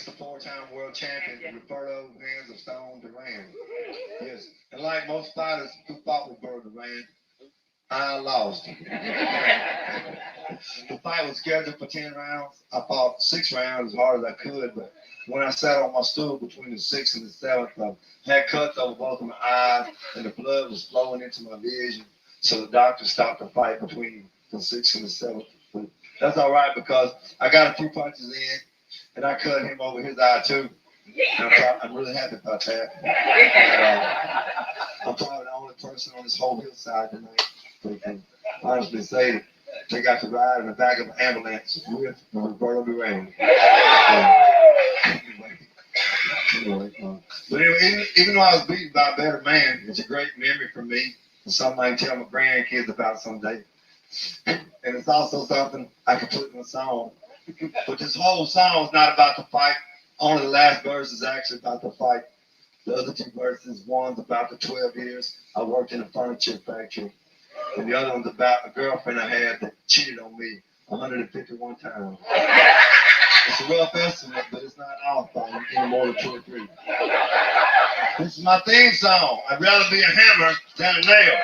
against the four-time world champion, Roberto Hands of Stone Duran. Yes, and like most fighters who fought with Roberto Duran, I lost. The fight was scheduled for 10 rounds. I fought 6 rounds as hard as I could, but when I sat on my stool between the 6th and the 7th, I had cuts over both of my eyes, and the blood was flowing into my vision. So the doctor stopped the fight between the 6th and the 7th. But that's all right because I got a few punches in, and I cut him over his eye too. I'm really happy about that. I'm probably the only person on this whole hillside tonight who can honestly say that they got to ride in the back of an ambulance with Roberto Duran. But anyway, even though I was beaten by a better man, it's a great memory for me and something I can tell my grandkids about someday. And it's also something I can put in a song. But this whole song is not about the fight. Only the last verse is actually about the fight. The other 2 verses, one's about the 12 years I worked in a furniture factory. And the other one's about a girlfriend I had that cheated on me 151 times. It's a rough estimate, but it's not our fault any more than 2 or 3. This is my theme song. I'd rather be a hammer than a nail.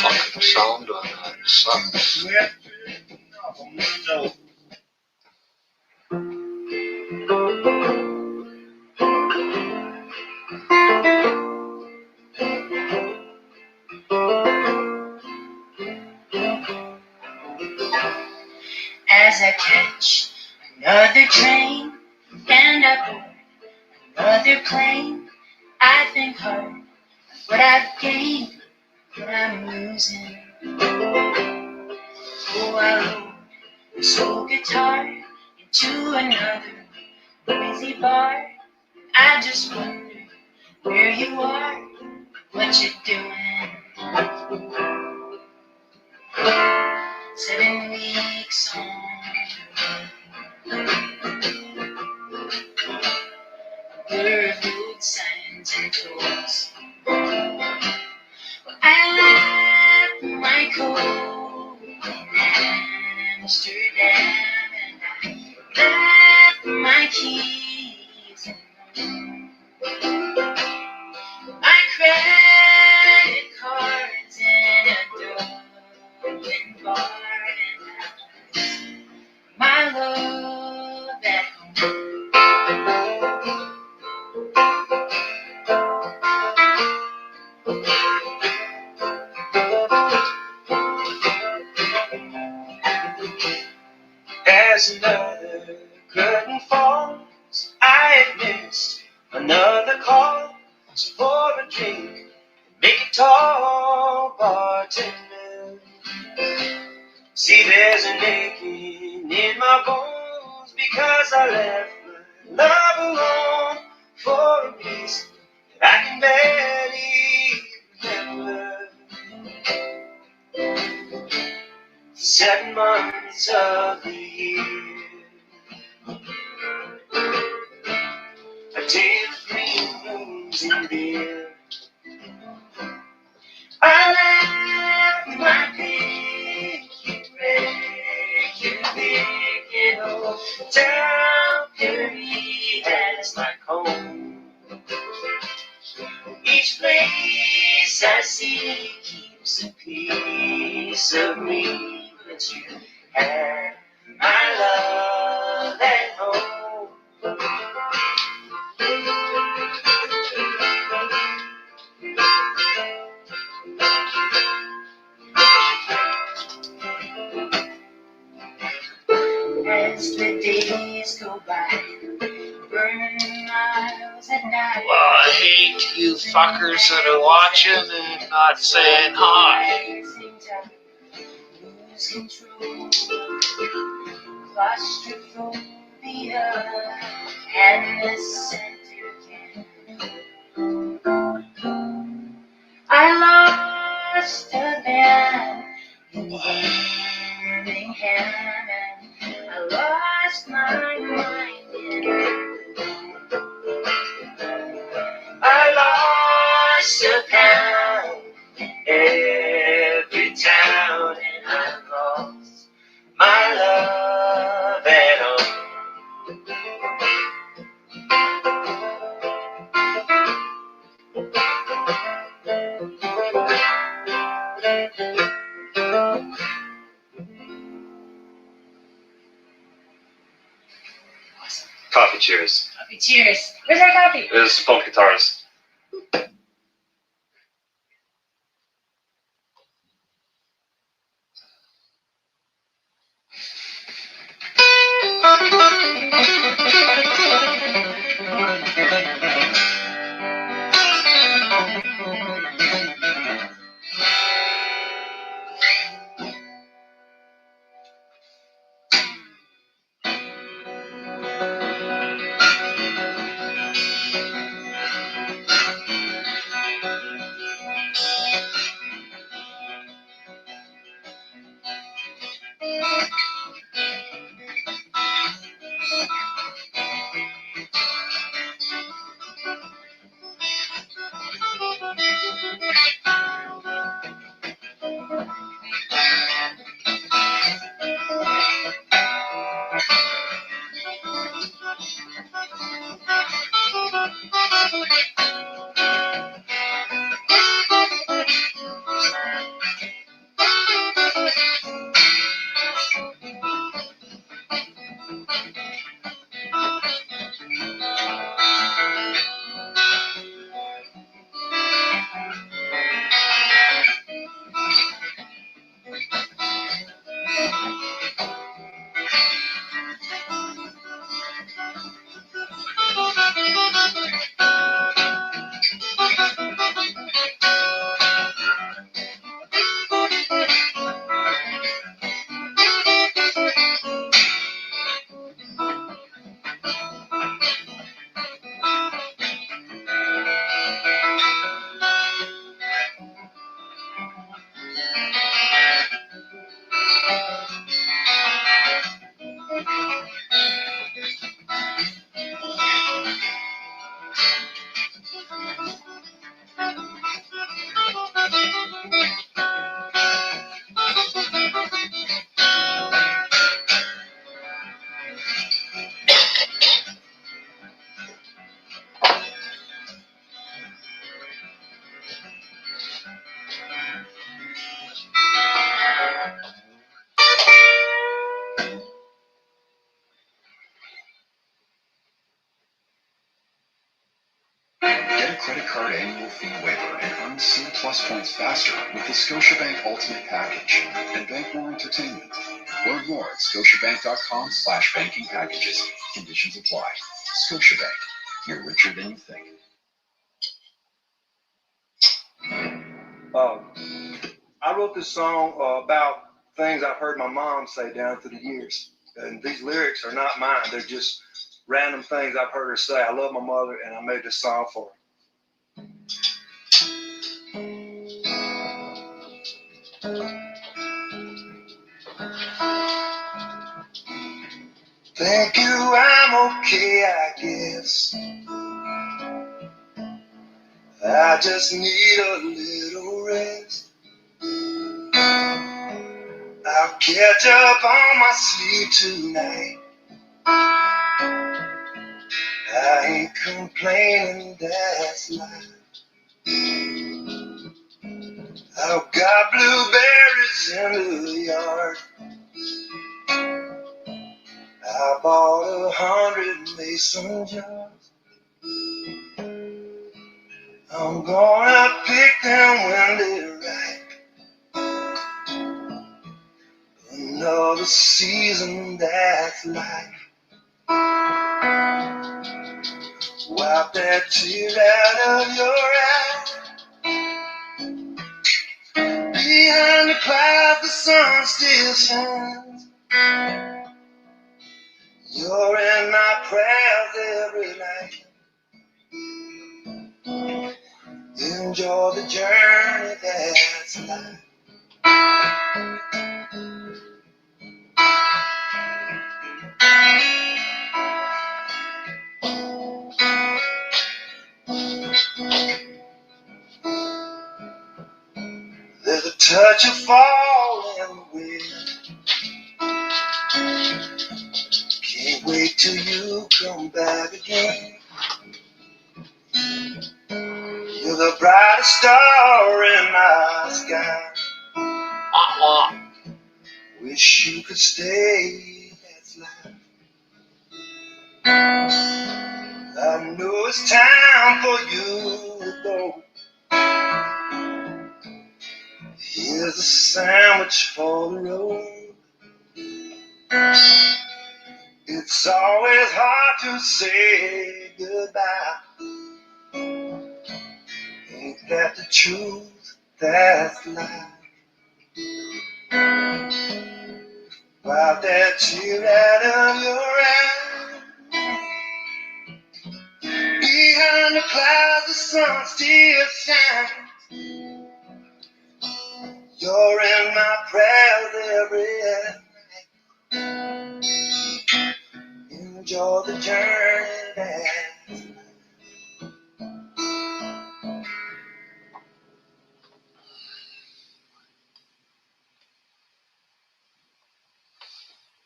Fucking sound on that sucks. As I catch another train and I board another plane, I think hard of what I've gained, what I'm losing. Oh, I load this old guitar into another noisy bar. I just wonder where you are, what you're doing. 7 weeks on the road, blur of road signs and doors. I left my coat in Amsterdam, and I left my keys in my credit cards in a Dublin bar, and my love at home. As another curtain falls, I have missed another call. So pour a drink, make it tall, bartender. See, there's an aching in my bones because I left my love alone for a reason that I can barely remember. 7 months of the year, a tale of green rooms and beer. I left my picket hotel period as my home. Each place I see keeps a piece of me, but you had my love at home. As the days go by, burning miles at night. Well, I hate you fuckers that are watching and not saying hi. Lose control, claustrophobia, and the center can. I love Birmingham, and I lost my mind in I lost a pound every town, and I lost my love at home. Coffee, cheers. Coffee, cheers. Where's our coffee? There's both guitars. Get a credit card annual fee waiver and earn C Plus points faster with the Scotiabank Ultimate Package and bank more entertainment. Learn more at scotiabank.com/banking packages. Conditions apply. Scotiabank. You're richer than you think. I wrote this song about things I've heard my mom say down through the years. And these lyrics are not mine. They're just random things I've heard her say. I love my mother, and I made this song for her. Thank you, I'm okay, I guess. I just need a little rest. I'll catch up on my sleep tonight. I ain't complaining, that's life. I've got blueberries in the yard. I bought 100 mason jars. I'm gonna pick them when they're ripe. Another season, that's life. Wipe that tear out of your eye. Behind the clouds, the sun still shines. You're in my prayers every night. Enjoy the journey, that's life. touch of fall in the wind. Can't wait till you come back again. You're the brightest star in my sky. Wah, wah. Wish you could stay, that's life. I know it's time for you to go. Here's a sandwich for the road. It's always hard to say goodbye. Ain't that the truth? That's life. Wipe that tear out of your eye. Behind the clouds, the sun still shines. You're in my prayers every night. Enjoy the journey back.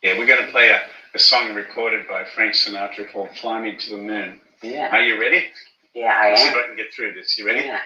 Yeah, we're going to play a song recorded by Frank Sinatra called Fly Me to the Moon. Yeah. Are you ready? Yeah, I Let's see am. if I can get through this. You ready? Yeah.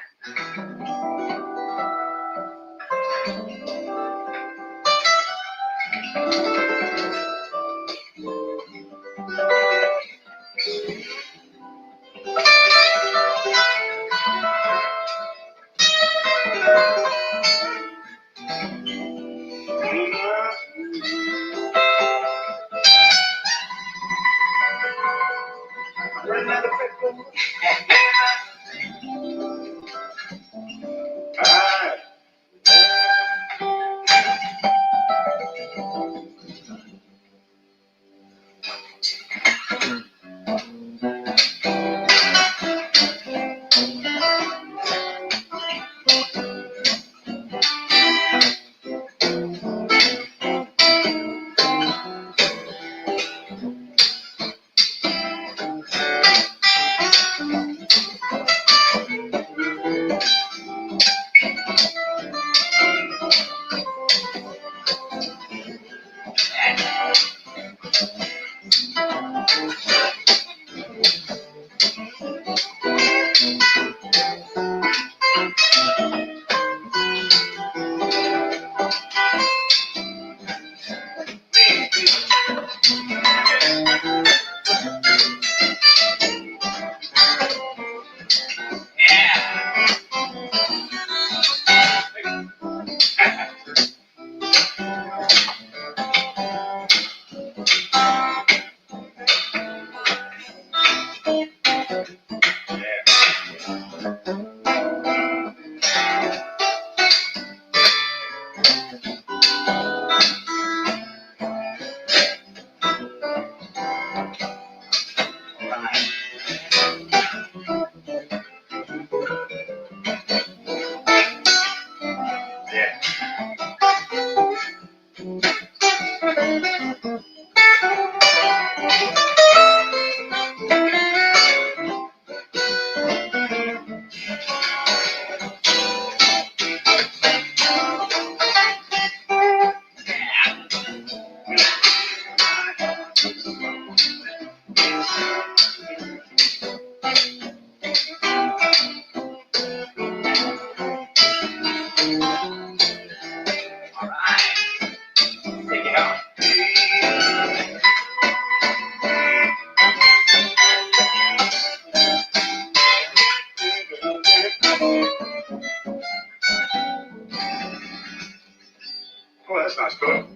Oh, that's nice, bro.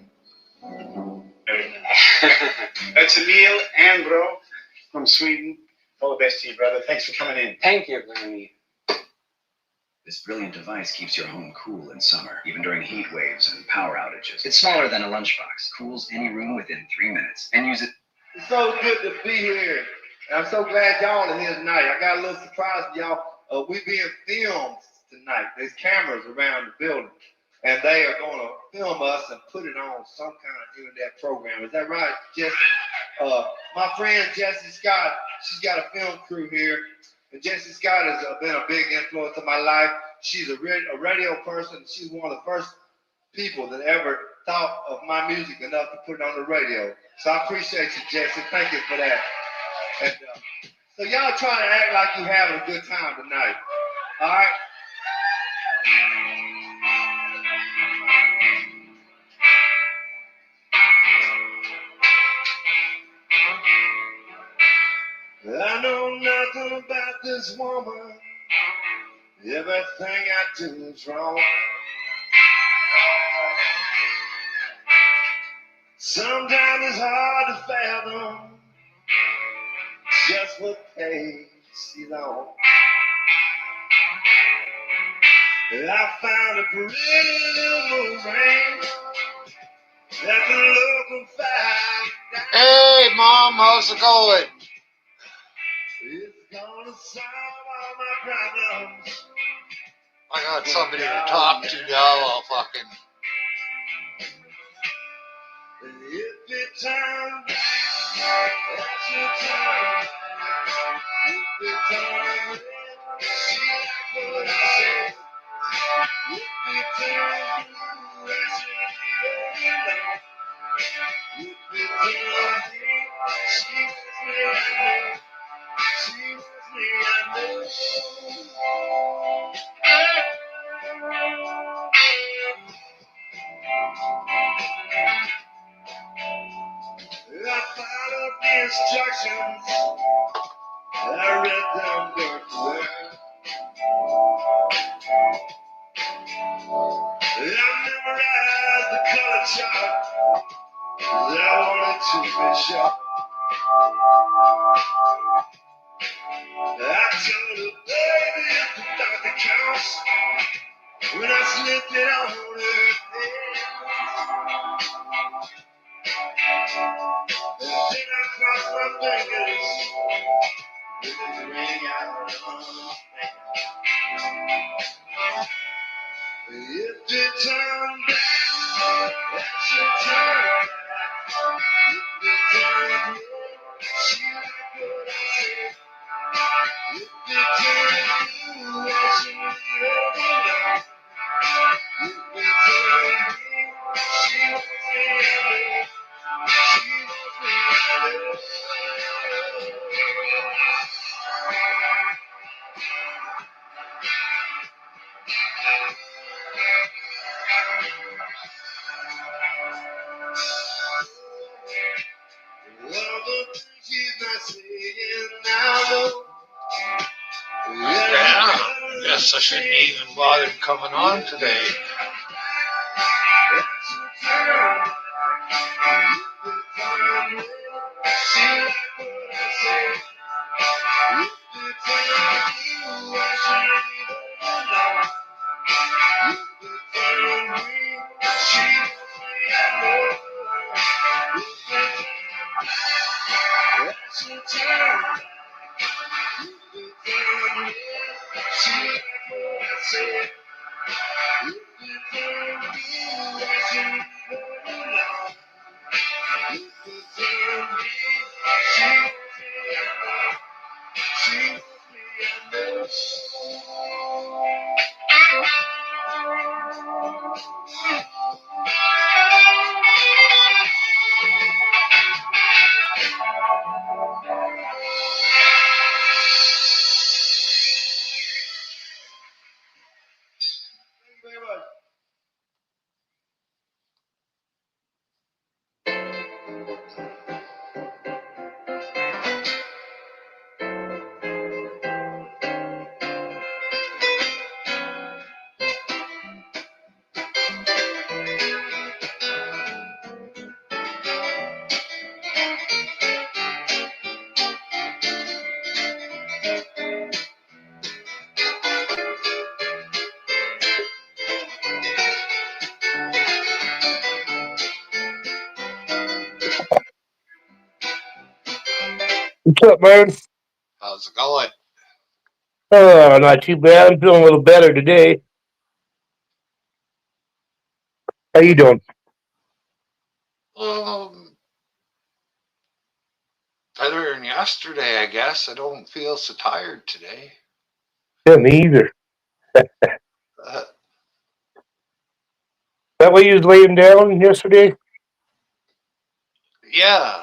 That's Emil Ambro from Sweden. All the best to you, brother. Thanks for coming in. Thank you, Bernie. This brilliant device keeps your home cool in summer, even during heat waves and power outages. It's smaller than a lunchbox, cools any room within 3 minutes, and use it. It's so good to be here. And I'm so glad y'all are here tonight. I got a little surprise for y'all. We're being filmed tonight. There's cameras around the building. And they are going to film us and put it on some kind of internet program. Is that right, Jesse? My friend Jessie Scott, she's got a film crew here. And Jessie Scott has been a big influence in my life. she's a radio person. She's one of the first people that ever thought of my music enough to put it on the radio. So I appreciate you, Jesse. Thank you for that. And so y'all trying to act like you're having a good time tonight. All right? I know nothing about this woman. Everything I do is wrong. Sometimes it's hard to fathom just what page she's on. I found a pretty little moon ring that the local find. Hey, Mom, how's it going? It's gonna solve all my problems. I got somebody to talk to now. I'll fucking. If it turns that's your turn. If it turns she like what I said. If it turns that's your love. If it turns she wants me, I know. She wants me, I know. I followed the instructions. I read them word for word. I memorized the color chart. 'Cause I wanted to be sure. I told her, baby, if the doctor counts, when I slipped it on her head. And then I crossed my fingers with the ring out on her finger. If it turned down, that's your turn. If it turned she like what I said. If it turned you, that's your love. If it turned me, she wants me, I know. She wants me, I know. Well, the things she's not saying now, though. Yeah, guess I shouldn't even bother coming on today. What's up, man? How's it going? Oh, not too bad. I'm feeling a little better today. How you doing? Better than yesterday, I guess. I don't feel so tired today. Yeah, me either. That way you was laying down yesterday? Yeah.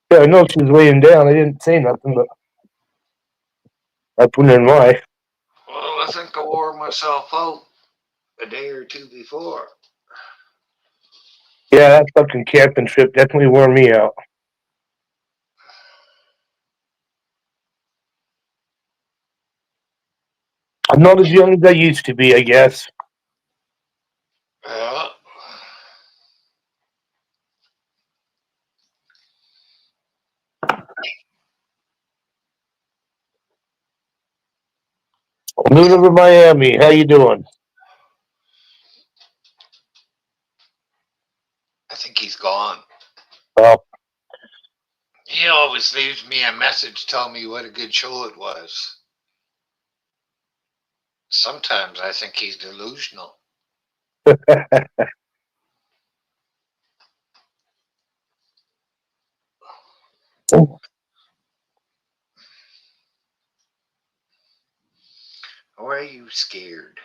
Yeah, I know she was laying down. I didn't say nothing, but I put in why. Well, I think I wore myself out a day or two before. Yeah, that fucking camping trip definitely wore me out. I'm not as young as I used to be, I guess. Yeah. Noon over Miami. How you doing? I think he's gone. Well, He always leaves me a message telling me what a good show it was. Sometimes I think he's delusional. Why are you scared?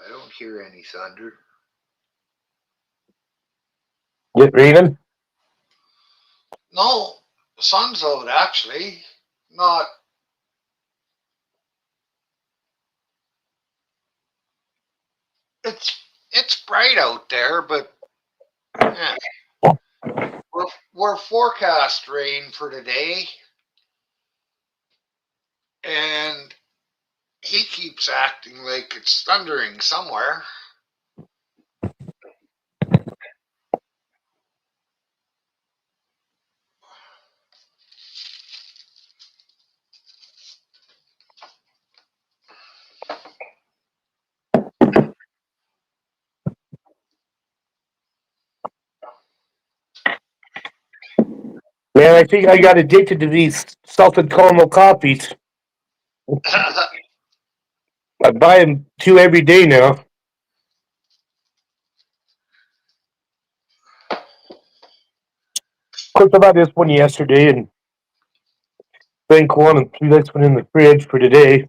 I don't hear any thunder. it raining? No, the sun's out actually. Not. It's it's bright out there, but yeah, we're forecast rain for today, and he keeps acting like it's thundering somewhere. Man, I think I got addicted to these salted caramel coffees. I buy them 2 every day now. Of course, I bought this one yesterday and drank one and threw this one in the fridge for today.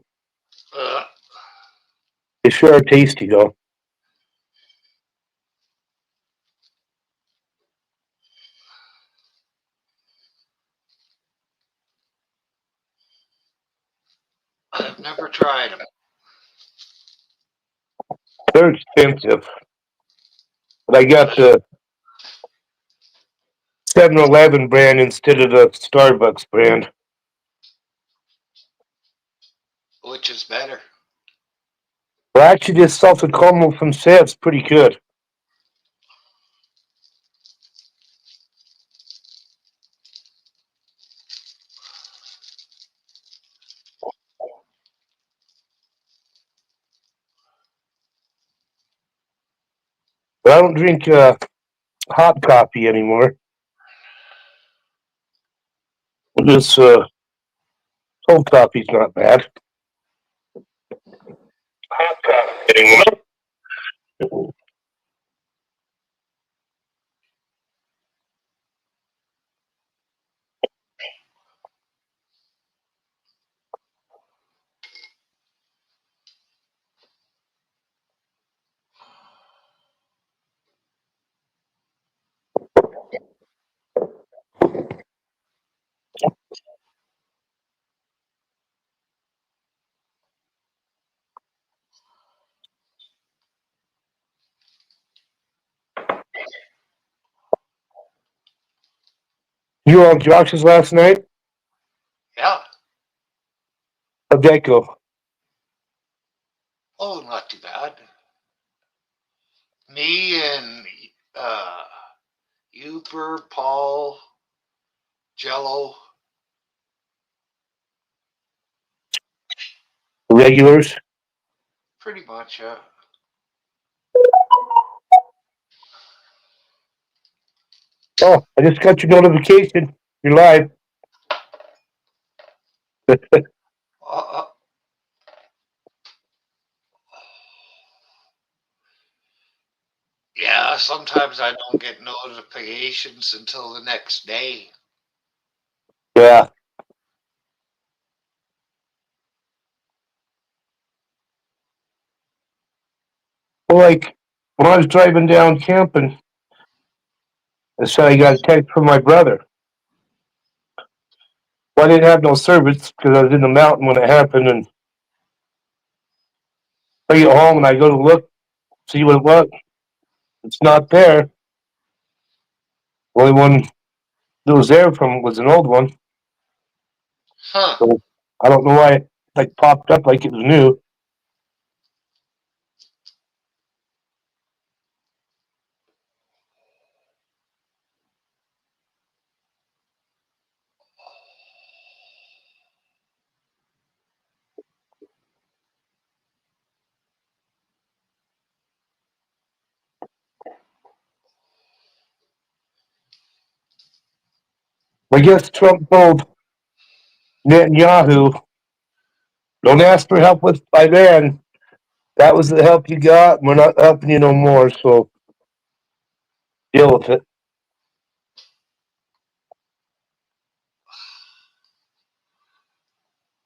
They sure are tasty, though. I've never tried them. They're expensive. But I got the 7-Eleven brand instead of the Starbucks brand. Which is better? Well, actually, this salted caramel from Seb's pretty good. But I don't drink hot coffee anymore. This cold coffee's not bad. Hot coffee anymore. You were on Josh's last night? Yeah. How'd that go? Oh, not too bad. Me and uh, Uper, Paul, Jello. Regulars? Pretty much, yeah. Oh, I just got your notification. You're live. Uh, yeah, sometimes I don't get notifications until the next day. Yeah. Well, like when I was driving down camping, I said I got a text from my brother. Well, I didn't have no service because I was in the mountain when it happened, and I get home and I go to look, see what it was. It's not there. Only one that was there from was an old one. Huh. So I don't know why it like popped up like it was new. I guess Trump told Netanyahu, "Don't ask for help with Iran. That was the help you got, and we're not helping you no more. So deal with it."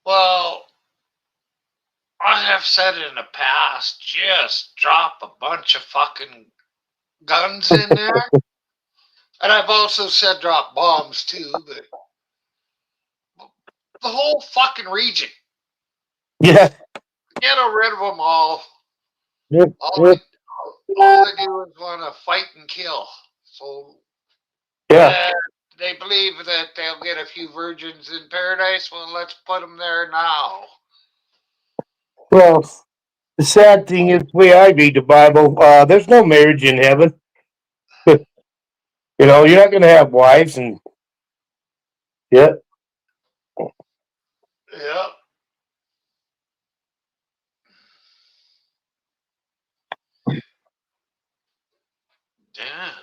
Well, I have said in the past, just drop a bunch of fucking guns in there. And I've also said drop bombs too, but the whole fucking region. Yeah. Get rid of them all. Yep. All Yep. they do is want to fight and kill. So Yeah. they believe that they'll get a few virgins in paradise. Well, let's put them there now. Well, the sad thing is, the way I read the Bible, there's no marriage in heaven. You're not going to have wives, and yeah. Yep. Damn.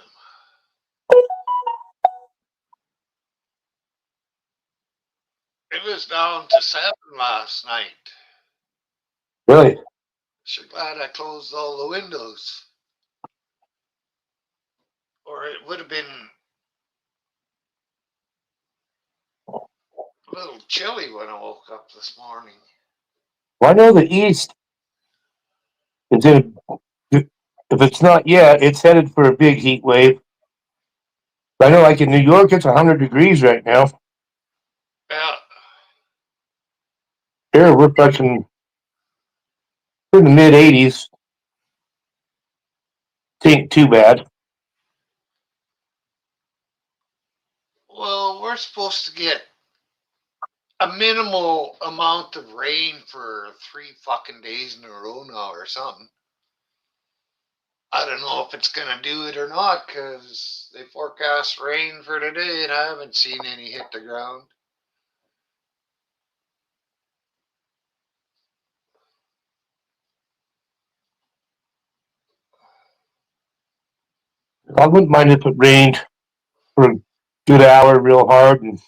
It was down to 7 last night. Really? Sure glad I closed all the windows. Or it would have been a little chilly when I woke up this morning. Well, I know the East is in. If it's not yet, it's headed for a big heat wave. I know, like in New York, it's 100 degrees right now. Yeah. Here, we're touching in the mid 80s. Ain't too bad. Well, we're supposed to get a minimal amount of rain for 3 fucking days in a row now or something. I don't know if it's going to do it or not because they forecast rain for today and I haven't seen any hit the ground. I wouldn't mind if it rained for a good hour real hard and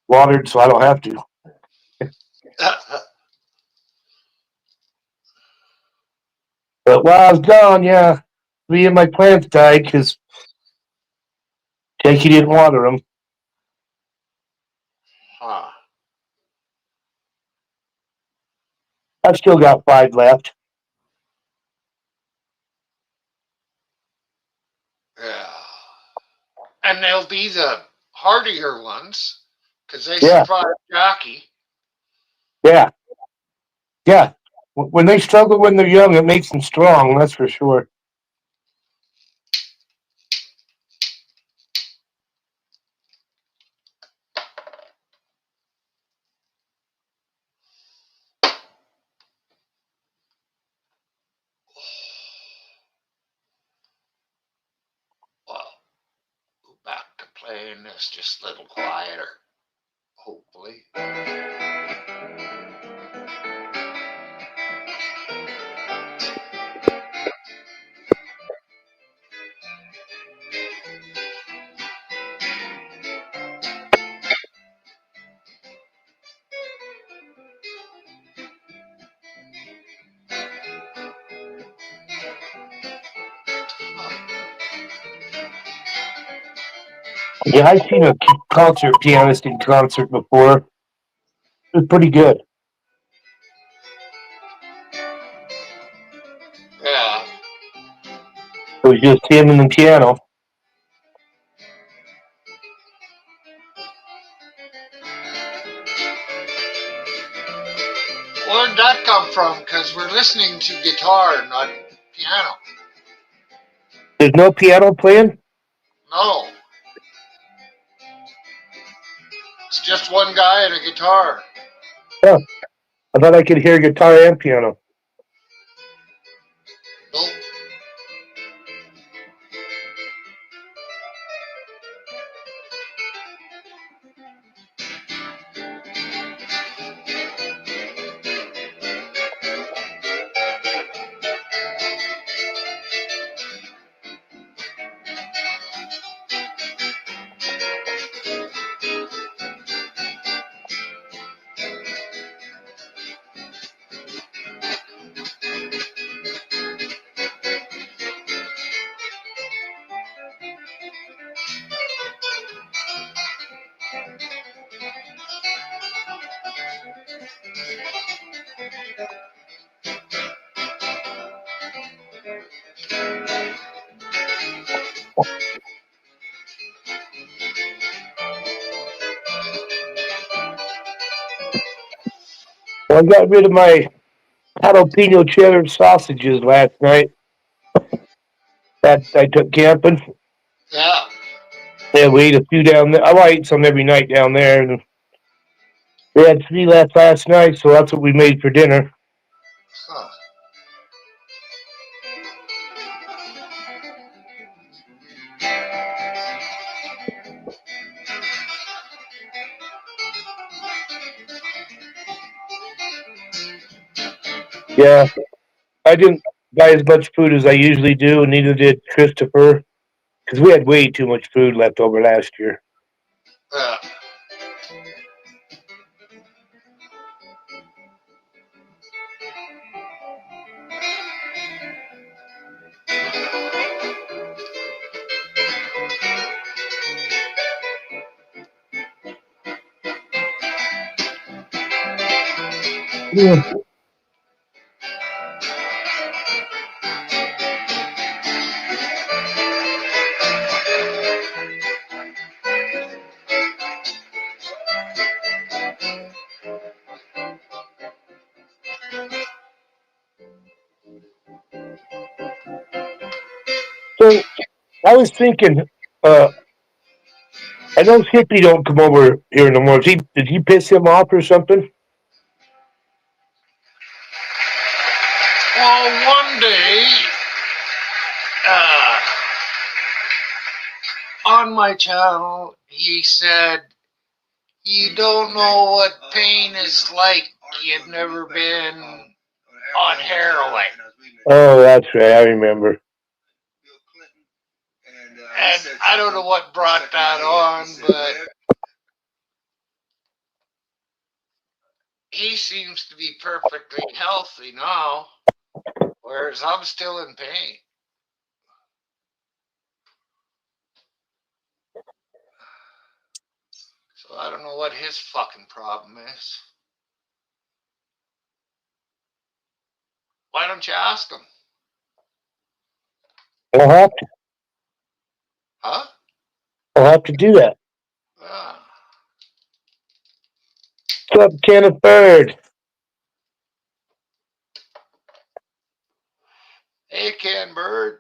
watered so I don't have to. But while I was gone, yeah, 3 of my plants died because Jakey didn't water them. Huh. I've still got 5 left. Yeah. And they'll be the hardier ones because they Yeah, survived Jackie. yeah, yeah. When they struggle when they're young, it makes them strong, that's for sure. Well, go back to playing this just a little quieter, hopefully. Yeah, I've seen a concert pianist in concert before. It was pretty good. Yeah. It was just him and the piano. Where'd that come from? Because we're listening to guitar, not piano. There's no piano playing? No. It's just one guy and a guitar. Huh. I thought I could hear guitar and piano. Nope. Well, I got rid of my jalapeno cheddar sausages last night that I took camping. Yeah. Yeah, we ate a few down there. I eat some every night down there. And we had 3 left last night, so that's what we made for dinner. Huh. Yeah, I didn't buy as much food as I usually do, and neither did Christopher, because we had way too much food left over last year. Yeah. Yeah. So I was thinking, uh, I know Hippie don't come over here no more. Did he piss him off or something? Well, one day, uh, on my channel, he said, "You don't know what pain is like. You've never been on heroin." Oh, that's right. I remember. And I don't know what brought that on, but he seems to be perfectly healthy now, whereas I'm still in pain. So I don't know what his fucking problem is. Why don't you ask him? I'll have to. Huh? I'll have to do that. Ah. What's up, Kenneth Bird? Hey, Ken Bird.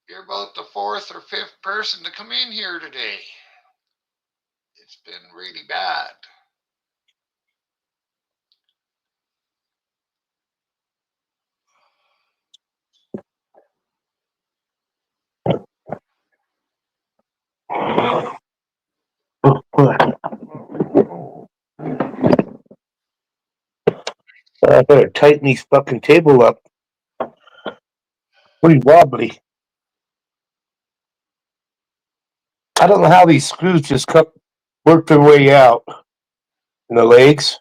You're about the 4th or 5th person to come in here today. It's been really bad. I better tighten these fucking table up. Pretty wobbly. I don't know how these screws just work their way out in the legs,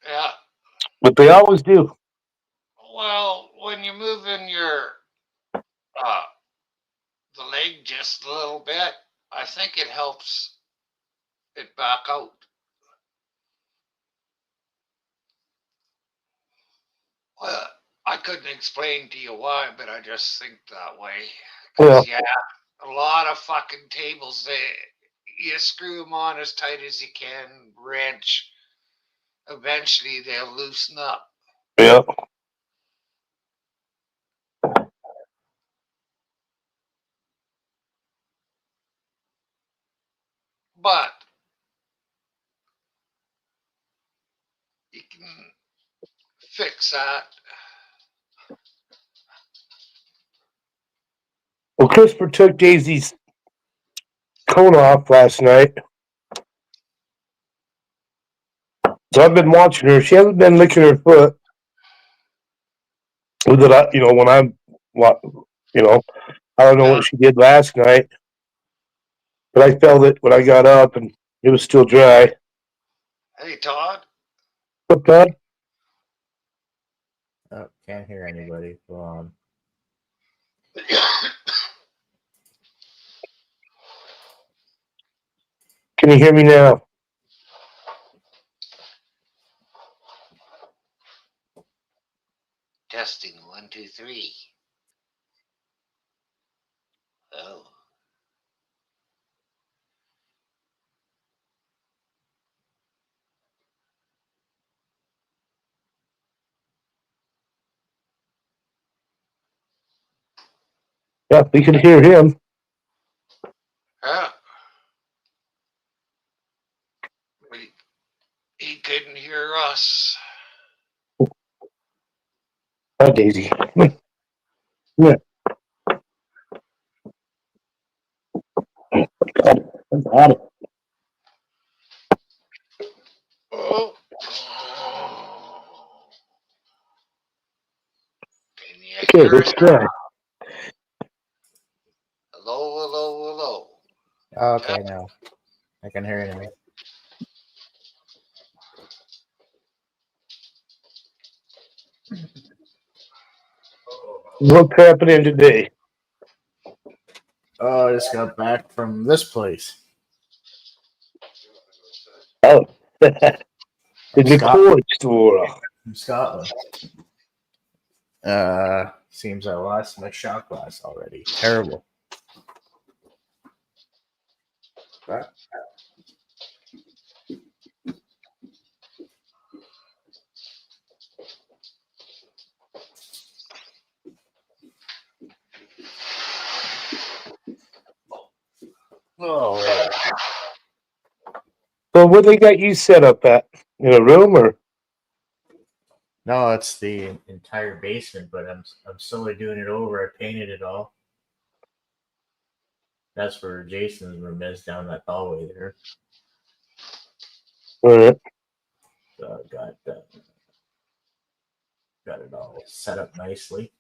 Yeah. but they always do. Well, when you move in uh, the leg just a little bit, I think it helps it back out. Well, I couldn't explain to you why, but I just think that way. Well, Because, yeah, a lot of fucking tables, you screw them on as tight as you can, wrench. Eventually, they'll loosen up. yeah. But you can fix that. Well, Christopher took Daisy's cone off last night. So I've been watching her. She hasn't been licking her foot. That I, when I'm, I don't know what she did last night, but I felt it when I got up and it was still dry. Hey, Todd. What, Todd? Oh, can't hear anybody. Go on. Can you hear me now? Testing 1, 2, 3. Oh. Yeah, we can hear him. Yeah. He couldn't hear us. Hi, Daisy. Yeah. God, I'm hot. Oh. Can you Okay, hear let's us? try. Hello, hello, hello. Okay, now I can hear you now. What's happening today? Oh, I just got back from this place. Oh, the From record store. From Scotland. Seems I lost my shot glass already. Terrible. But oh, right. So where they got you set up at? In a room or? No, it's the entire basement, but I'm slowly doing it over. I painted it all. That's where Jason's room is, down that hallway there. All right. So I got it all set up nicely.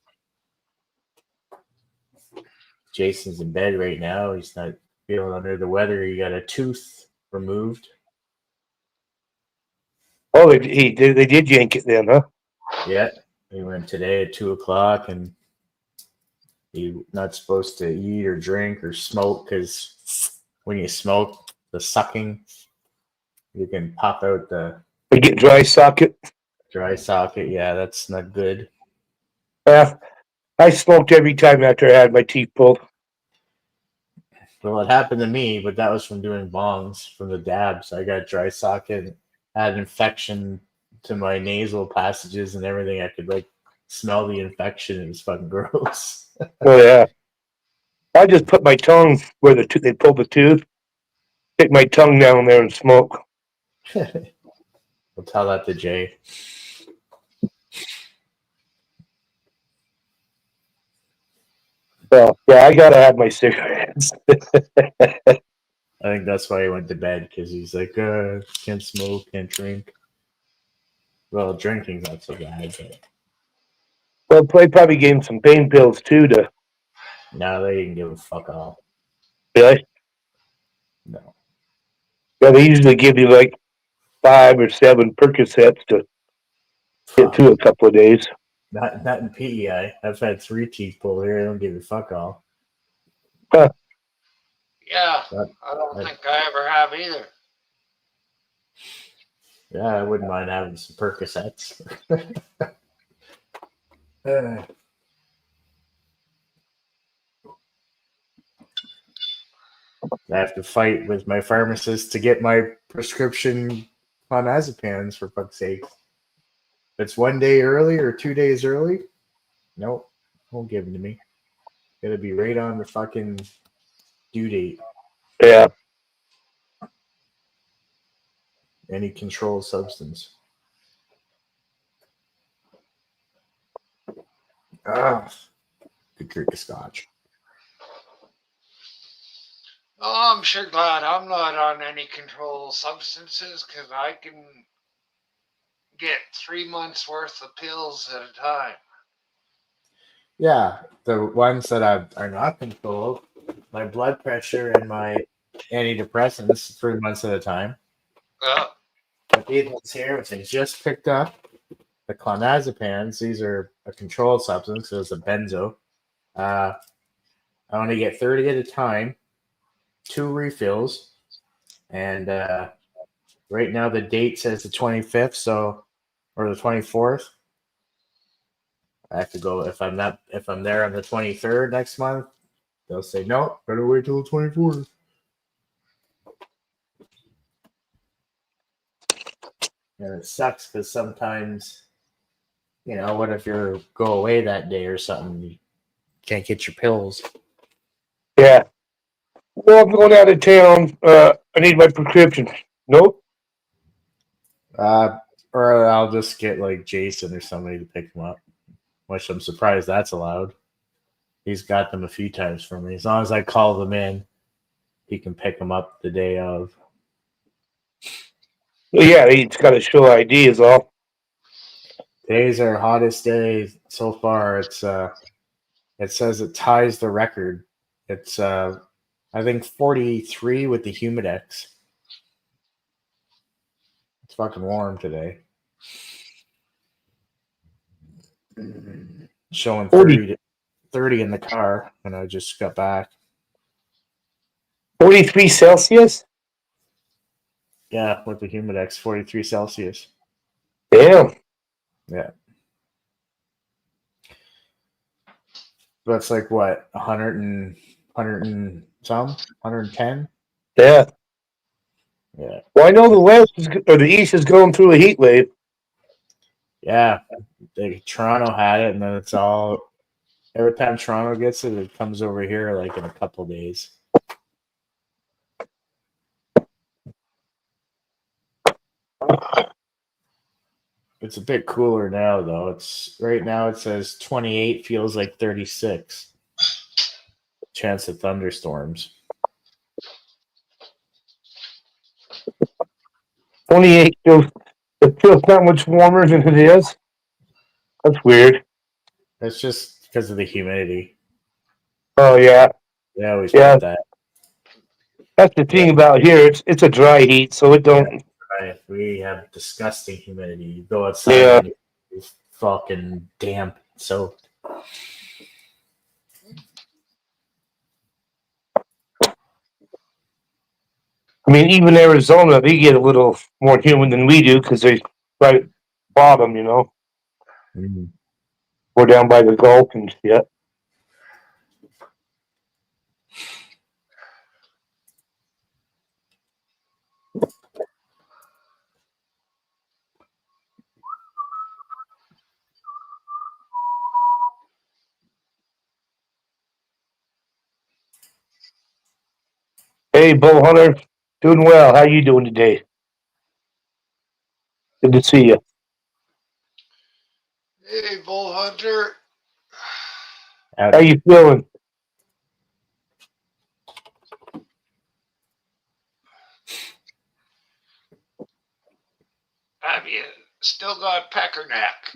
Jason's in bed right now. He's not feeling under the weather. He got a tooth removed. Oh, they did yank it then, huh? Yeah, he went today at 2:00, and you're not supposed to eat or drink or smoke because when you smoke, the sucking, you can pop out the They get dry socket. dry socket. Yeah, that's not good. Yeah, I smoked every time after I had my teeth pulled. Well, it happened to me, but that was from doing bongs, from the dabs. I got dry socket, had infection to my nasal passages and everything. I could smell the infection. It was fucking gross. Oh yeah. I just put my tongue where they pulled the tooth. Stick my tongue down there and smoke. We'll tell that to Jay. So yeah, I gotta have my cigarettes. I think that's why he went to bed, because he's like, can't smoke, can't drink. Well, drinking's not so bad, but Well, I probably gave him some pain pills too. no, they didn't give a fuck all. Really? No. Yeah, they usually give you like 5 or 7 Percocets to get Fuck. through a couple of days. Not in PEI. I've had 3 teeth pulled here. I don't give a fuck all. Huh. Yeah, But I don't think I ever have either. yeah, I wouldn't mind having some Percocets. I have to fight with my pharmacist to get my prescription clonazepams, for fuck's sake. If it's 1 day early or 2 days early, nope, won't give them to me. Gotta be right on the fucking due date. Yeah. Any controlled substance. Good drink of scotch. Oh, I'm sure glad I'm not on any controlled substances because I can get 3 months worth of pills at a time. Yeah, the ones that are not controlled, my blood pressure and my antidepressants 3 months at a time. But these ones here, which I just picked up, the clonazepams, these are a controlled substance, so it's a benzo. I only get 30 at a time, 2 refills, and right now the date says the 25th, so or the 24th. I have to go if I'm there on the 23rd next month. They'll say no, better wait till the 24th. And it sucks because sometimes, what if you go away that day or something? You can't get your pills. Yeah. Well, I'm going out of town. I need my prescription. Nope. Or I'll just get like Jason or somebody to pick them up, which I'm surprised that's allowed. He's got them a few times for me. As long as I call them in, he can pick them up the day of. Well, yeah, he's got to show ID is all. Today's our hottest day so far. It says it ties the record. It's I think 43 with the Humidex. It's fucking warm today. Showing 30 in the car, and I just got back. 43 Celsius? Yeah, with the Humidex, 43 Celsius. Damn. Yeah. That's like what, 100 and some? 110? Yeah. Yeah. Well, I know the West or the East is going through a heat wave. Yeah. Toronto had it, and then it's all. Every time Toronto gets it, it comes over here like in a couple days. It's a bit cooler now, though. It's right now. It says 28, feels like 36. Chance of thunderstorms. 28 feels not much warmer than it is. That's weird. It's just because of the humidity. Oh yeah. They always put that. That's the thing about here. It's a dry heat, so it don't. Right. We have disgusting humidity. You go outside and it's fucking damp, soaked. I mean, even Arizona, they get a little more humid than we do because they right bottom, Mm-hmm. We're down by the Gulf and shit. Hey, Bull Hunter, doing well. How you doing today? Good to see you. Hey, Bull Hunter. How you feeling? Have you still got pecker neck?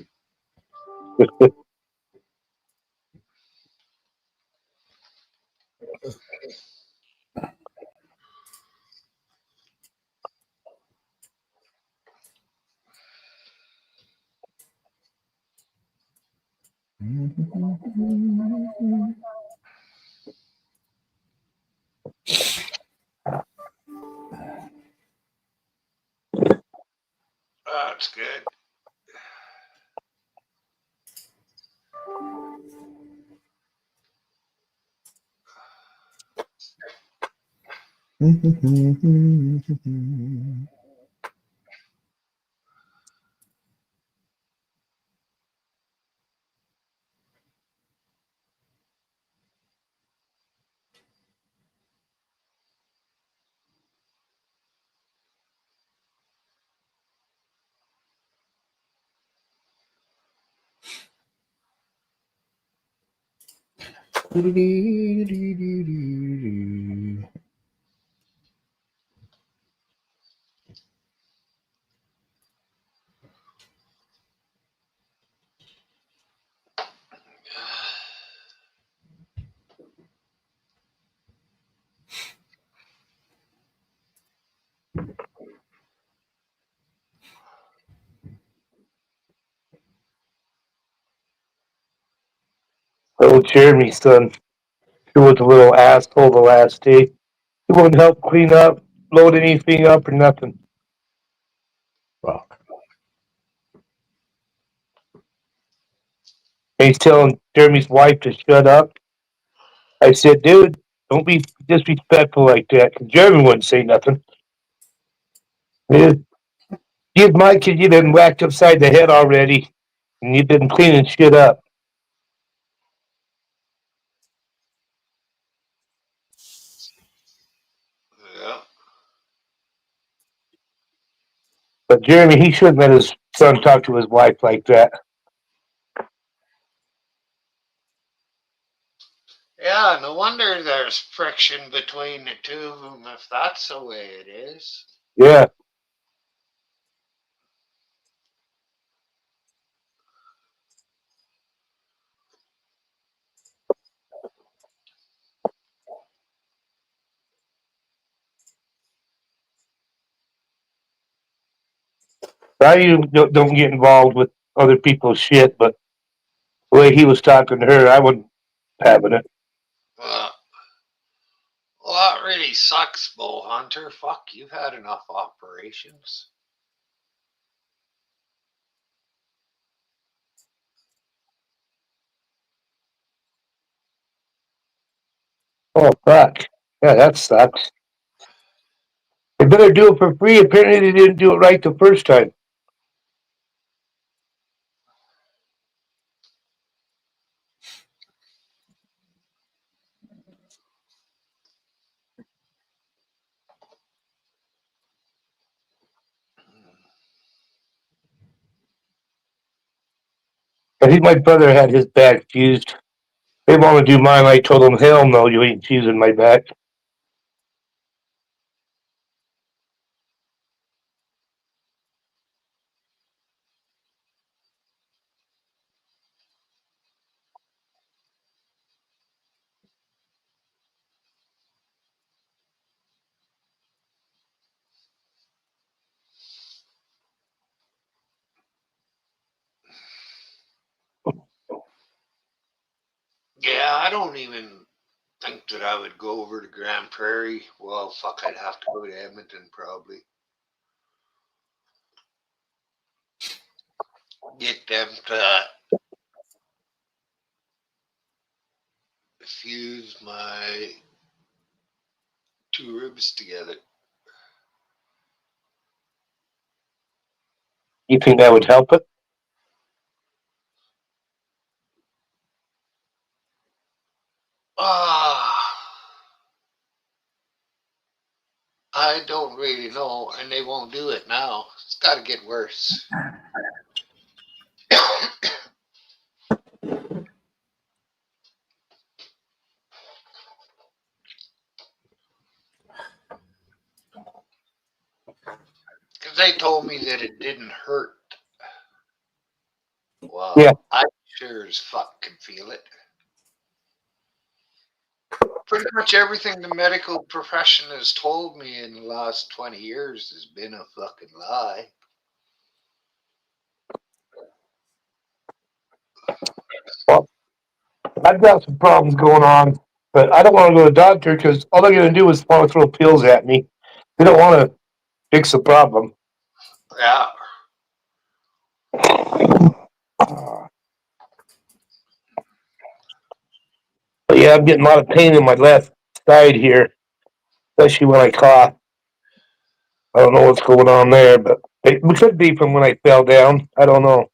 That's good. Oh, Jeremy's son, he was a little asshole the last day. He wouldn't help clean up, load anything up, or nothing. Fuck. And he's telling Jeremy's wife to shut up. I said, dude, don't be disrespectful like that. Jeremy wouldn't say nothing. Give my kid, you been whacked upside the head already, and you've been cleaning shit up. Yeah. But Jeremy, he shouldn't let his son talk to his wife like that. Yeah, no wonder there's friction between the two of them if that's the way it is. Yeah. I don't get involved with other people's shit, but the way he was talking to her, I wasn't having it. Well, that really sucks, Bull Hunter. Fuck, you've had enough operations. Oh, fuck. Yeah, that sucks. They better do it for free. Apparently, they didn't do it right the first time. I think my brother had his back fused. They want to do mine. I told them, hell no, you ain't fusing my back. Yeah, I don't even think that I would go over to Grand Prairie. Well, fuck, I'd have to go to Edmonton probably. Get them to fuse my two ribs together. You think that would help it? I don't really know, and they won't do it now. It's got to get worse. Because they told me that it didn't hurt. Well, Yeah. I sure as fuck can feel it. Pretty much everything the medical profession has told me in the last 20 years has been a fucking lie. Well, I've got some problems going on, but I don't want to go to the doctor because all they're going to do is want to throw pills at me. They don't want to fix the problem. Yeah. But yeah, I'm getting a lot of pain in my left side here. especially when I cough. I don't know what's going on there, but it could be from when I fell down. I don't know.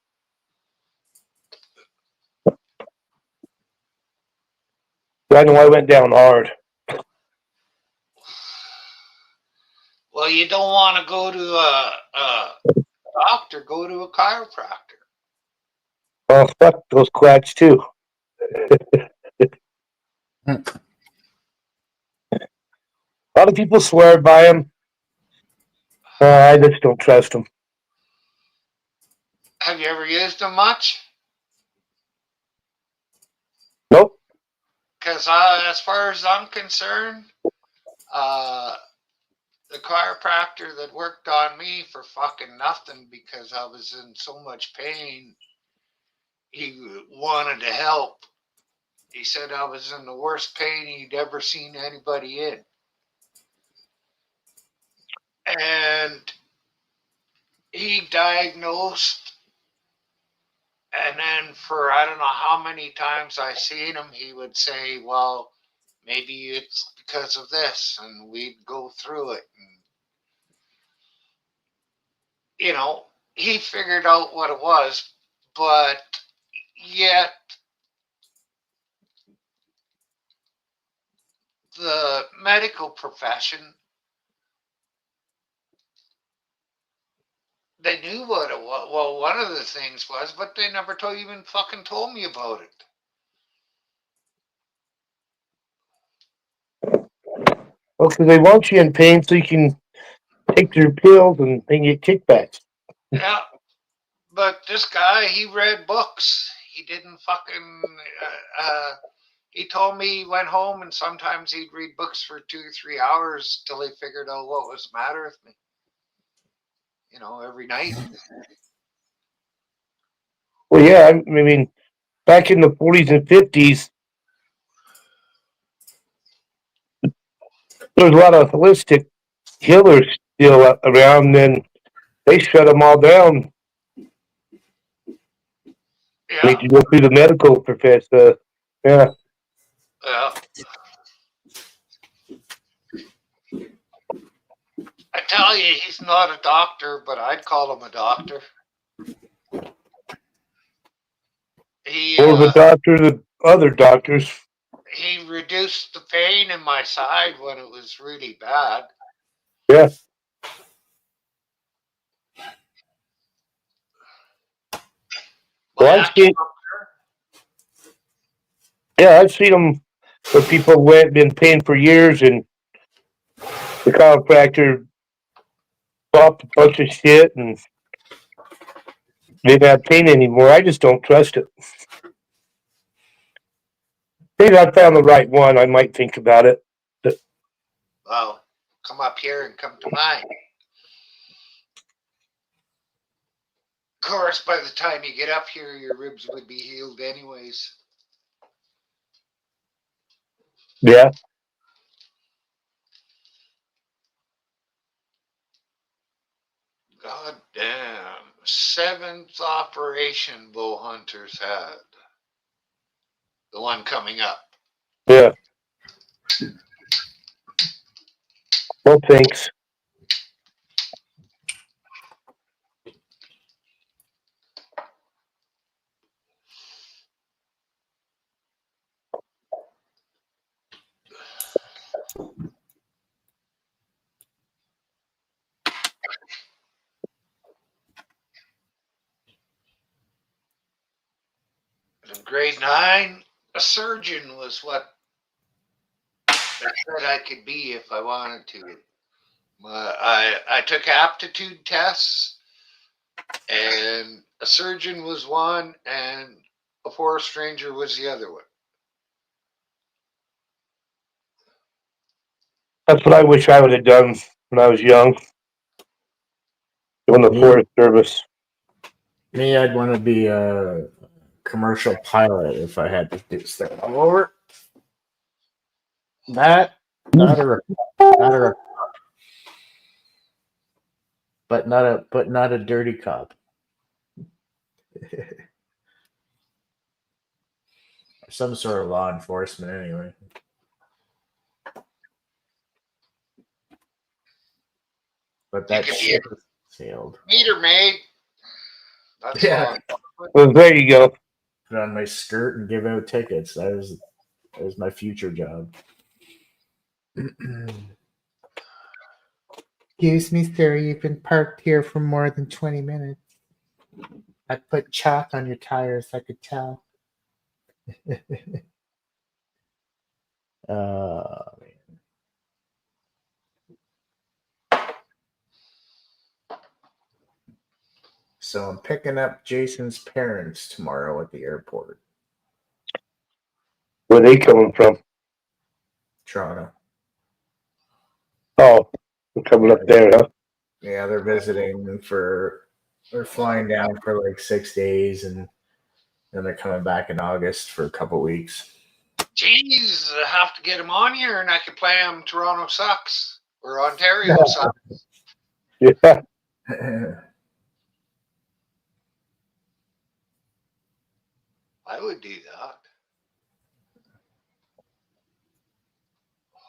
I know I went down hard. Well, you don't want to go to a doctor. Go to a chiropractor. Oh, fuck those quacks, too. A lot of people swear by them. I just don't trust them. Have you ever used them much? Nope. Because as far as I'm concerned, the chiropractor that worked on me for fucking nothing because I was in so much pain, he wanted to help. He said I was in the worst pain he'd ever seen anybody in. And he diagnosed, and then for I don't know how many times I seen him, he would say, well, maybe it's because of this, and we'd go through it. And, you know, he figured out what it was, but yet the medical profession, they knew what it was. Well, one of the things was, but they never even fucking told me about it. Well, because they want you in pain so you can take their pills and then get kickbacks. Yeah, but this guy, he read books. He didn't fucking. He told me he went home and sometimes he'd read books for 2 or 3 hours till he figured out what was the matter with me. You know, every night. Well, yeah, I mean, back in the 40s and 50s, there was a lot of holistic healers still around, and they shut them all down. Yeah. Made you go through the medical professor. Yeah. Yeah. I tell you, he's not a doctor, but I'd call him a doctor. He Or the doctor, the other doctors. he reduced the pain in my side when it was really bad. Yeah. Well, I've seen them where people went been paying for years, and the chiropractor popped a bunch of shit and didn't have pain anymore. I just don't trust it. Maybe I found the right one. I might think about it. But, Well, come up here and come to mine. Of course, by the time you get up here, your ribs would be healed anyways. yeah. God damn. 7th operation Bow Hunters had. The one coming up. Yeah. Well, thanks. In grade 9, a surgeon was what I said I could be if I wanted to. I took aptitude tests, and a surgeon was one, and a forest ranger was the other one. That's what I wish I would have done when I was young. Doing the Forest Service. Me, I'd want to be a commercial pilot if I had to do stuff all over. Not a but not a dirty cop. Some sort of law enforcement, anyway. But that You can be ship has sailed. meter maid. That's Yeah. all. Well, there you go. Put on my skirt and give out tickets. That was my future job. Excuse me, sir. You've been parked here for more than 20 minutes. I put chalk on your tires. I could tell. Man. So I'm picking up Jason's parents tomorrow at the airport, Where they coming from? Toronto. Oh, we're coming up there, huh? Yeah, they're visiting for. They're flying down for like 6 days, and then they're coming back in August for a couple weeks. Jeez, I have to get him on here, and I can play him Toronto sucks or Ontario sucks. Yeah. I would do that.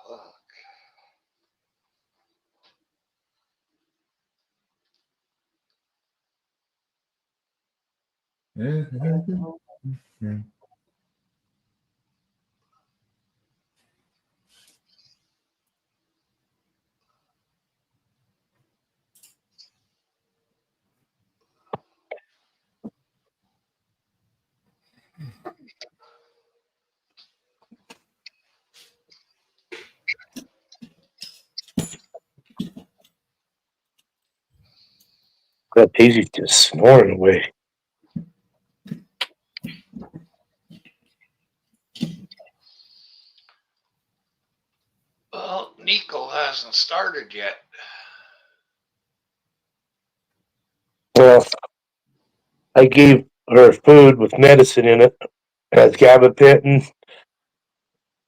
Fuck. That Daisy's just snoring away. Well, Nico hasn't started yet. Well, I gave her food with medicine in it. It has gabapentin,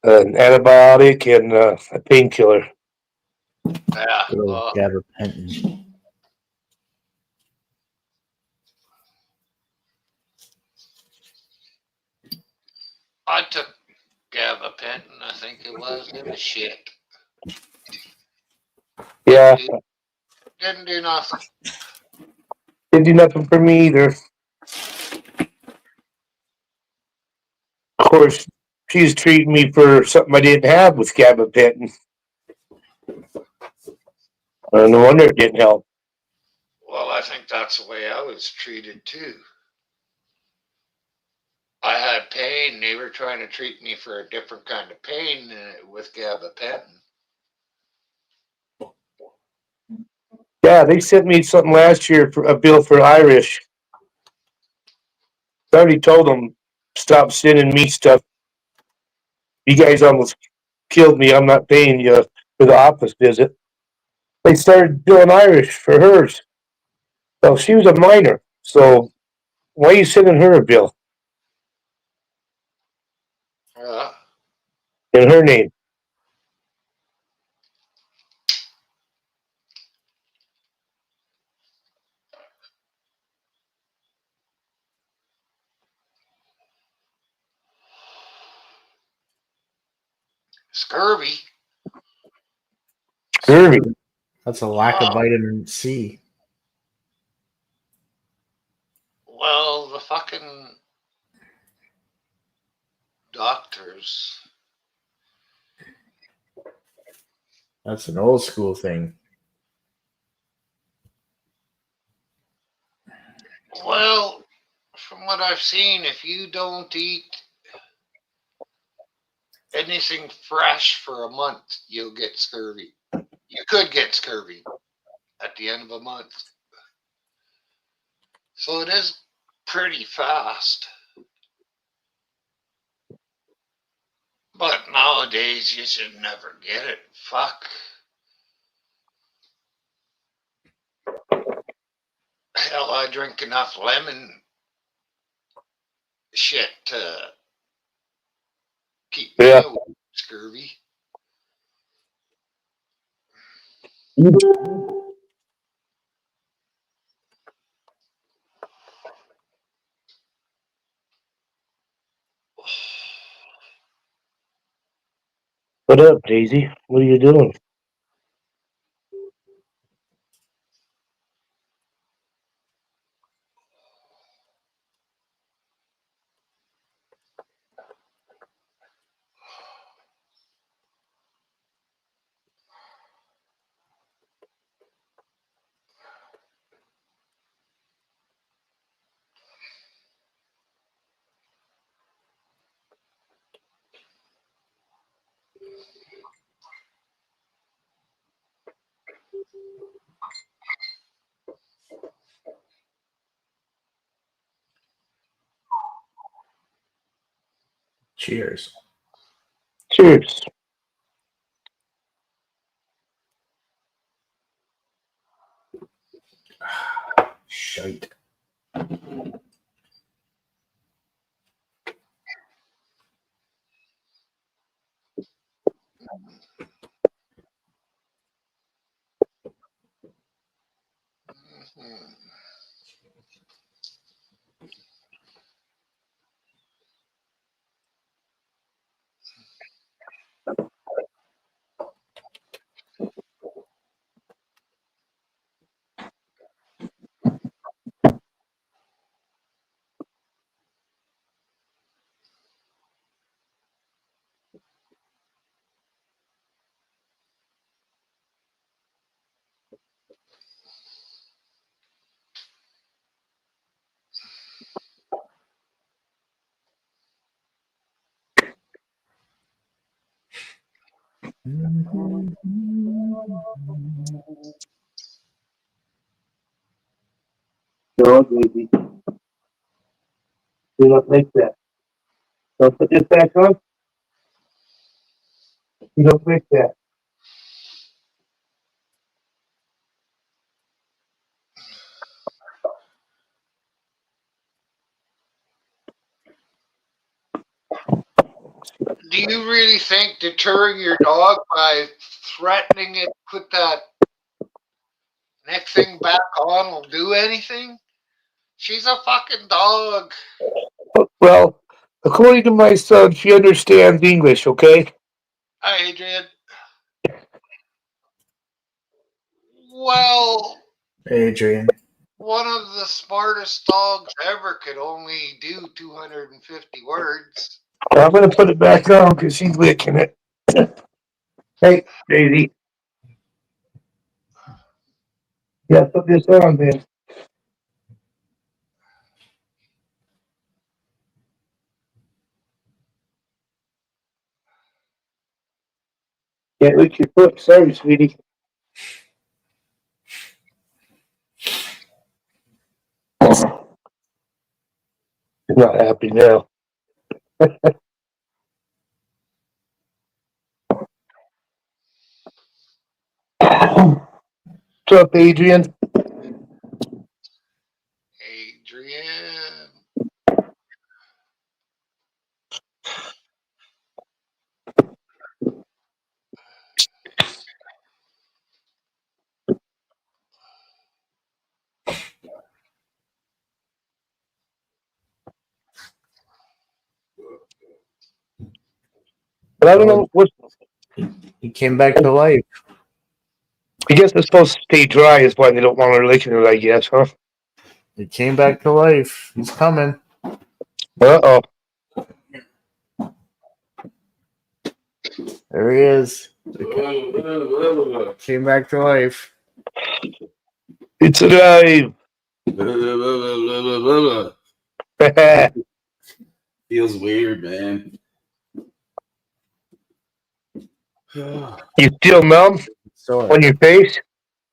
an antibiotic, and a painkiller. Yeah. Gabapentin. I took gabapentin, I think it was. It was shit. Yeah, Didn't do nothing. didn't do nothing for me either. Of course, she's treating me for something I didn't have with gabapentin. No wonder it didn't help. Well, I think that's the way I was treated too. I had pain. They were trying to treat me for a different kind of pain with gabapentin. Yeah, they sent me something last year for a bill for Irish. I already told them, stop sending me stuff. You guys almost killed me. I'm not paying you for the office visit. They started doing Irish for hers. Well, she was a minor, so why are you sending her a bill in her name? Scurvy. Scurvy. That's a lack of vitamin C. Well, the fucking doctors. That's an old school thing. Well, from what I've seen, if you don't eat anything fresh for a month, you'll get scurvy. You could get scurvy at the end of a month. So it is pretty fast. But nowadays, you should never get it. Fuck. Hell, I drink enough lemon shit to keep me away from scurvy. What up, Daisy? What are you doing? Cheers. Cheers. Shite. No, baby. Do not make that. Don't put this back on. You don't make that. Do you really think deterring your dog by threatening it, put that next thing back on, will do anything? She's a fucking dog. Well, according to my son, she understands English, okay? Hi, Adrian. Well, Adrian. one of the smartest dogs ever could only do 250 words. I'm going to put it back on because she's licking it. Hey, Daisy. Yeah, put this on, man. Can't lick your foot. Sorry, sweetie. She's not happy now. What's up, Adrian? Adrian. But I don't know what. He came back to life. I guess it's supposed to stay dry is why they don't want her licking it, I guess, huh? He came back to life. He's coming. Uh-oh. There he is. Came back to life. It's alive. Feels weird, man. You still numb on your face?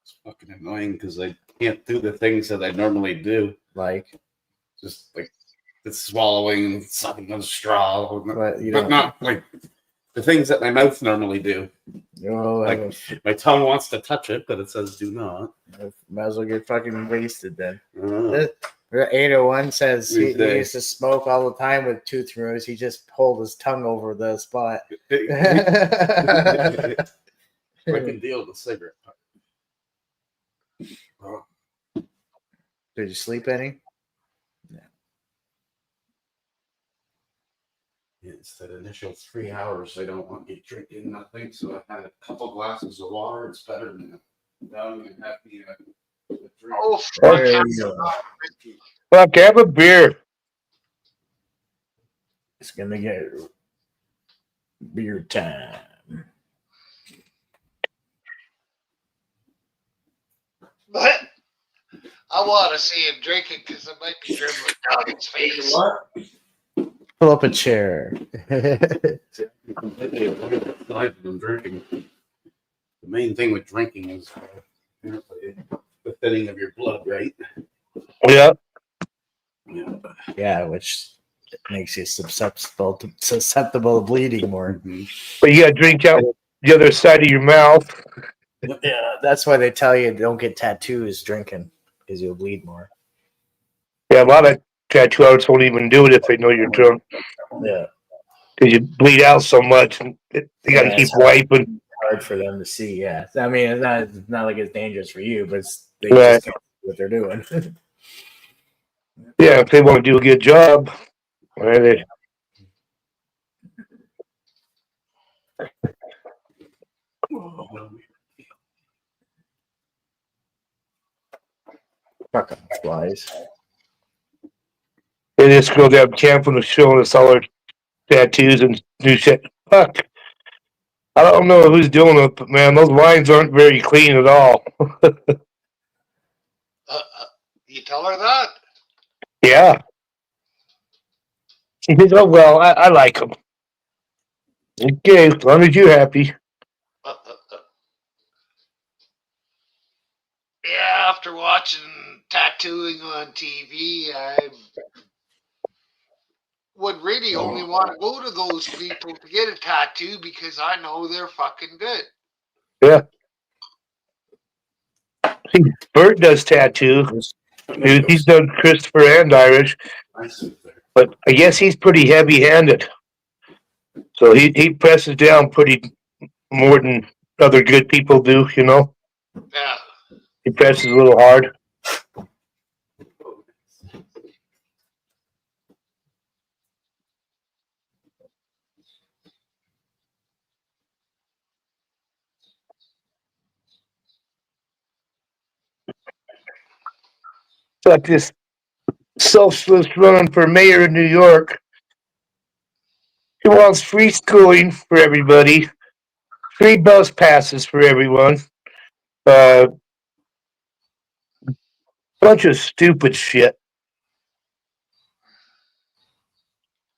It's fucking annoying because I can't do the things that I normally do. Like? Just like the swallowing and sucking on a straw. But not like the things that my mouth normally do. Like my tongue wants to touch it, but it says do not. Might as well get fucking wasted then. 801 says he used to smoke all the time with tooth removers. He just pulled his tongue over the spot. I can deal with a cigarette. Did you sleep any? Yeah, it's that initial 3 hours. I don't want you drinking nothing, so I had a couple glasses of water. It's better than now I'm gonna have me a drink. Oh, fuck, have a beer. It's gonna get beer time. But I want to see him drinking because it might be dribbling down his face. Pull up a chair. Completely avoid the sight of them drinking. The main thing with drinking is the thinning of your blood, right? Yeah. Yeah, which makes you susceptible to bleeding more. But you got to drink out the other side of your mouth. Yeah, that's why they tell you don't get tattoos drinking because you'll bleed more. Yeah, a lot of tattoo artists won't even do it if they know you're drunk Yeah, because you bleed out so much, and they got to keep wiping. Hard for them to see. Yeah, I mean, it's not like it's dangerous for you, but they Right. just can't see what they're doing. Yeah, if they want to do a good job, right? Fucking flies. And this girl down camping was showing us all her tattoos and new shit. Fuck. I don't know who's doing it, but man, those lines aren't very clean at all. You tell her that? Yeah. She says, oh, well, I like them. Okay, as long as you're happy. Yeah, after watching tattooing on TV, I would really only want to go to those people to get a tattoo because I know they're fucking good. Yeah. See, Bert does tattoos. He's done Christopher and Irish. But I guess he's pretty heavy-handed. So he presses down pretty more than other good people do, you know? Yeah. He presses a little hard. It's like this socialist running for mayor of New York. He wants free schooling for everybody, free bus passes for everyone, bunch of stupid shit.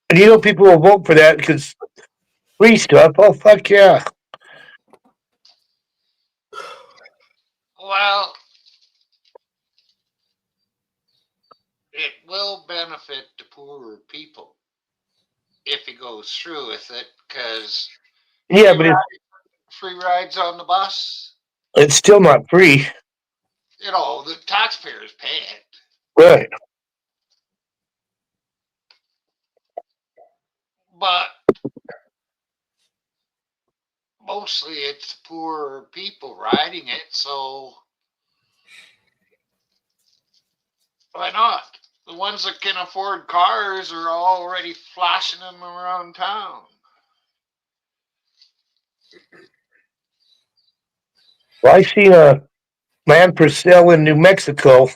And you know people will vote for that because free stuff. Oh fuck yeah! Well, it will benefit the poorer people if he goes through with it, because Yeah, but free rides on the bus, it's still not free. you know, the taxpayers pay it. Right. But mostly it's the poorer people riding it, so why not? The ones that can afford cars are already flashing them around town. Well, I seen a land for sale in New Mexico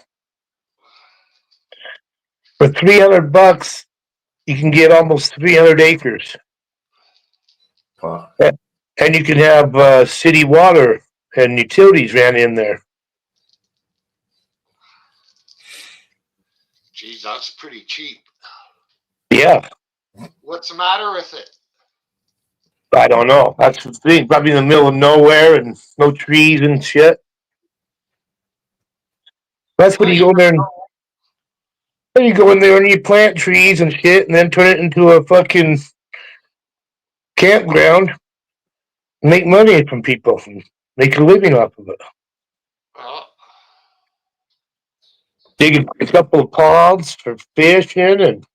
for $300. You can get almost 300 acres. Wow. And you can have city water and utilities ran in there. Geez, that's pretty cheap. Yeah. What's the matter with it? I don't know. That's the thing. Probably in the middle of nowhere and no trees and shit. That's when you go there and then you go in there and you plant trees and shit and then turn it into a fucking campground. Make money from people and make a living off of it. Dig a couple of ponds for fishing and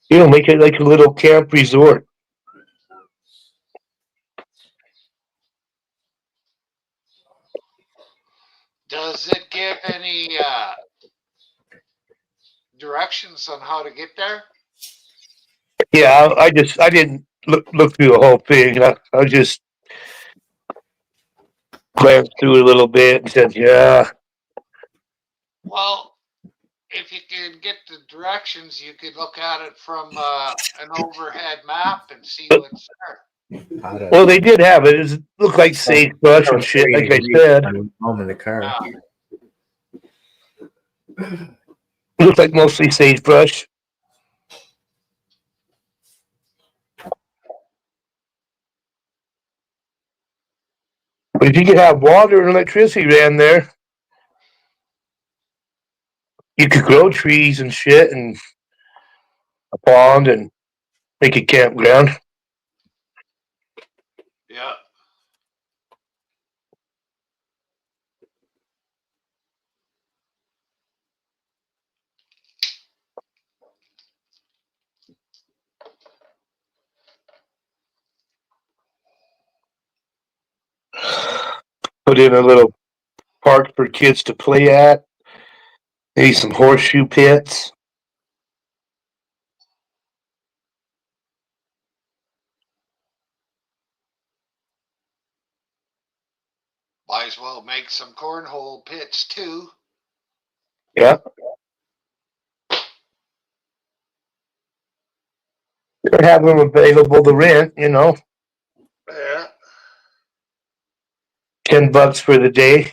make it like a little camp resort. Does it give any directions on how to get there? Yeah, I didn't look through the whole thing. I just glanced through it a little bit and said, yeah. Well, if you can get the directions, you could look at it from an overhead map and see what's there. Well, they did have it. It looked like sagebrush and shit, like I said. Home in the car. It looked like mostly sagebrush. But if you could have water and electricity ran there, you could grow trees and shit and a pond and make a campground. Yeah. Put in a little park for kids to play at. Maybe some horseshoe pits. Might as well make some cornhole pits too. Yeah. Or have them available to rent, Yeah. $10 for the day.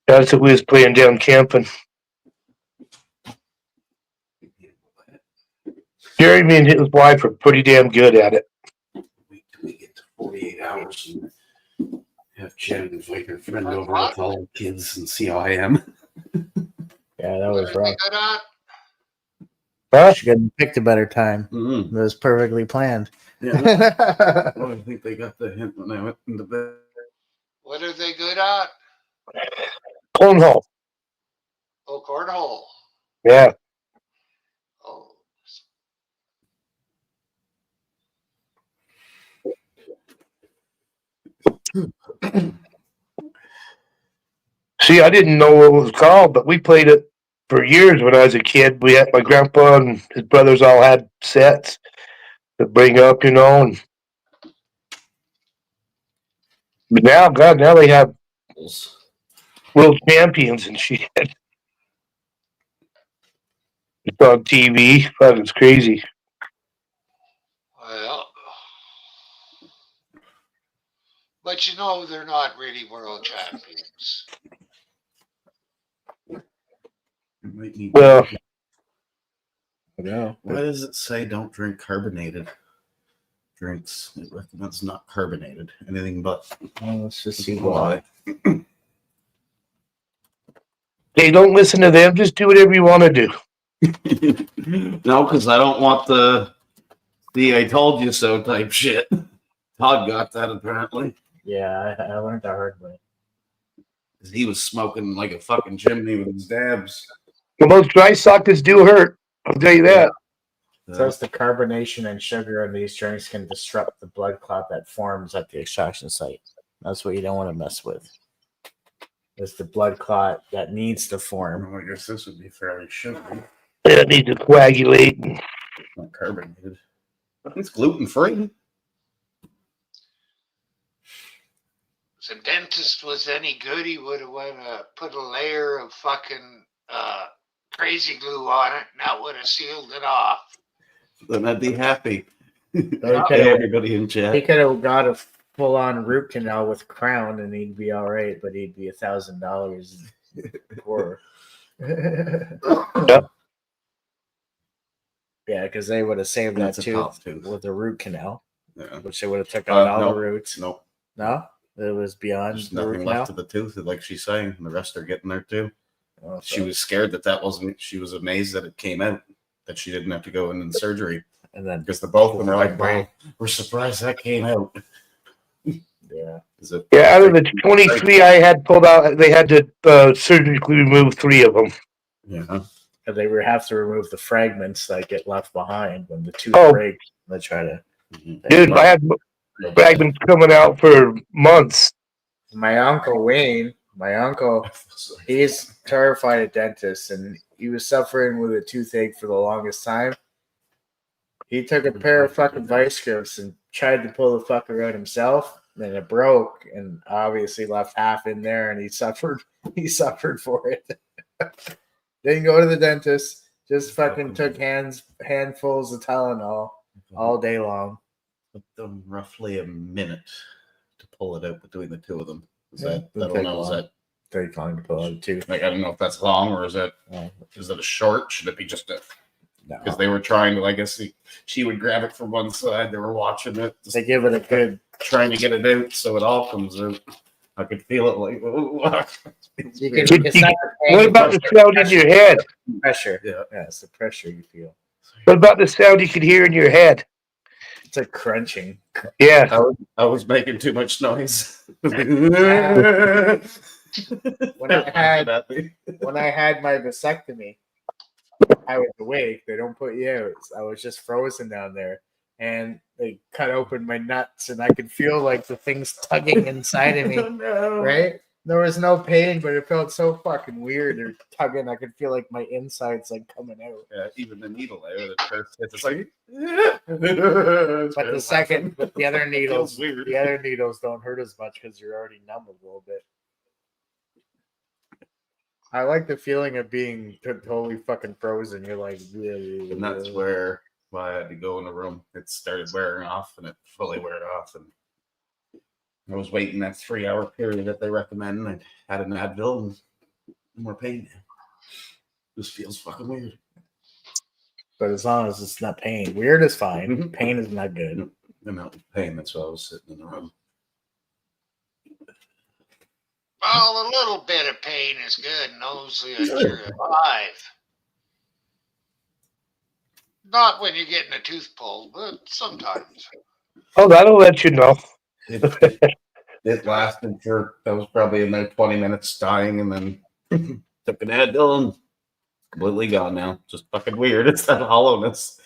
That's what we was playing down camping. Jeremy and his wife are pretty damn good at it. Wait till we get to 48 hours and have Jen invite her friend over with all the kids and see how I am. Yeah, that was rough. Good on. Huh? She couldn't picked a better time. Mm. It was perfectly planned. Yeah. Well, I think they got the hint when I went into bed. What are they good at? Cornhole. Oh, cornhole. Yeah. Oh. See, I didn't know what it was called, but we played it for years when I was a kid. We had my grandpa and his brothers all had sets to bring up, and but now, God, now they have world champions and shit. It's on TV. Fuck, it's crazy. Well, but they're not really world champions. Well, No. Why does it say don't drink carbonated drinks? It recommends not carbonated. Anything but. Well, let's just see why. hey, don't listen to them. Just do whatever you want to do. No, because I don't want the I told you so type shit. Todd got that apparently. Yeah, I learned the hard way. He was smoking like a fucking chimney with his dabs. The most dry sockets do hurt. I'll tell you that. It says the carbonation and sugar in these drinks can disrupt the blood clot that forms at the extraction site. That's what you don't want to mess with. It's the blood clot that needs to form. Well, I guess this would be fairly sugary. It needs to coagulate. It's not carbonated. It's gluten free. If the dentist was any good, he would have put a layer of fucking crazy glue on it, and that would have sealed it off. Then I'd be happy. Hey, everybody in chat. He could have got a full-on root canal with crown, and he'd be all right. But he'd be $1,000 poorer. Yep. Yeah, because they would have saved that That's a tooth top tooth. with a root canal, Yeah. which they would have took out all no, the roots. No, No, it was beyond there's the root nothing canal. left of the tooth, like she's saying. And the rest are getting there too. Oh, She was scared that wasn't. She was amazed that it came out. That she didn't have to go in surgery. and then Because the both of them are like, "Wow, we're surprised that came out." yeah, Yeah, out of the 23 I had pulled out, they had to surgically remove 3 of them. Yeah. and they would have to remove the fragments that get left behind when the tooth Oh. breaks. They try to. Dude, I had fragments coming out for months. My uncle Wayne, he's terrified of dentists, and he was suffering with a toothache for the longest time. He took a pair of fucking vice grips and tried to pull the fucker out himself, and it broke, and obviously left half in there, and he suffered. He suffered for it. Didn't go to the dentist. Just fucking took handfuls of Tylenol all day long. Took them roughly a minute to pull it out between the two of them? Is Yeah, that, I it'll don't take know, is long. that Take long to pull out too. like, I don't know if that's long or is that Oh, is it a short? Should it be just a? no. Because they were trying to, I guess she would grab it from one side. They were watching it, just They give it a good. trying to get it out so it all comes out. I could feel it like. You can, Did it's you- not the What pain, about the it's sound in your head? pressure? Yeah. Yeah, it's the pressure you feel. What about the sound you could hear in your head? It's like crunching. Yeah. I was making too much noise. When I had my vasectomy, I was awake. They don't put you out. I was just frozen down there, and they cut open my nuts, and I could feel like the things tugging inside of me. Oh, no. Right? There was no pain, but it felt so fucking weird. They're tugging. I could feel like my insides like coming out. Yeah, even the needle there, the first hit, it's like. But the other needles, weird. the other needles don't hurt as much because you're already numb a little bit. I like the feeling of being totally fucking frozen. You're like, And that's where I had to go in the room. It started wearing off, and it fully wore off. And I was waiting that 3-hour period that they recommend. I had an Advil and more pain. This feels fucking weird. But as long as it's not pain, weird is fine. Mhm. Pain is not good. I'm out with pain. That's why I was sitting in the room. Well, a little bit of pain is good. Knows that you're alive. Not when you're getting a tooth pulled, but sometimes. Oh, that'll let you know. It lasted for, that was probably about 20 minutes dying, and then took an Advil and completely gone now. Just fucking weird. It's that hollowness.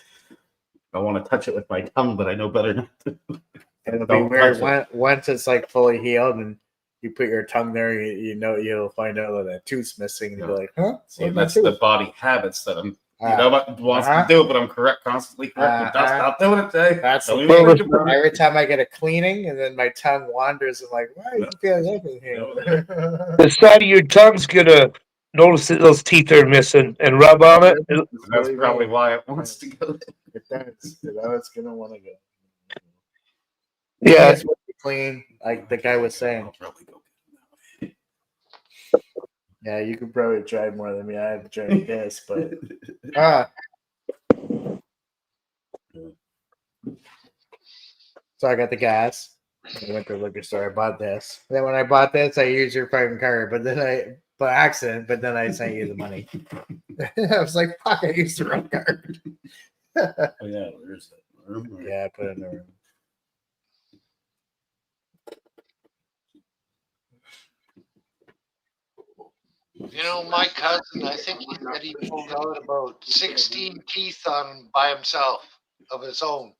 I want to touch it with my tongue, but I know better not to. And it'll be Don't weird touch once it's like fully healed and you put your tongue there. You know you'll find out that a tooth's missing. And you'll be like, huh? See, Where's my that's the tooth? body habits that I'm. Ah. You know what wants to do it, but I'm constantly corrected. Stop doing it, Jay. That's Don't the even thing. think about it. Every time I get a cleaning, and then my tongue wanders, and like, why are you feeling everything? The side of your tongue's gonna notice that those teeth are missing and rub on it. That's probably why it wants to go. It does. You know, it's gonna want to go. Yeah. It's clean, like the guy was saying. I'll probably go. Yeah, you could probably try more than me. I have tried this, but so I got the gas. I went to the liquor store. I bought this. Then when I bought this, I used your fucking card, but then by accident. But then I sent you the money. I was like, "Fuck! I used the wrong card." Oh, yeah, where's that room? Yeah, I put it in the room. You know, my cousin, I think he said he pulled out about 16 teeth on by himself of his own.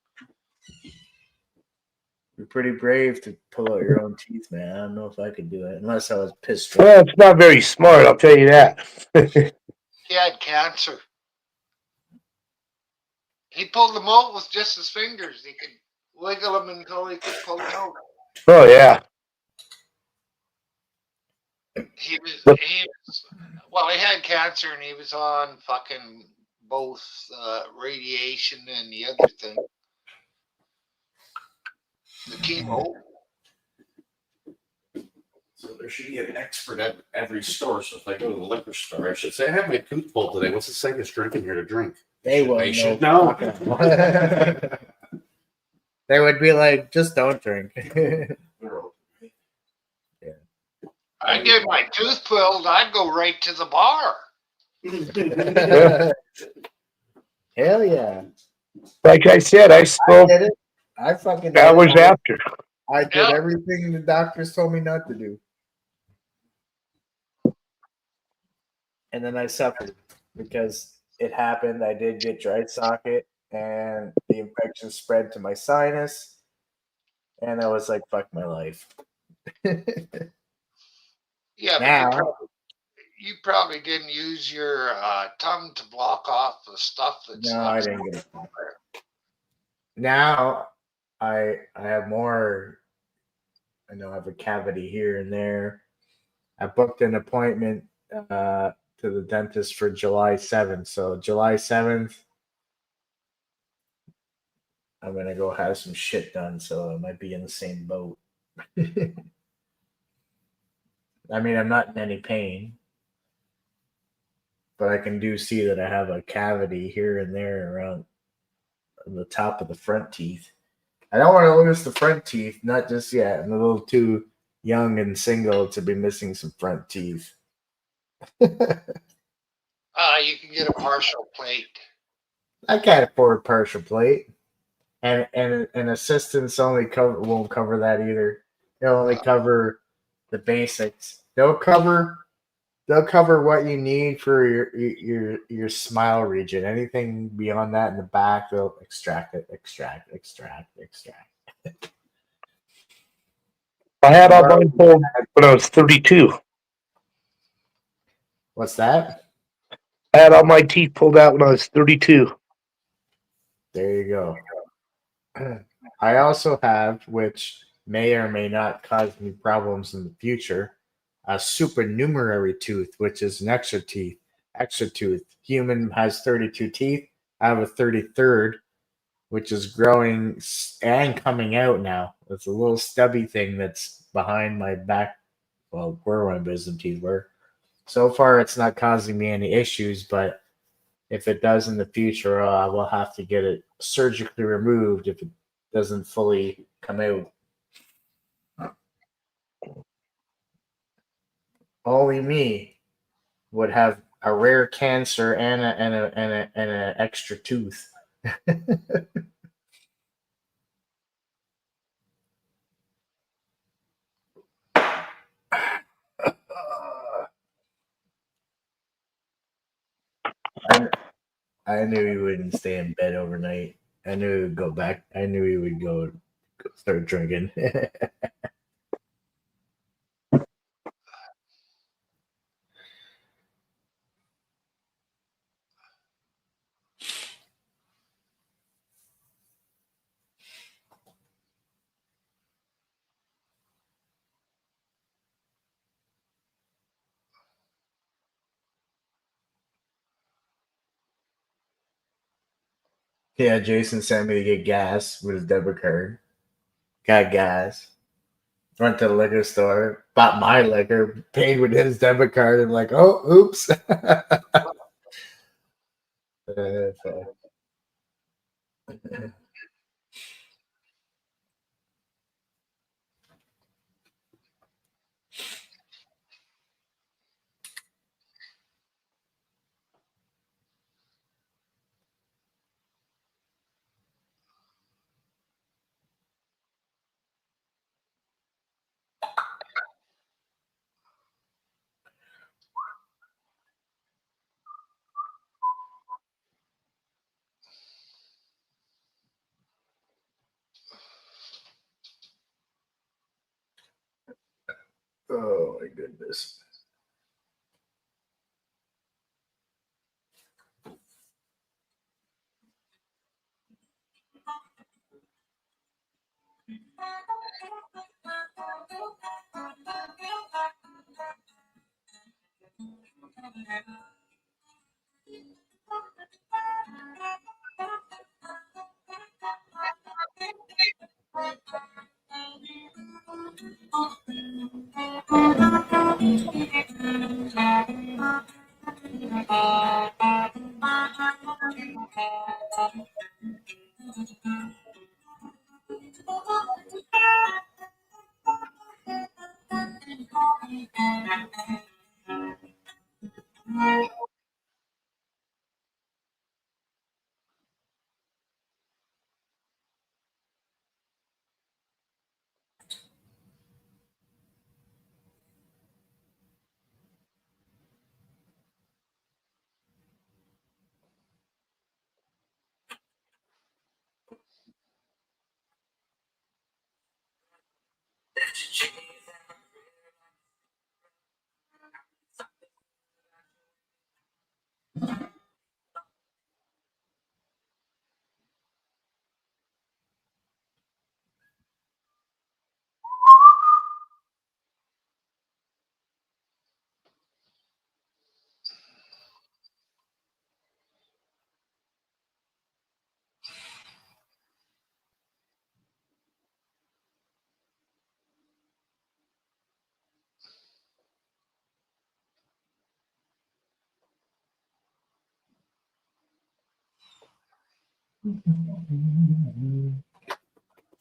You're pretty brave to pull out your own teeth, man. I don't know if I could do it unless I was pissed. Well, it's not very smart, I'll tell you that. He had cancer. He pulled them out with just his fingers. He could wiggle them until he could pull them out. Oh yeah. He had cancer and he was on fucking both radiation and the other thing. The chemo. So there should be an expert at every store. So if I go to the liquor store, I should say, I have my tooth pulled today. What's the safest drink in here to drink? They will. They should know. They would be like, just don't drink. I get my tooth pulled, I'd go right to the bar. Hell yeah. Like I said, I I spoke did it. I fucking did hours it. after. I did everything the doctors told me not to do. And then I suffered because it happened. I did get dry socket and the infection spread to my sinus. And I was like, fuck my life. Yeah, Now- but you probably didn't use your tongue to block off the stuff that's No, I didn't get it. Now I have more. I know I have a cavity here and there. I booked an appointment to the dentist for July 7th. So July 7th, I'm gonna go have some shit done. So I might be in the same boat. I mean, I'm not in any pain, but I can do see that I have a cavity here and there around the top of the front teeth. I don't want to lose the front teeth, not just yet. I'm a little too young and single to be missing some front teeth. You can get a partial plate. I can't afford a partial plate, and assistance only won't cover that either. They'll only cover the basics. They'll cover what you need for your smile region. Anything beyond that in the back, they'll extract. I had all mine pulled when I was 32. What's that? I had all my teeth pulled out when I was 32. There you go. I also have, which may or may not cause me problems in the future, a supernumerary tooth, which is an extra teeth. Extra tooth. Human has 32 teeth. I have a 33rd, which is growing and coming out now. It's a little stubby thing that's behind my back. Well, where my wisdom teeth were. So far, it's not causing me any issues, but if it does in the future, I will have to get it surgically removed if it doesn't fully come out. Only me would have a rare cancer and a extra tooth. I knew he wouldn't stay in bed overnight. I knew he would go back. I knew he would go start drinking. Yeah, Jason sent me to get gas with his debit card. Got gas. Went to the liquor store, bought my liquor, paid with his debit card, and like, oh, oops. Oh my goodness.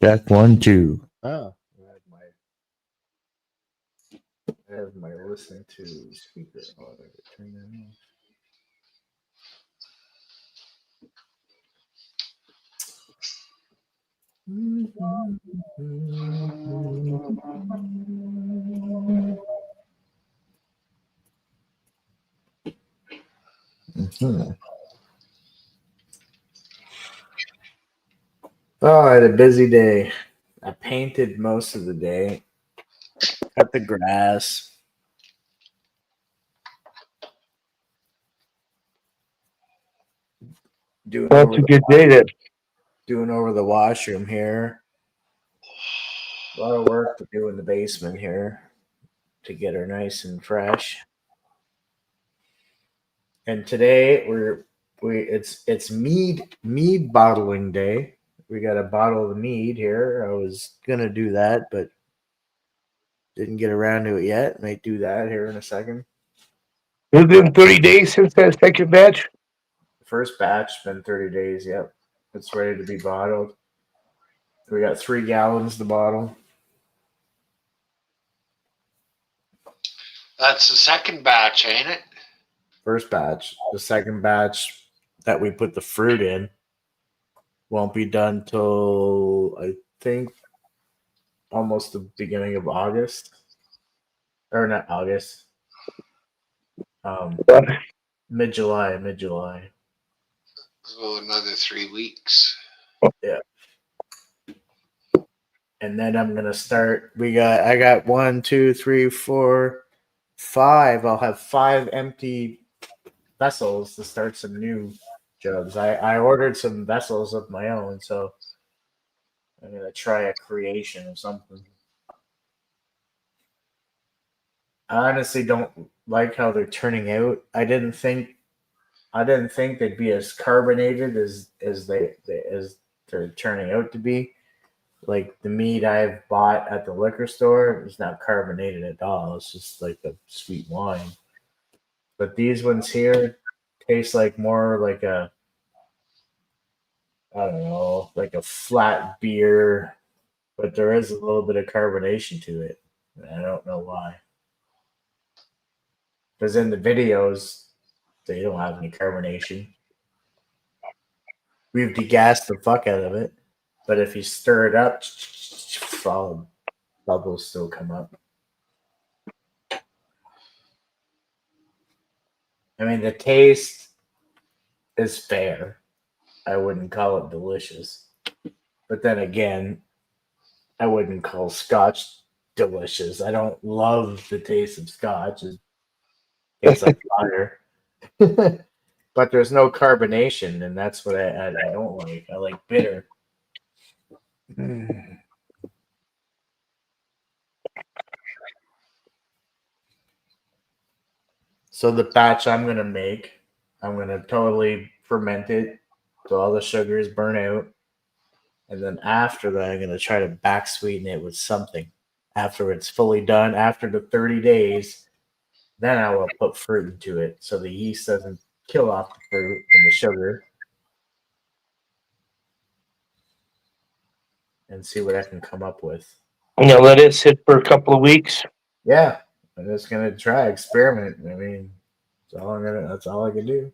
Check 1, 2. Oh, I have my listening to speaker on. I could turn that off. Mhm. Oh, I had a busy day. I painted most of the day, cut the grass. Doing Well, over it's a the good day then. doing over the washroom here. A lot of work to do in the basement here to get her nice and fresh. And today it's mead bottling day. We got a bottle of mead here. I was gonna do that, but didn't get around to it yet. Might do that here in a second. It's been 30 days since that second batch. First batch been 30 days. Yep, it's ready to be bottled. We got 3 gallons to bottle. That's the second batch, ain't it? First batch. The second batch that we put the fruit in won't be done till I think almost the beginning of August, or not August. Mid July. So another 3 weeks. Yeah. And then I'm gonna start. I got 1, 2, 3, 4, 5. I'll have 5 empty vessels to start some new jugs. I ordered some vessels of my own, so I'm gonna try a creation of something. I honestly don't like how they're turning out. I didn't think they'd be as carbonated as they're turning out to be. Like the mead I've bought at the liquor store is not carbonated at all. It's just like a sweet wine. But these ones here taste like more like a, I don't know, like a flat beer, but there is a little bit of carbonation to it. I don't know why. Because in the videos, they don't have any carbonation. We've degassed the fuck out of it, but if you stir it up, all bubbles still come up. I mean, the taste is fair. I wouldn't call it delicious. But then again, I wouldn't call scotch delicious. I don't love the taste of scotch. It tastes like water. But there's no carbonation, and that's what I don't like. I like bitter. So the batch I'm gonna make, I'm gonna totally ferment it so all the sugars burn out. And then after that, I'm gonna try to back sweeten it with something. After it's fully done, after the 30 days, then I will put fruit into it so the yeast doesn't kill off the fruit and the sugar. And see what I can come up with. Now let it sit for a couple of weeks. Yeah, I'm just gonna try experiment. I mean, that's all I can do.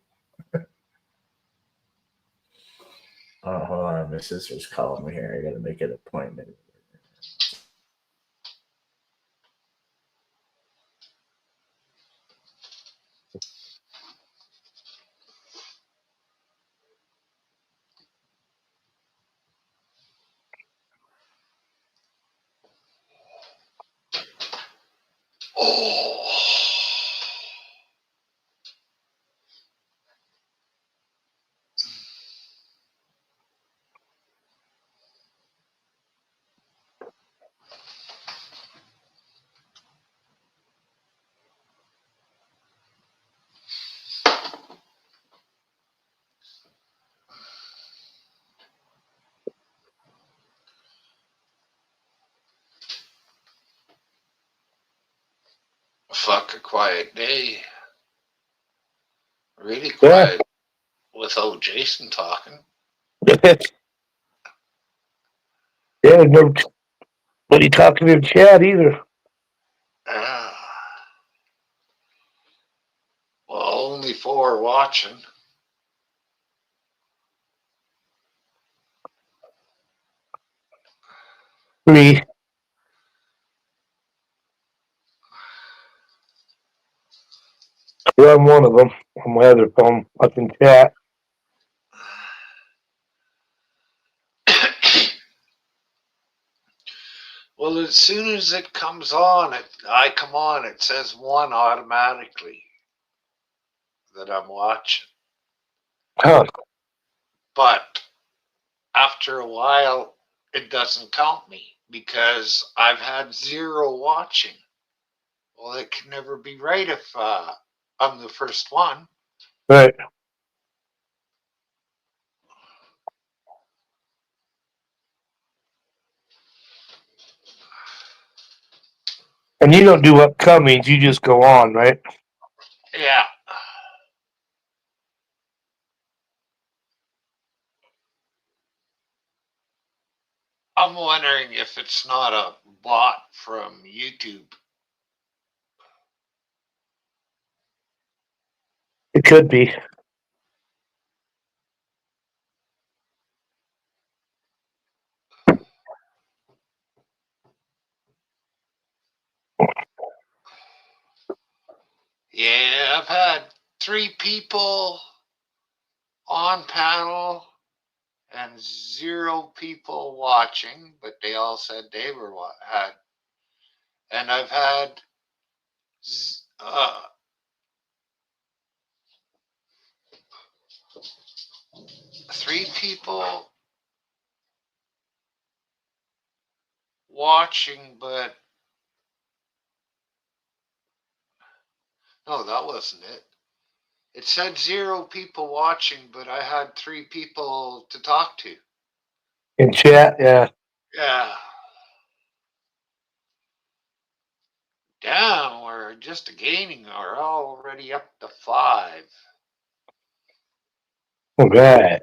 Oh, hold on, my sister's calling me here. I gotta make an appointment. Oh. Fuck a quiet day. Really quiet without Jason talking. Yeah, nobody talking in chat either. Well, only 4 watching. Three. You're on one of them on my other phone. I can chat. Well, as soon as it comes on, I come on, it says 1 automatically that I'm watching. Huh. But after a while, it doesn't count me because I've had 0 watching. Well, it can never be right if I'm the first one. Right. And you don't do upcomings, you just go on, right? Yeah. I'm wondering if it's not a bot from YouTube. It could be. Yeah, I've had 3 people on panel and 0 people watching, but they all said they were had. And I've had 3 people watching, but no, that wasn't it. It said 0 people watching, but I had 3 people to talk to. In chat, yeah. Yeah. Damn, we're just gaining. We're already up to 5. All right.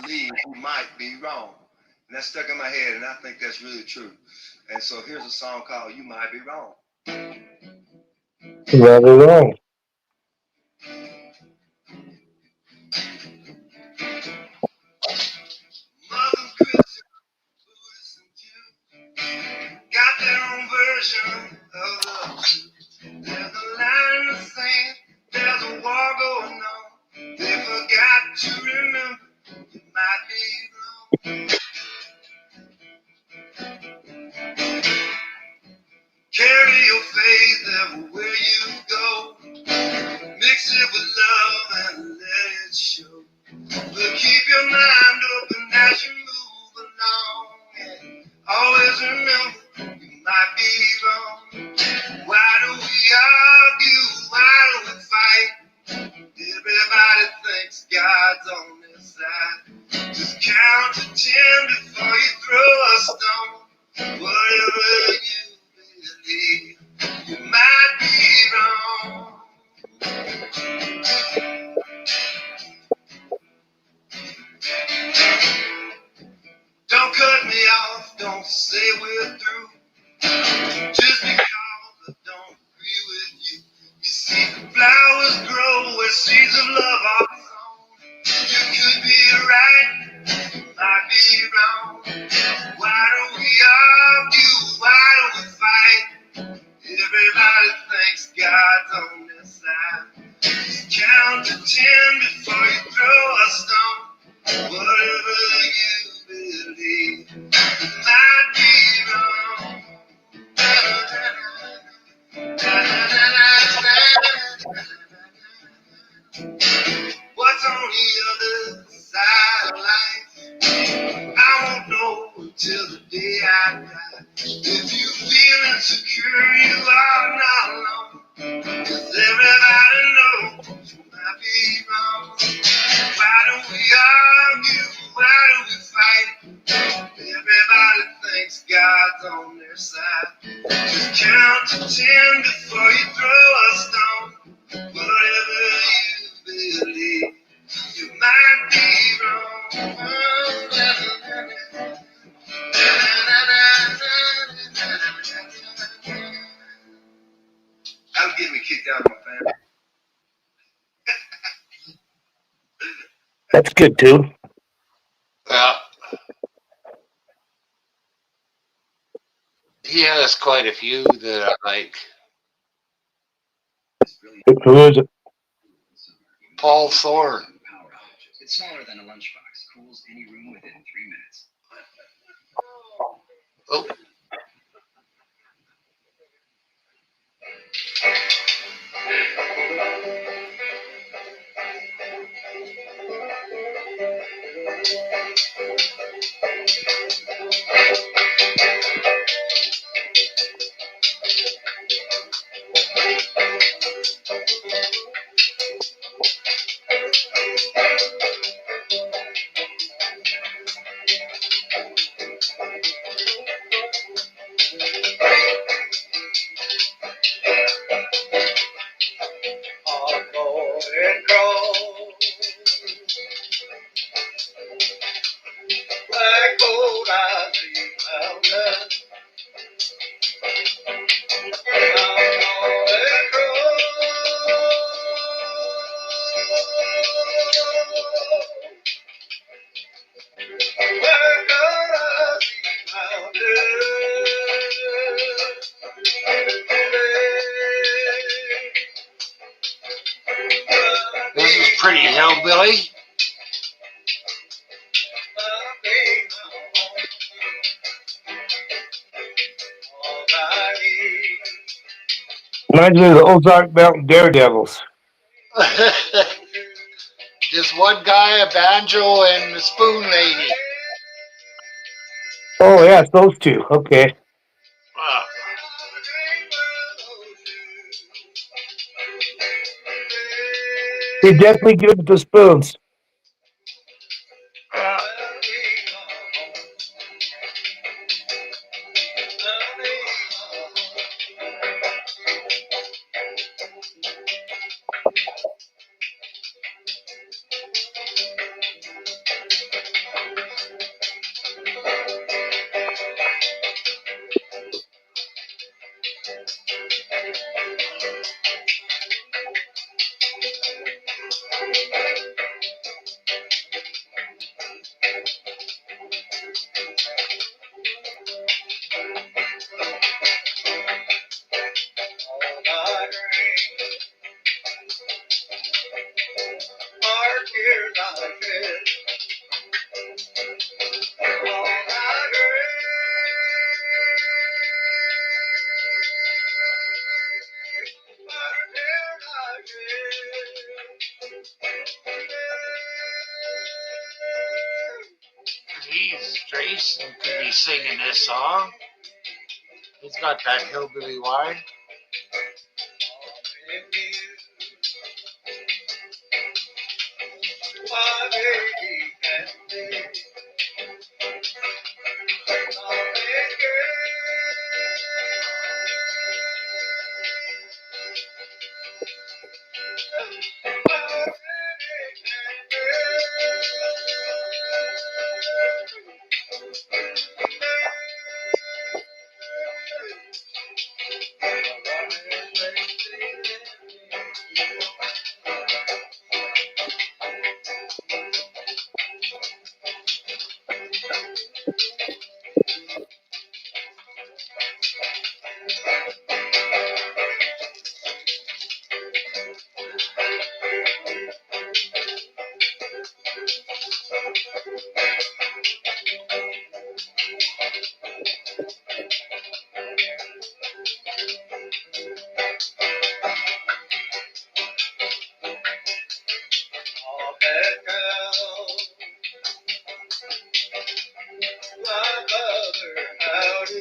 Believe you might be wrong. And that stuck in my head, and I think that's really true. And so here's a song called You Might Be Wrong. Rather wrong. Muslim, Christian, Buddhist, and Jew got their own version of love. There's a line in the sand, there's a war going on. They forgot to remember, you might be wrong. Carry your faith everywhere you go. Mix it with love and let it show. But keep your mind open as you move along. And always remember, you might be wrong. Why do we argue? Why do we fight? Everybody thinks God's on their side. Just count to 10 before you throw a stone. Whatever you believe, you might be wrong. Don't cut me off, don't say we're through. Just because I don't agree with you. You see, the flowers grow where seeds of love are sown. You could be right, you might be wrong. Why do we till the day I die. If you feel insecure, you are not alone. 'Cause everybody knows you might be wrong. Why do we argue? Why do we fight? Everybody thinks God's on their side. Just count to 10 before you throw a stone. Whatever you believe, you might be wrong. That'll get me kicked out of my family. That's good too. Yeah. He has quite a few that I like. Who is it? Paul Thorne. It's smaller than a lunchbox. Cools any room within 3 minutes. Oh. This is pretty hillbilly. Reminds me of the Ozark Mountain Daredevils. Just one guy, a banjo, and the spoon lady. Oh, yes, those two. Okay. He's definitely good with the spoons. Jeez, Jason could be singing this song. He's got that hillbilly whine. So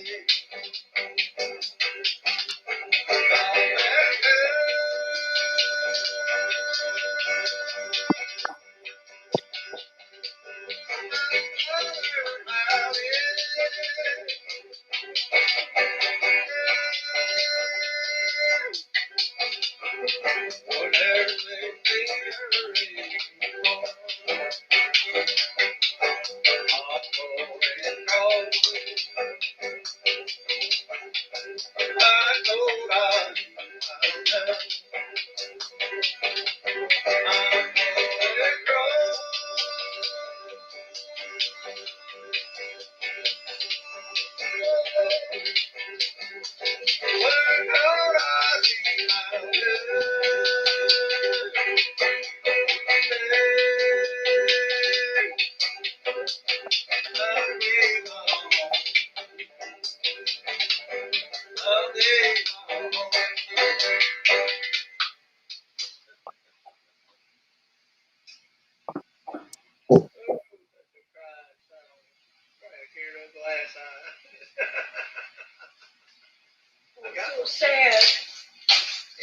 sad.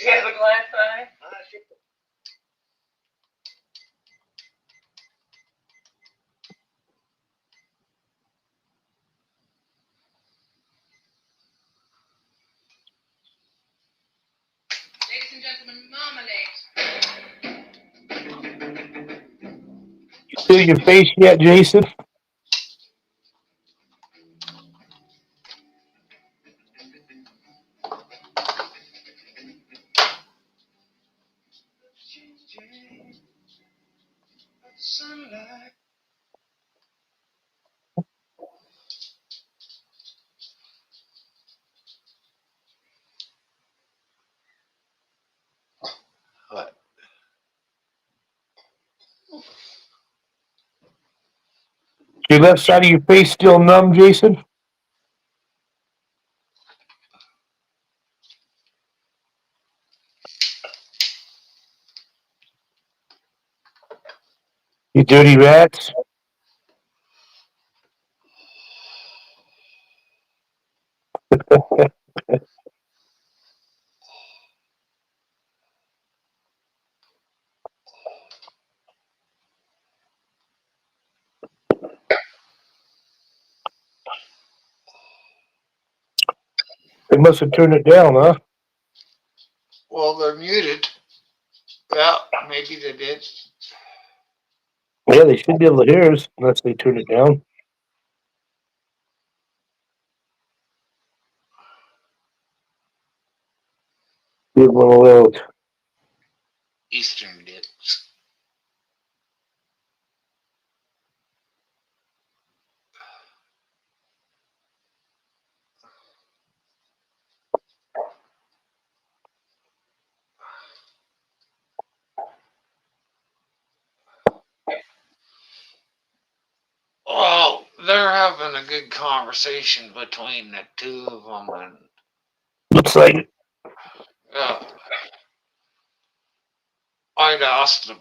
You have a glass eye? Ladies and gentlemen, marmalade. You feel your face yet, Jason? What? Your left side of your face still numb, Jason? You dirty rats. They must have turned it down, huh? Well, they're muted. Yeah, maybe they did. Yeah, they should be able to hear us unless they turn it down. Give one of those. Eastern did. Well, they're having a good conversation between the two of them, and Looks like it. I'd asked them.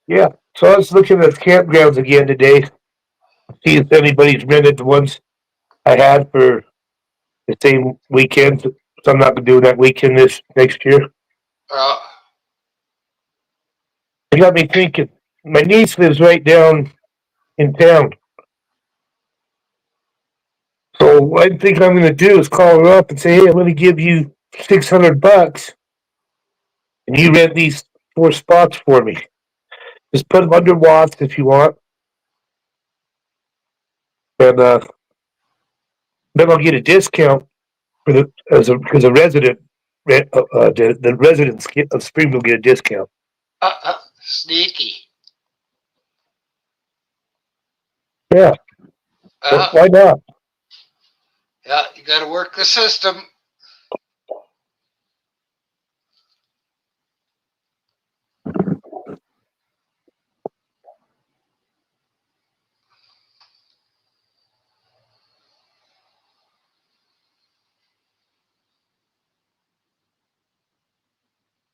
Yeah. So I was looking at campgrounds again today. See if anybody's rented the ones I had for the same weekend. So I'm not gonna do that weekend this next year. It got me thinking. My niece lives right down in town. So what I think I'm gonna do is call her up and say, "Hey, I'm gonna give you $600, and you rent these 4 spots for me. Just put them under watts if you want, and then I'll get a discount for the because a resident, the residents of Springville get a discount." Sneaky. Yeah. Why not? Yeah, you got to work the system.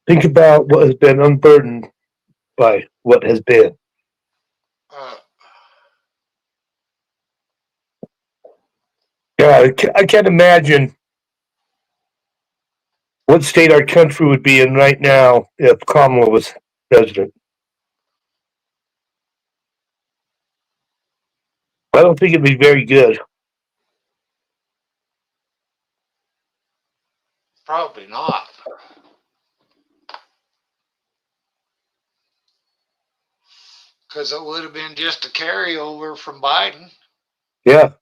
Think about what has been unburdened by what has been. Yeah, I can't imagine what state our country would be in right now if Kamala was president. I don't think it'd be very good. Probably not. Because it would have been just a carryover from Biden. Yeah.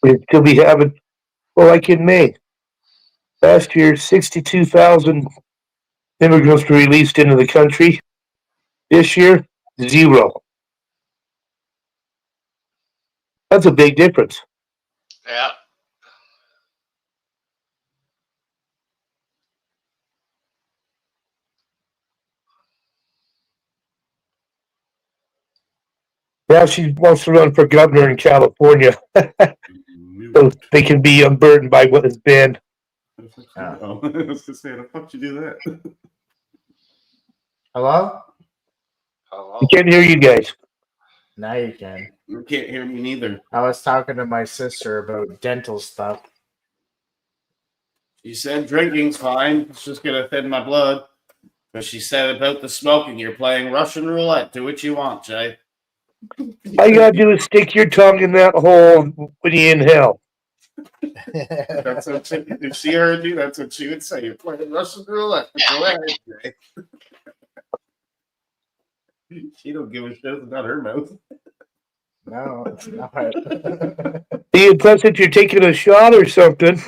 We'd still be having, well, like in May, last year, 62,000 immigrants were released into the country. This year, 0. That's a big difference. Yeah. Now she wants to run for governor in California. So they can be unburdened by what has been. Oh, I was gonna say, how the fuck did you do that? Hello? I can't hear you guys. Now you can. You can't hear me neither. I was talking to my sister about dental stuff. She said drinking's fine. It's just gonna thin my blood. But she said about the smoking, you're playing Russian roulette. Do what you want, Jay. All you gotta do is stick your tongue in that hole when you inhale. That's what she, if she heard you, that's what she would say. You're playing Russian roulette. Go ahead, Jay. She don't give a shit. It's not her mouth. No, it's not. Plus, if you're taking a shot or something,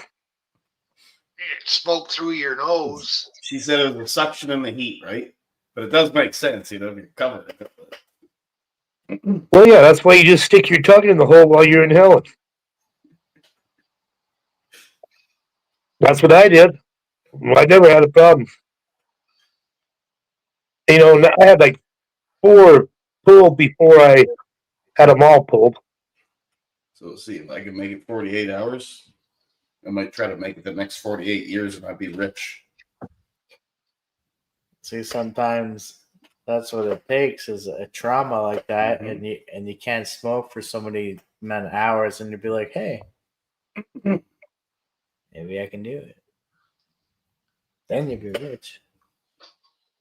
It smoke through your nose. She said it was the suction and the heat, right? But it does make sense, you know, if you're covered. well, yeah, that's why you just stick your tongue in the hole while you're inhaling. That's what I did. I never had a problem. You know, I had like 4 pulled before I had them all pulled. So let's see if I can make it 48 hours. I might try to make it the next 48 years and I'd be rich. See, sometimes that's what it takes is a trauma like that, and you can't smoke for so many amount of hours, and you'd be like, hey, maybe I can do it. Then you'd be rich.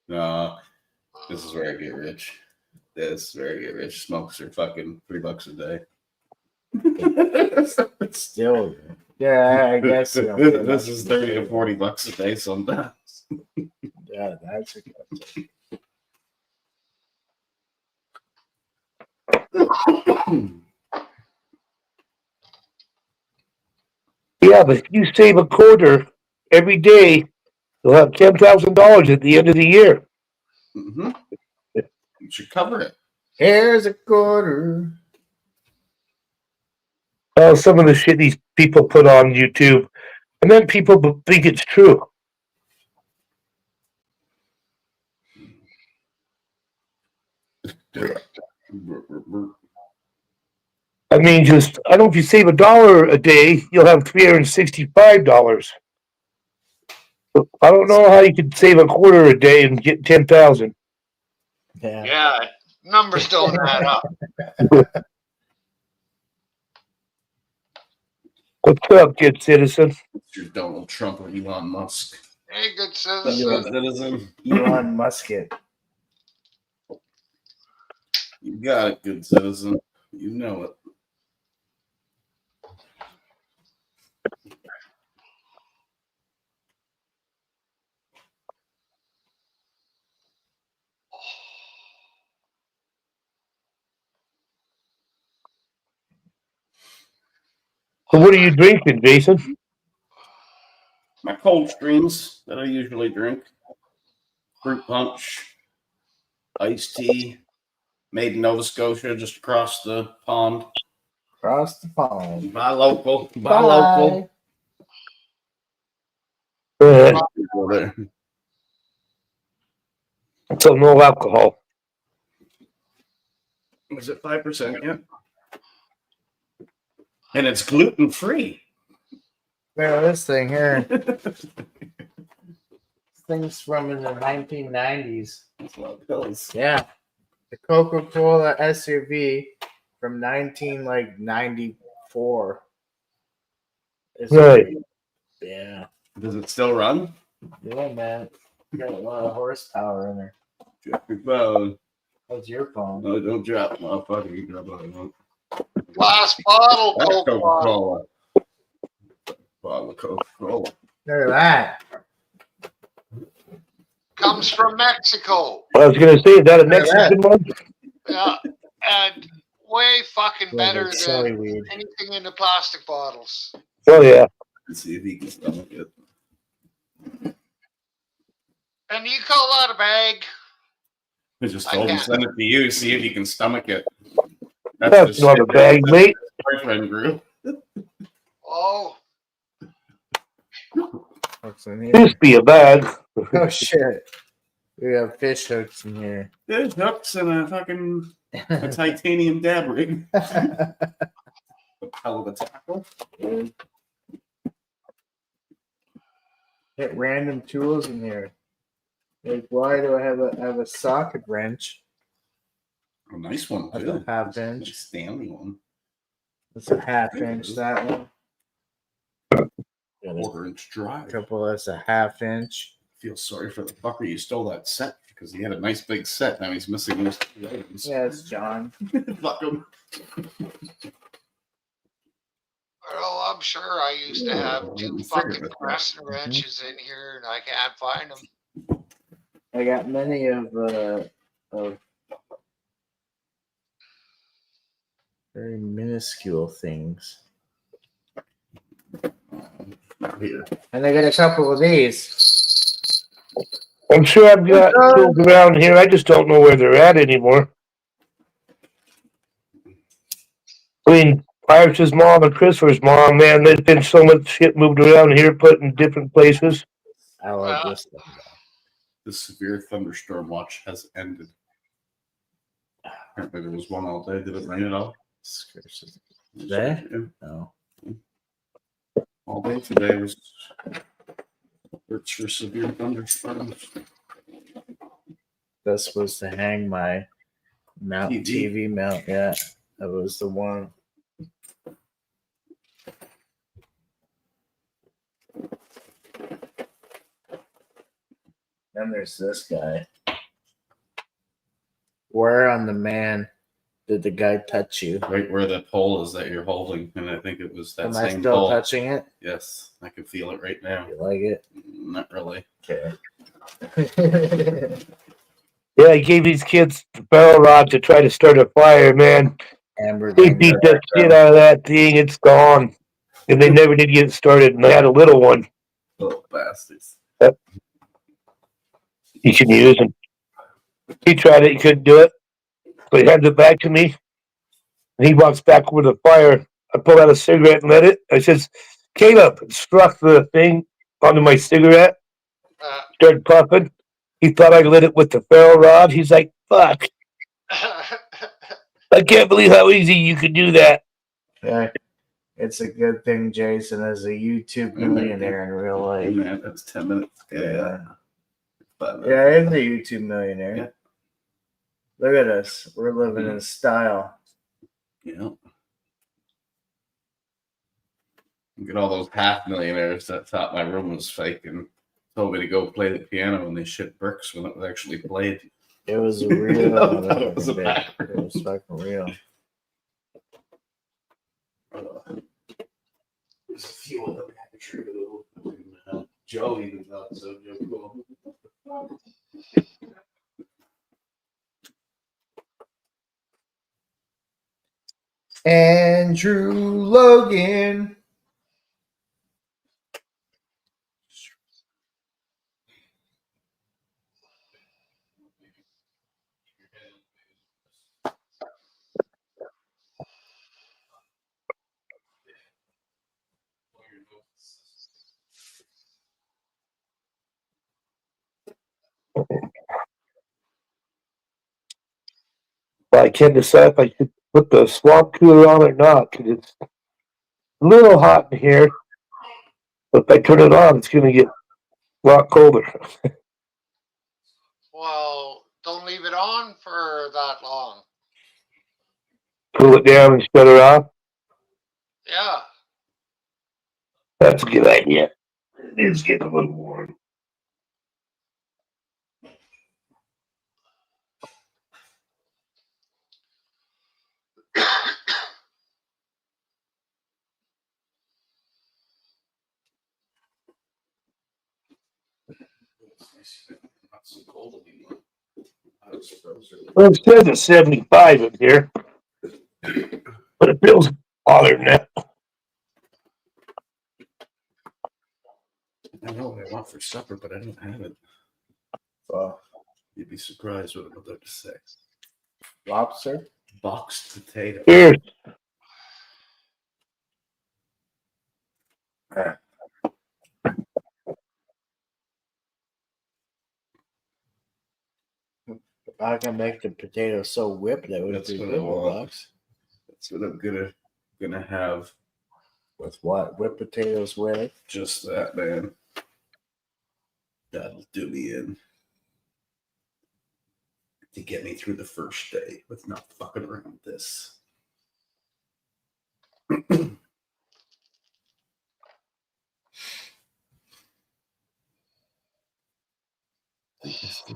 No, this is where I get rich. This is where I get rich. Smokes are fucking $3 a day. Still, yeah, I guess. You know, this is $30 to $40 a day sometimes. Yeah, that's a good thing. Yeah, but if you save a quarter every day, you'll have $10,000 at the end of the year. Mm-hmm. You should cover it. Here's a quarter. Oh, some of the shit these people put on YouTube, and then people think it's true. I mean, just I don't know if you save $1 a day, you'll have $365. I don't know how you could save a quarter a day and get 10,000. Yeah, numbers don't add up. What's up, good citizen? It's your Donald Trump or Elon Musk. Hey, good Good citizen. citizen. Elon Musket. You got it, good citizen. You know it. So what are you drinking, Jason? My cold streams that I usually drink. Fruit punch. iced tea, made in Nova Scotia, just across the pond. Across the pond. Buy local. Buy Bye. local. So no alcohol. Was it 5%? Yeah. And it's gluten free. Look at this thing here. This thing's from in the 1990s. That's a lot of pills. Yeah. The Coca-Cola SUV from 1994. It's Right. Yeah. Does it still run? Yeah, man. Got a lot of horsepower in there. Drop your phone. What's your phone? No, don't drop, motherfucker. You drop it. Glass bottle, That's Coke bottle. Coca-Cola. Bottle of Coca-Cola. Look at that. Comes from Mexico. I was gonna say, is that a Mexican one? Yeah, and way fucking better Like soy than weed. anything in the plastic bottles. Oh yeah. Let's see if he can stomach it. And you call that a bag? I just I told him can't. send it to you, see if you can stomach it. That's the not shit a bag, that mate. my boyfriend grew. Oh, What's in here? This be a bag. Oh shit. We have fish hooks in here. There's hooks and a fucking a titanium dab rig. A hell of a tackle. Get random tools in here. Like, why do I have a socket wrench? A nice one That's too. a half inch. Nice Stanley one. That's a half inch. That one. Got a 1/4-inch drive. couple. That's a half inch. Feel sorry for the fucker you stole that set because he had a nice big set. Now he's missing most of the items. Yeah, it's John. Fuck him. well, I'm sure I used to have Yeah, 2 I'm fucking serious. crescent wrenches in here, and I can't find them. I got many of very minuscule things. Here. And I got a couple of these. I'm sure I've got tools around here. I just don't know where they're at anymore. I mean, Iris' mom and Christopher's mom, man, there's been so much shit moved around here, put in different places. I like this stuff. The severe thunderstorm watch has ended. Apparently there was one all day. Did it rain at all? Today? Yeah. No. All day today was search for severe thunderstorms. This was to hang my mount TV mount. Yeah, that was the one. Then there's this guy. Where on the man did the guy touch you? Right where the pole is that you're holding, and I think it was that Am I same still pole. touching it? Yes, I can feel it right now. You like it? Not really. Okay. Yeah, I gave these kids the barrel rod to try to start a fire, man. Amber They didn't beat go the back shit down. out of that thing. It's gone. And they never did get it started. And I had a little one. Little bastards. You can use it. He tried it. He couldn't do it. So he hands it back to me. And he walks back over the fire. I pull out a cigarette and lit it. I says, Caleb, struck the thing onto my cigarette. Started puffing. He thought I lit it with the ferro rod. He's like, fuck. I can't believe how easy you could do that. Yeah. It's a good thing Jason is a YouTube millionaire in real Hey, life. man, that's 10 minutes. Yeah. 5 minutes. Yeah, he's a YouTube millionaire. Yeah. Look at us. We're living in style. Yeah. Look at all those half millionaires that thought my room was fake and told me to go play the piano and they shit bricks when it was actually played. It was real. I thought it was a It backward. was fucking real. There's a few of them that are true. Joe even thought so. Joe Cool. Andrew Logan. I can't decide if I should put the swamp cooler on or not because it's a little hot in here. But if I turn it on, it's going to get a lot colder. Well, don't leave it on for that long. Cool it down and shut it off. Yeah. That's a good idea. It is getting a little warm. Well, it says it's 75 in here, but it feels hotter than that. I know what I want for supper, but I don't have it. You'd be surprised what I'm about to say. Lobster? Boxed potato. Here. I can make the potatoes so whipped that would be good, box. That's what I'm gonna have. With what? Whipped potatoes with? Just that, man. That'll do me in. To get me through the first day with not fucking around with this.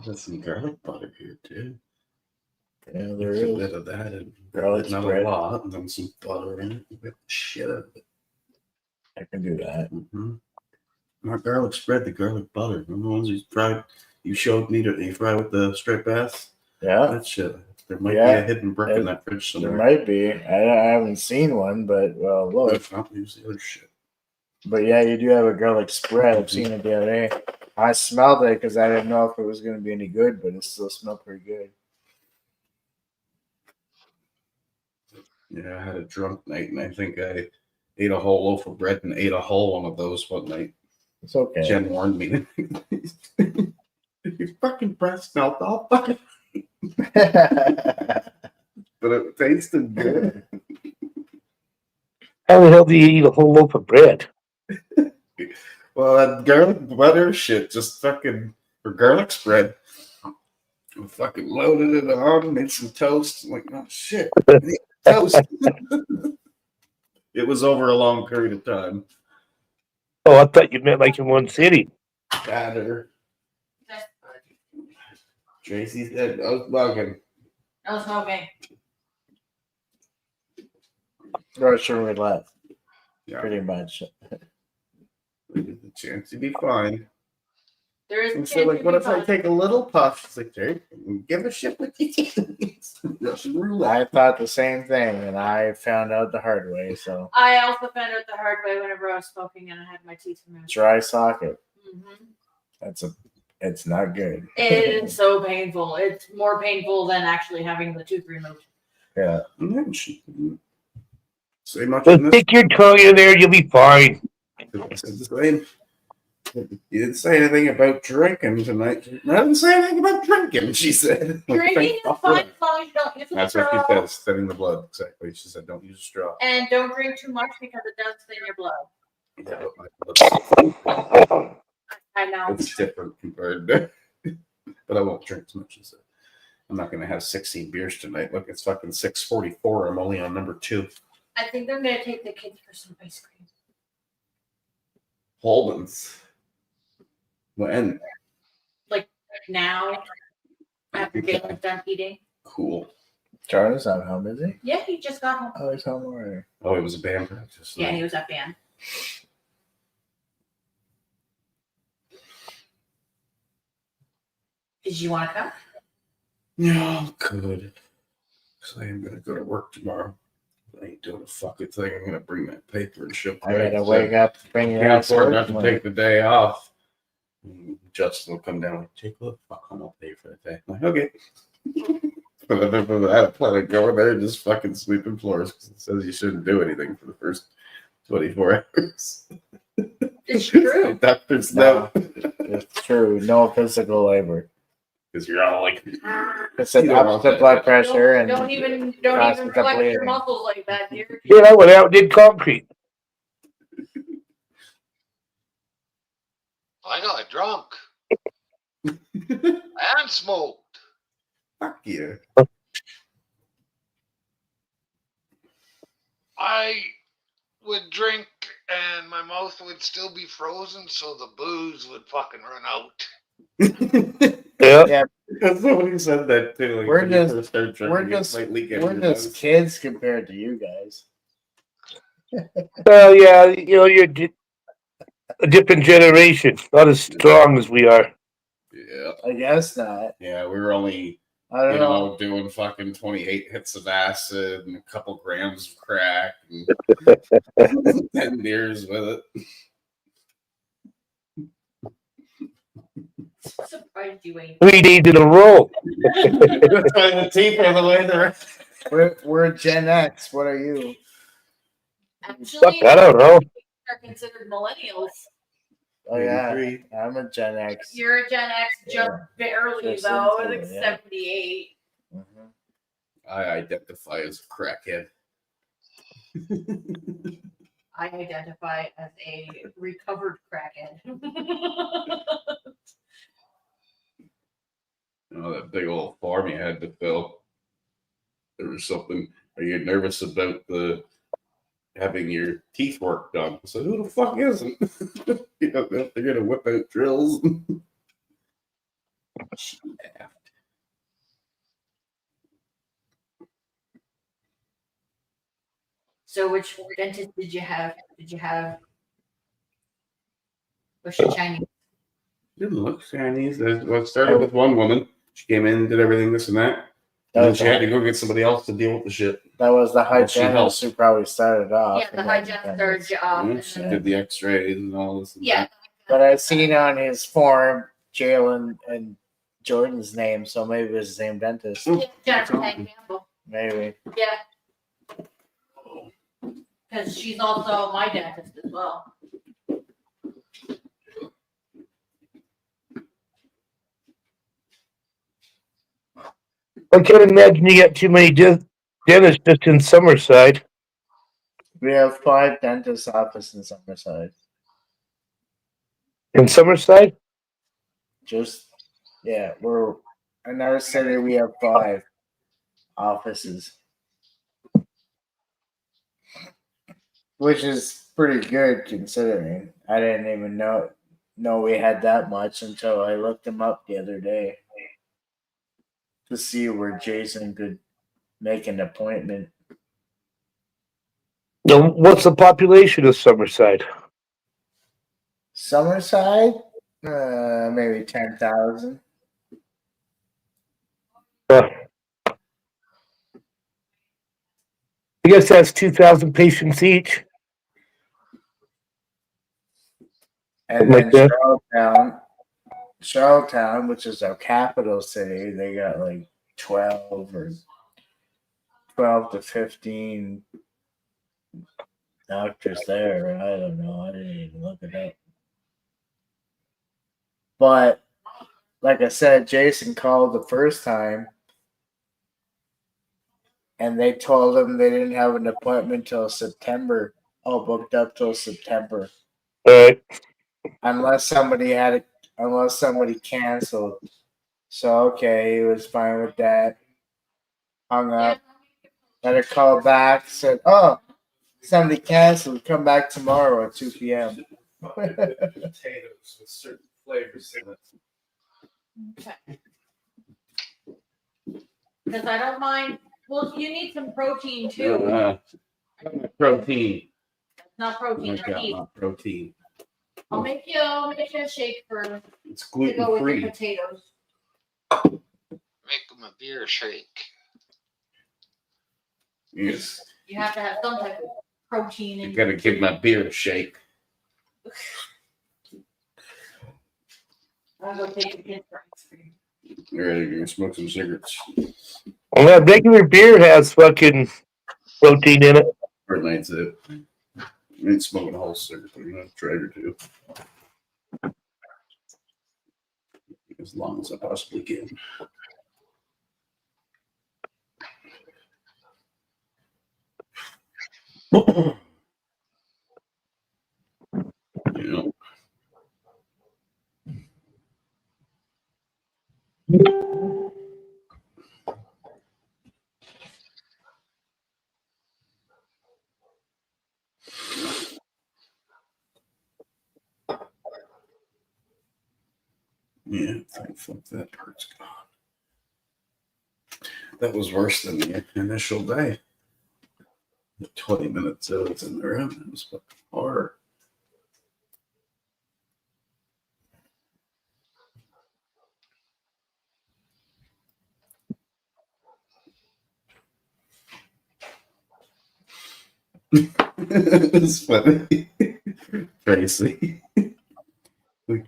There's some garlic butter here too. Yeah, there a is. bit of that and Garlic not spread. a lot, and then some butter in it. Whip the shit out of it. I can do that. Mm-hmm. Not garlic spread, the garlic butter. Remember the ones you fried? You showed me that you fry with the striped bass. Yeah, That shit. There might be a hidden brick in that fridge somewhere. There might be. I haven't seen one, but well, look. I'll use the other shit. But yeah, you do have a garlic spread. I've seen it the other day. I smelled it because I didn't know if it was going to be any good, but it still smelled pretty good. Yeah, I had a drunk night, and I think I ate a whole loaf of bread and ate a whole one of those one night. It's okay. Jen warned me. Your fucking breath smelled all fucking. But it tasted good. How the hell do you eat a whole loaf of bread? Well, that garlic butter shit just fucking, or garlic spread. I fucking loaded it on, made some toast. I'm like, oh shit, I need toast. It was over a long period of time. Oh, I thought you meant like in one city. Batter. Tracy said, I was bugging. No smoking. Or sure we left. Yeah. Pretty much. The chance to be fine. There is a And chance so, like, to what be if I fine. take a little puff? She's like, Jerry, give a shit what you think. Russian roulette. I thought the same thing, and I found out the hard way. So I also found out the hard way whenever I was smoking and I had my teeth removed. dry socket. Mm-hmm. It's not good. It is so painful. It's more painful than actually having the tooth removed. Yeah. Say much Just in this. stick your tongue in there, you'll be fine. You didn't say anything about drinking tonight. I didn't say anything about drinking, she said. Drinking is fine as long as you don't use a That's what she straw. says, thinning the blood. Exactly. She said, don't use a straw. And don't drink too much because it does thin your blood. Yeah, but my blood's I know. it's different compared to, but I won't drink as much as it. I'm not going to have 16 beers tonight. Look, it's fucking 6:44. I'm only on number 2. I think I'm going to take the kids for some ice cream. Holden's. When? Like now, after Galen's done eating. Cool. Charlie's not home, is he? Yeah, he just got home. Oh, he's home already. Oh, it was a band practice. Yeah, he was at band. Did you want to come? Yeah, good. Because I am going to go to work tomorrow. I ain't doing a fucking thing. I'm going to bring that paper and shit. I gotta wake up, bring your Can't ass to afford work not to tomorrow. take the day off. Justin will come down like, Jake, look, fuck, I'll pay for the day. I'm like, okay. But other than that, I plan on going there and just fucking sweeping floors because it says you shouldn't do anything for the first 24 hours. It's true. Doctors No, know. it's true. No physical labor. Because you're all like, Because it You don't ups want the that. blood pressure and Don't even causes the flex your bleeding. muscles like that, dear. Yeah, I went out and did concrete. I got drunk and smoked. fuck you. I would drink and my mouth would still be frozen, so the booze would fucking run out. Yeah. Somebody said that too. Like, We're when you just- first start drinking, We're it just might leak out we're your just nose. kids compared to you guys. Well, yeah, you know, you're a different generation, not as strong as we are. Yeah. I guess not. Yeah, we were only, I don't you know. know, doing fucking 28 hits of acid and a couple grams of crack and 10 beers with it. Surprised you ain't. 3 days in a row. That's why the teeth are the way they're. We're Gen X. What are you? Actually, I don't know. are considered millennials. Oh yeah, 83. I'm a Gen X. You're a Gen X, just Yeah. barely Just though, into like it, yeah. 78. Mhm. I identify as a crackhead. I identify as a recovered crackhead. You know, that big old form you had to fill. There was something. Are you nervous about having your teeth work done? So who the fuck isn't? You know, they're gonna whip out drills. Yeah. So which dentist did you have? Was she Chinese? Didn't look Chinese. Well, it started with one woman. She came in, did everything, this and that. And then she had to go get somebody else to deal with the shit. That was the Well, she hygienist who probably started off. Yeah, the and hygienist then- started you off. Yeah, and she then- did the X-rays and all this. And Yeah. that. But I seen on his form Jalen and Jordan's name, so maybe it was the same dentist. Yeah, Jennifer Hank Campbell. Maybe. Yeah. Because she's also my dentist as well. I can't imagine you got too many dentists just in Summerside. We have 5 dentist offices in Summerside. In Summerside? Just we're in our city. We have 5 offices, which is pretty good considering. I didn't even know we had that much until I looked them up the other day to see where Jason could make an appointment. Now, what's the population of Summerside? Summerside, maybe 10,000. I guess that's 2,000 patients each. And Like then that. Charlottetown, which is our capital city, they got like 12 to 15 doctors there. I don't know. I didn't even look it up. But like I said, Jason called the first time and they told him they didn't have an appointment till September. All booked up till September. Right. Unless somebody canceled. So okay, he was fine with that. Hung up. Had a call back, said, "Oh, somebody canceled. Come back tomorrow at 2 p.m." Potatoes with certain flavors in it. Okay. Because I don't mind. Well, you need some protein too. Protein. It's not protein, I it's got meat. my protein. I'll make you a shake It's to go with gluten your free. potatoes. Make them a beer shake. Yes. You have to have some type of protein in You gotta give my beer a shake. I'll go take your kids for ice cream. You're ready to smoke some cigarettes. Well, that regular beer has fucking protein in it. For night's it. I ain't smoking a whole cigarette. I'm gonna try or two. As long as I possibly can. Yeah. Yeah, fuck that part's gone. That was worse than the initial day. 20 minutes till it's in the room. It was fucking hard. It's funny. Tracy. Like,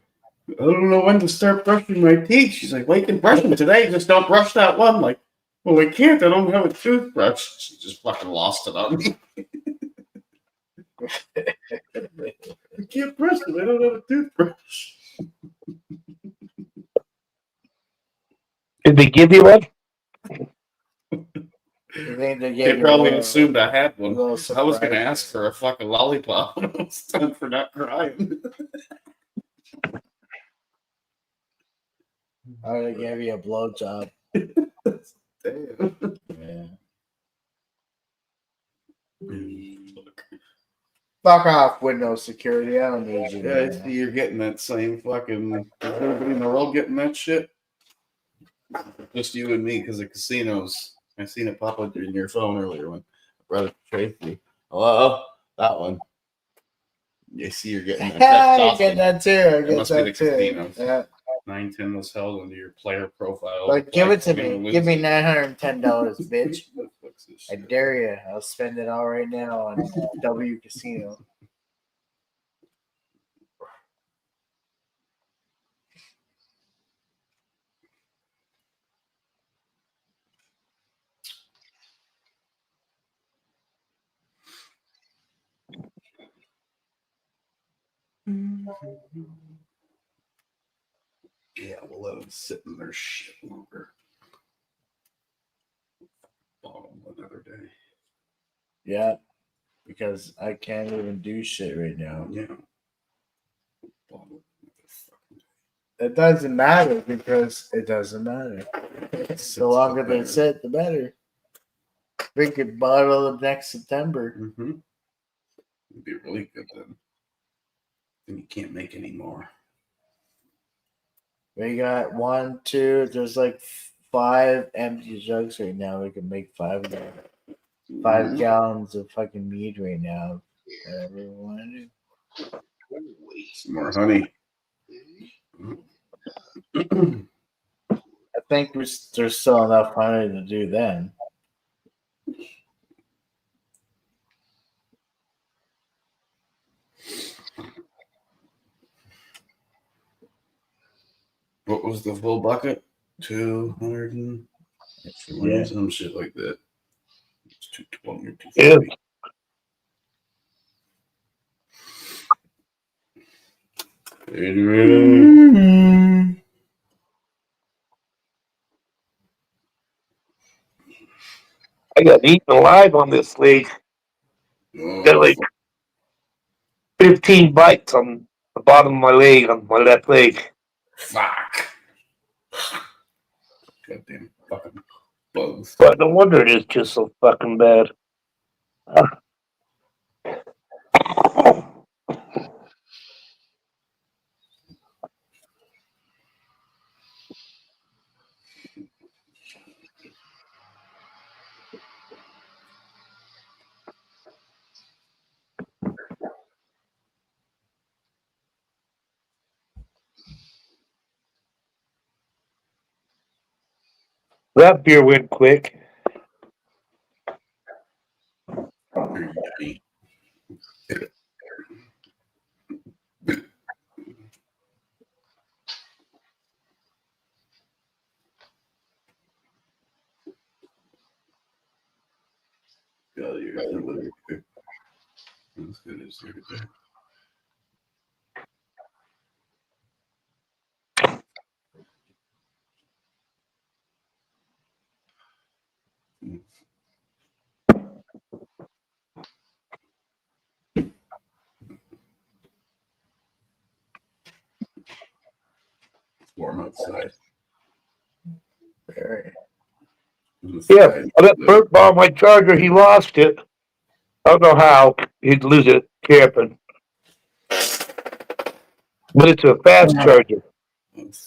I don't know when to start brushing my teeth. She's like, well, you can brush them today. Just don't brush that one. Like, well, I can't. I don't have a toothbrush. She just fucking lost it on me. I can't brush them. I don't have a toothbrush. Did they give you one? They probably assumed I had one. I was going to ask for a fucking lollipop when I was done for not crying. I'm gonna give you a blowjob. Damn. Yeah. Fuck off, Windows security. I don't need you. Yeah, I see you're getting that same fucking. Is everybody in the world getting that shit? Just you and me, because the casinos. I seen it pop up in your phone earlier when I brought it to Tracy. Hello? That one. You see you're getting that. I get that too. I It get must be the that too. casinos. Yeah. 910 was held under your player profile. But give it to me. Wins. Give me $910, bitch. What's this I shit? dare you. I'll spend it all right now on W Casino. Yeah, we'll let them sit in their shit longer. Bottom another day. Yeah. Because I can't even do shit right now. Yeah. Bottom another fucking day. It doesn't matter because it doesn't matter. The longer they sit, the better. We could bottle them next September. Mm-hmm. It'd be really good then. Then you can't make any more. We got 1, 2. There's like 5 empty jugs right now. We can make 5 of them. 5 gallons of fucking mead right now. Whatever we want to do. Some more honey. I think there's still enough honey to do then. What was the full bucket? 200 and Yeah. some shit like that. It's 220 or 230. I got eaten alive on this leg. Got like 15 bites on the bottom of my leg, on my left leg. Fuck. Goddamn fucking bugs. But no wonder it is just so fucking bad. That beer went quick. Very yummy. That's good. It's right there. It's warm outside. Very. Yeah, that Bert bought my charger. He lost it. I don't know how. He'd lose it camping. But it's a fast charger.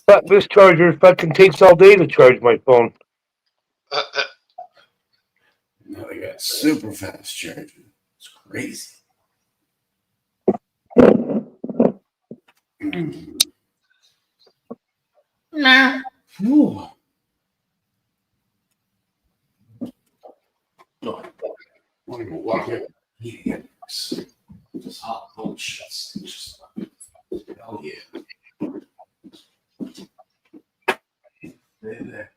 But this charger fucking takes all day to charge my phone. Now they got super fast charging. It's crazy. Nah. Ooh. Oh, I want to go walk it. Yeah. Just hot, cold shits. Just, hell yeah. There.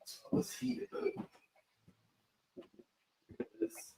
So let's heat it up. This.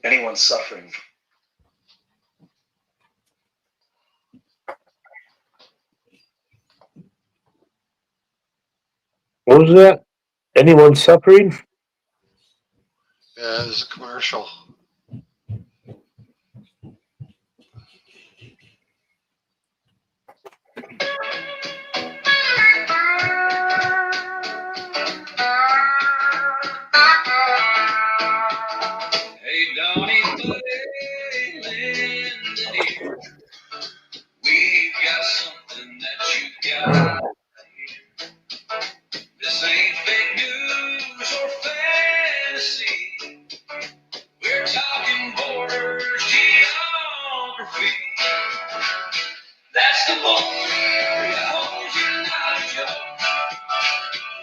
Anyone suffering. What was that? Anyone suffering? Yeah, there's a commercial. Hey, Donnie, buddy, lend an ear. We've got something that you got. This ain't fake news or fantasy. We're talking borders, geography. That's the border, you hold your knowledge up.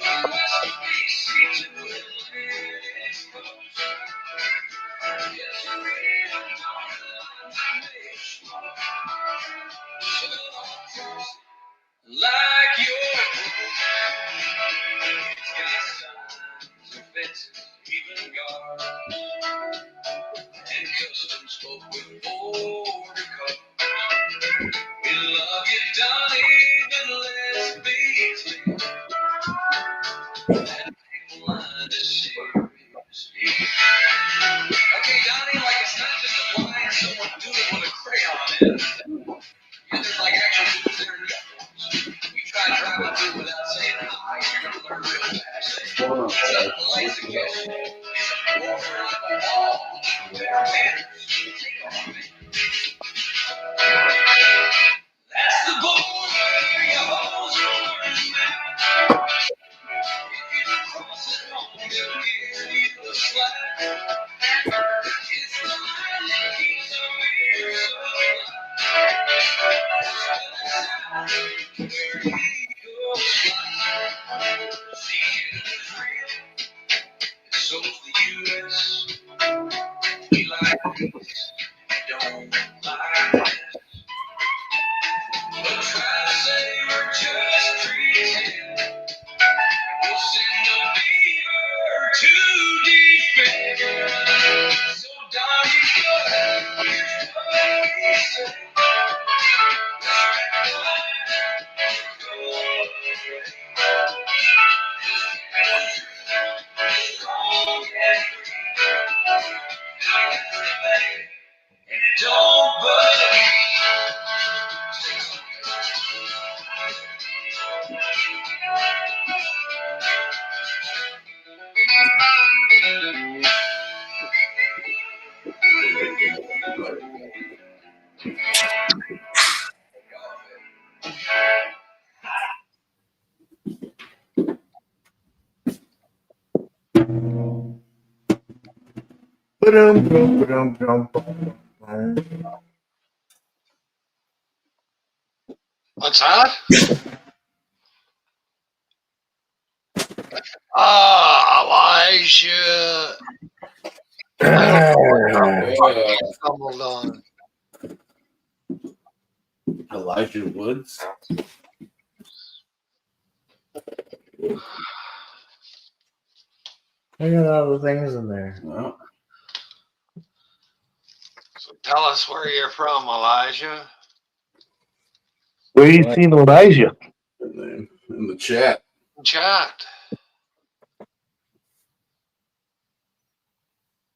From West BC to Atlantic coast. It's a real borderline nation. So don't cross it like you're broke. It's got signs and fences, even guards. And customs folk with border cards. We love you, Donnie, but let's be clear. That big line is serious here. Okay, Donnie, like it's not just a line someone doing with a crayon in. Yeah, there's like actual dudes there in uniforms. You try driving through without saying hi, you're gonna learn real fast. It's not a polite suggestion. It's a border on the wall. Better manners. Take off, man. That's the border, you hoes are learning now. If you don't cross it home, they'll give you a slap. It's the line that keeps the beer so alive. Where eagles fly. The end is real, and so's the U.S. We like peace, don't like this. But try to say we're just pretend. We'll send a beaver to defend. So Donnie, go ahead, here's what we say. Respect the line, go strong and free. I got the bang, and don't bug me. What's that? Elijah. I don't know what the fuck you stumbled on. Elijah Woods. I got all the things in there. Well, So tell us where you're from, Elijah. Where you seen Elijah? in the chat. Chat.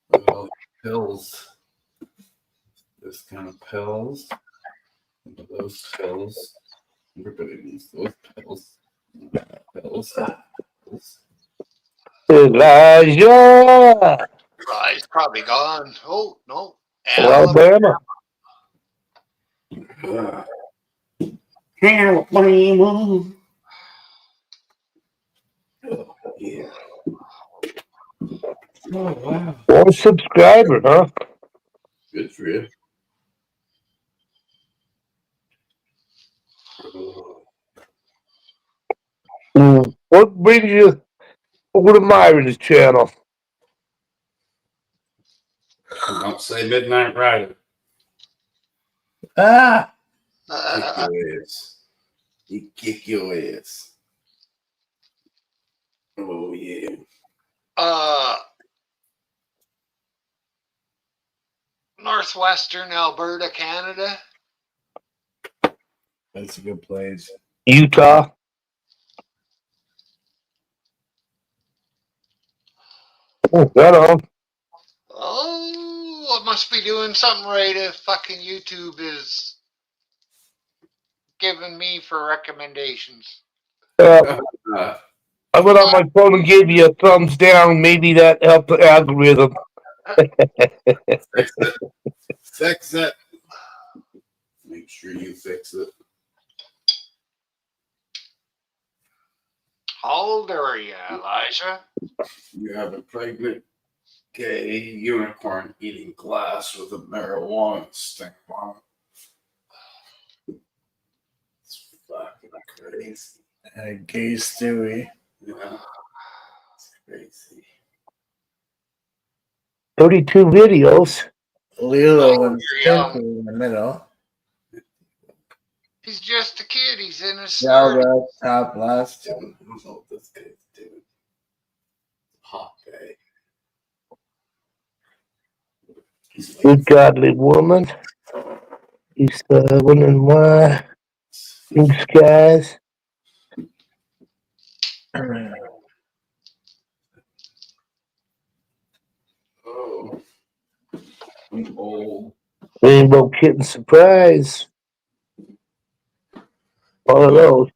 Well, pills. This kind of pills. Those pills. Everybody needs those pills. Pills. Elijah, He's probably gone. Oh, no. Alabama. Alabama. Oh, yeah. Oh, wow. 1 subscriber, huh? Good for you. What brings you over to Myron's channel? Don't say Midnight Rider. Ah! Kick your ass. You kick your ass. Oh, yeah. Northwestern Alberta, Canada. That's a good place. Utah. Oh, right on. Oh, I must be doing something right if fucking YouTube is giving me for recommendations. I went on my phone and gave you a thumbs down. Maybe that helped the algorithm. Fix it. Fix it. Make sure you fix it. How old are you, Elijah? You have a pregnant gay unicorn eating glass with a marijuana stink on it. It's fucking crazy. And gay Stewie. Yeah. It's crazy. 32 videos. Lilo and young. Stimpy in the middle. He's just a kid. He's in his Zelda top last. I don't know what this guy's doing. Hot day. Good godly woman. He's wondering why. Blue skies. Oh. I'm old. Rainbow Kitten Surprise. All of those.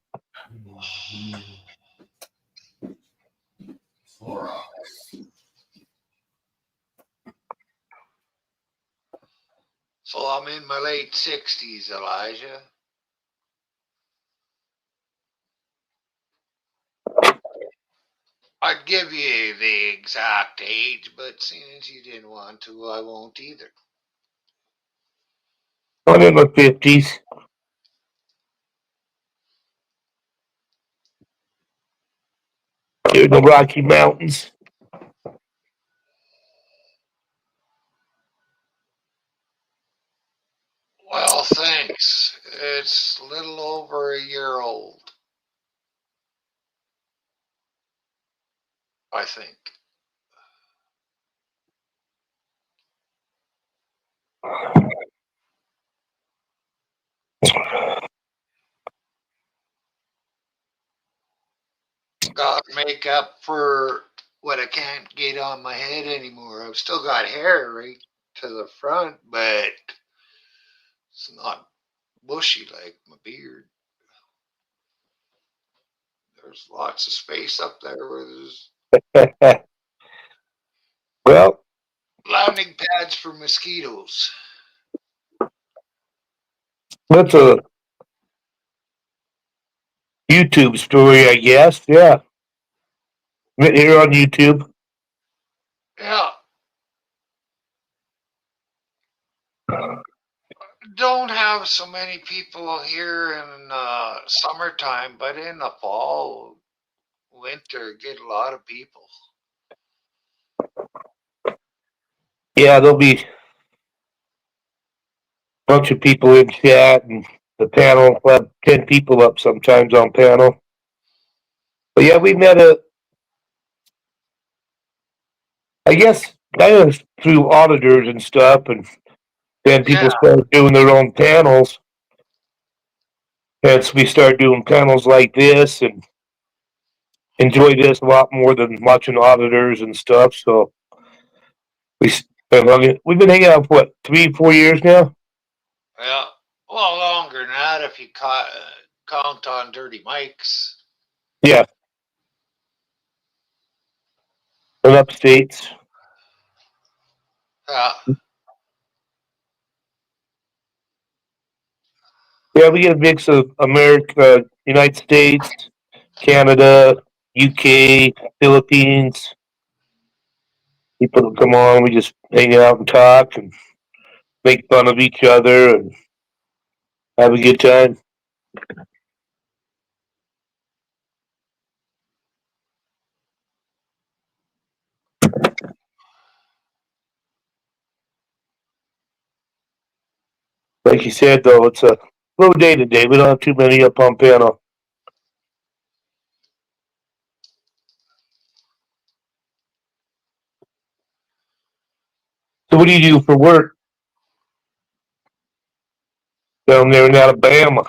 So I'm in my late 60s, Elijah. I'd give you the exact age, but seeing as you didn't want to, I won't either. I'm in my 50s. Here in the Rocky Mountains. Well, thanks. It's a little over a year old, I think. Got to make up for what I can't get on my head anymore. I've still got hair right to the front, but it's not bushy like my beard. There's lots of space up there where there's Well, landing pads for mosquitoes. that's a YouTube story, I guess. Yeah. Right here on YouTube. Yeah. Don't have so many people here in summertime, but in the fall, winter, get a lot of people. Yeah, there'll be a bunch of people in chat and the panel. We'll have 10 people up sometimes on panel. But yeah, we met I guess, kind of through auditors and stuff, and then people Yeah, started doing their own panels. And so we started doing panels like this and enjoy this a lot more than watching auditors and stuff. So we've been hanging out for what, 3, 4 years now? yeah. Well, longer than that if you count on dirty mics. Yeah, and upstates. Yeah. Yeah, we get a mix of America, United States, Canada, UK, Philippines. People that come on, we just hang out and talk and make fun of each other and have a good time. Like you said, though, it's a low day today. We don't have too many up on panel. So, what do you do for work down there in Alabama?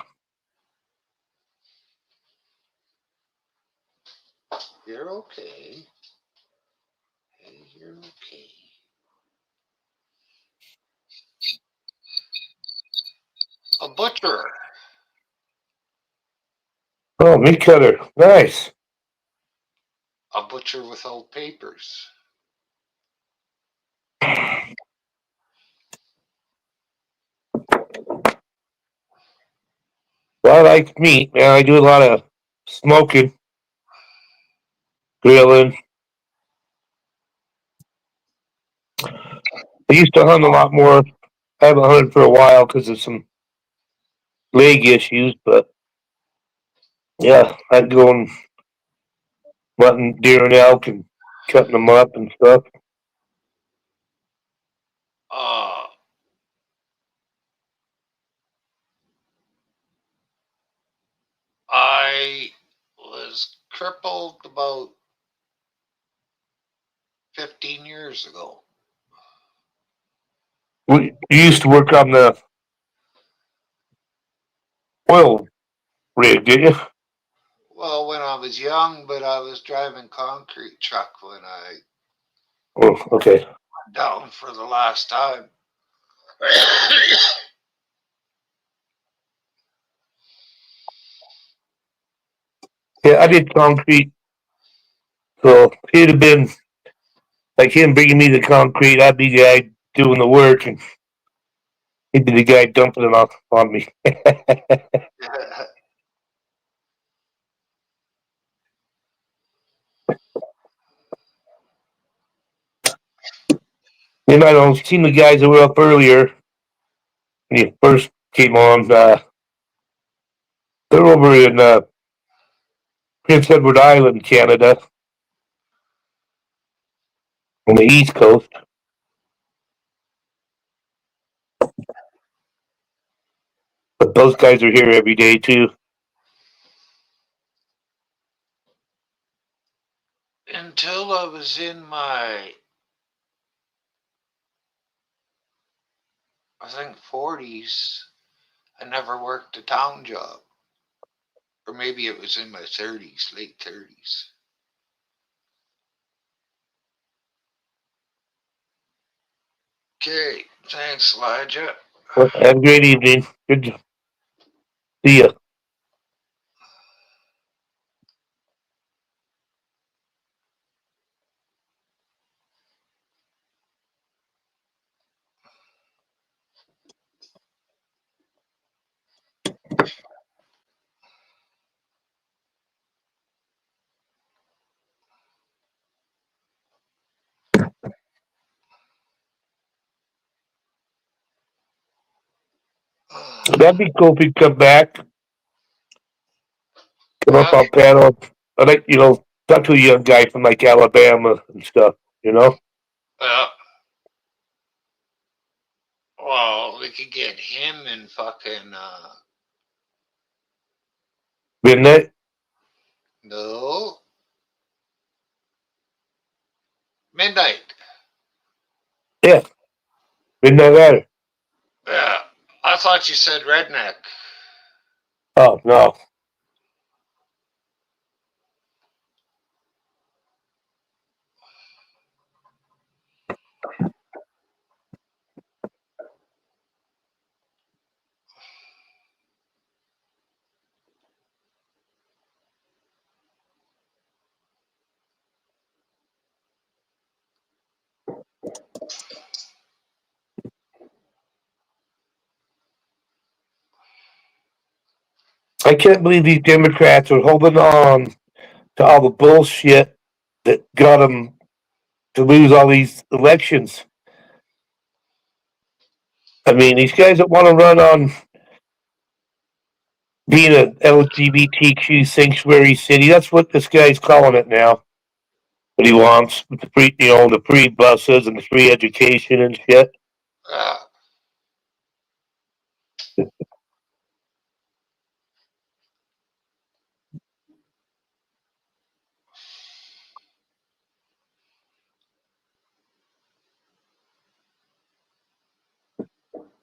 You're okay. Hey, you're okay. A butcher. Oh, meat cutter. Nice. A butcher without papers. Well, I like meat, man. I do a lot of smoking, grilling. I used to hunt a lot more. I haven't hunted for a while because of some leg issues, but yeah, I'd go and hunting deer and elk and cutting them up and stuff. Uh, I was crippled about 15 years ago. You used to work on the oil rig, did you? Well, when I was young, but I was driving concrete truck when I Oh, okay. went down for the last time. Yeah, I did concrete. So if he'd have been like him bringing me the concrete, I'd be the guy doing the work, and he'd be the guy dumping it off on me. You might have seen the guys that were up earlier when you first came on. They're over in Prince Edward Island, Canada, on the East Coast. But those guys are here every day too. Until I was in my, I think, 40s, I never worked a town job. Or maybe it was in my 30s, late 30s. Okay, thanks, Elijah. Well, have a great evening. Good to see you. That'd be cool if you come back. Come up Yeah, on panel. I like, talk to a young guy from like Alabama and stuff, yeah. Well, we could get him in fucking Midnight. no midnight. Yeah, Midnight Rider. Yeah, I thought you said redneck. Oh, no. I can't believe these Democrats are holding on to all the bullshit that got them to lose all these elections. I mean, these guys that want to run on being an LGBTQ sanctuary city, that's what this guy's calling it now. What he wants, with the free, the free buses and the free education and shit. Yeah,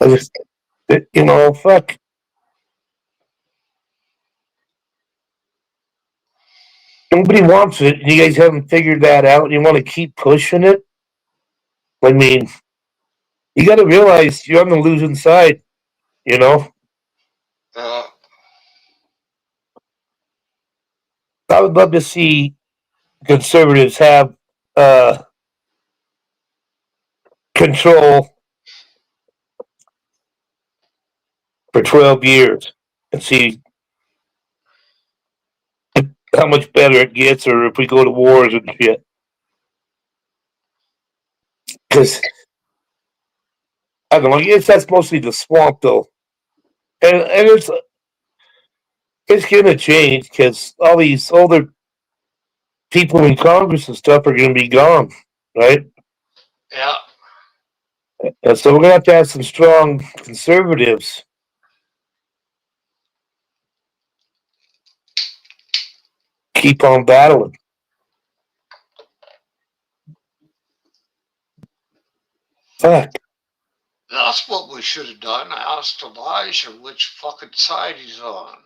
I just, fuck. Nobody wants it. You guys haven't figured that out. You want to keep pushing it. I mean, you got to realize you're on the losing side. You know, yeah. I would love to see conservatives have uh, control for 12 years and see how much better it gets, or if we go to wars and shit. Because I don't know. I guess that's mostly the swamp, though, and it's gonna change because all these older people in Congress and stuff are gonna be gone, right? Yeah. And so we're gonna have to have some strong conservatives. Keep on battling. Fuck. That's what we should have done. I asked Elijah which fucking side he's on.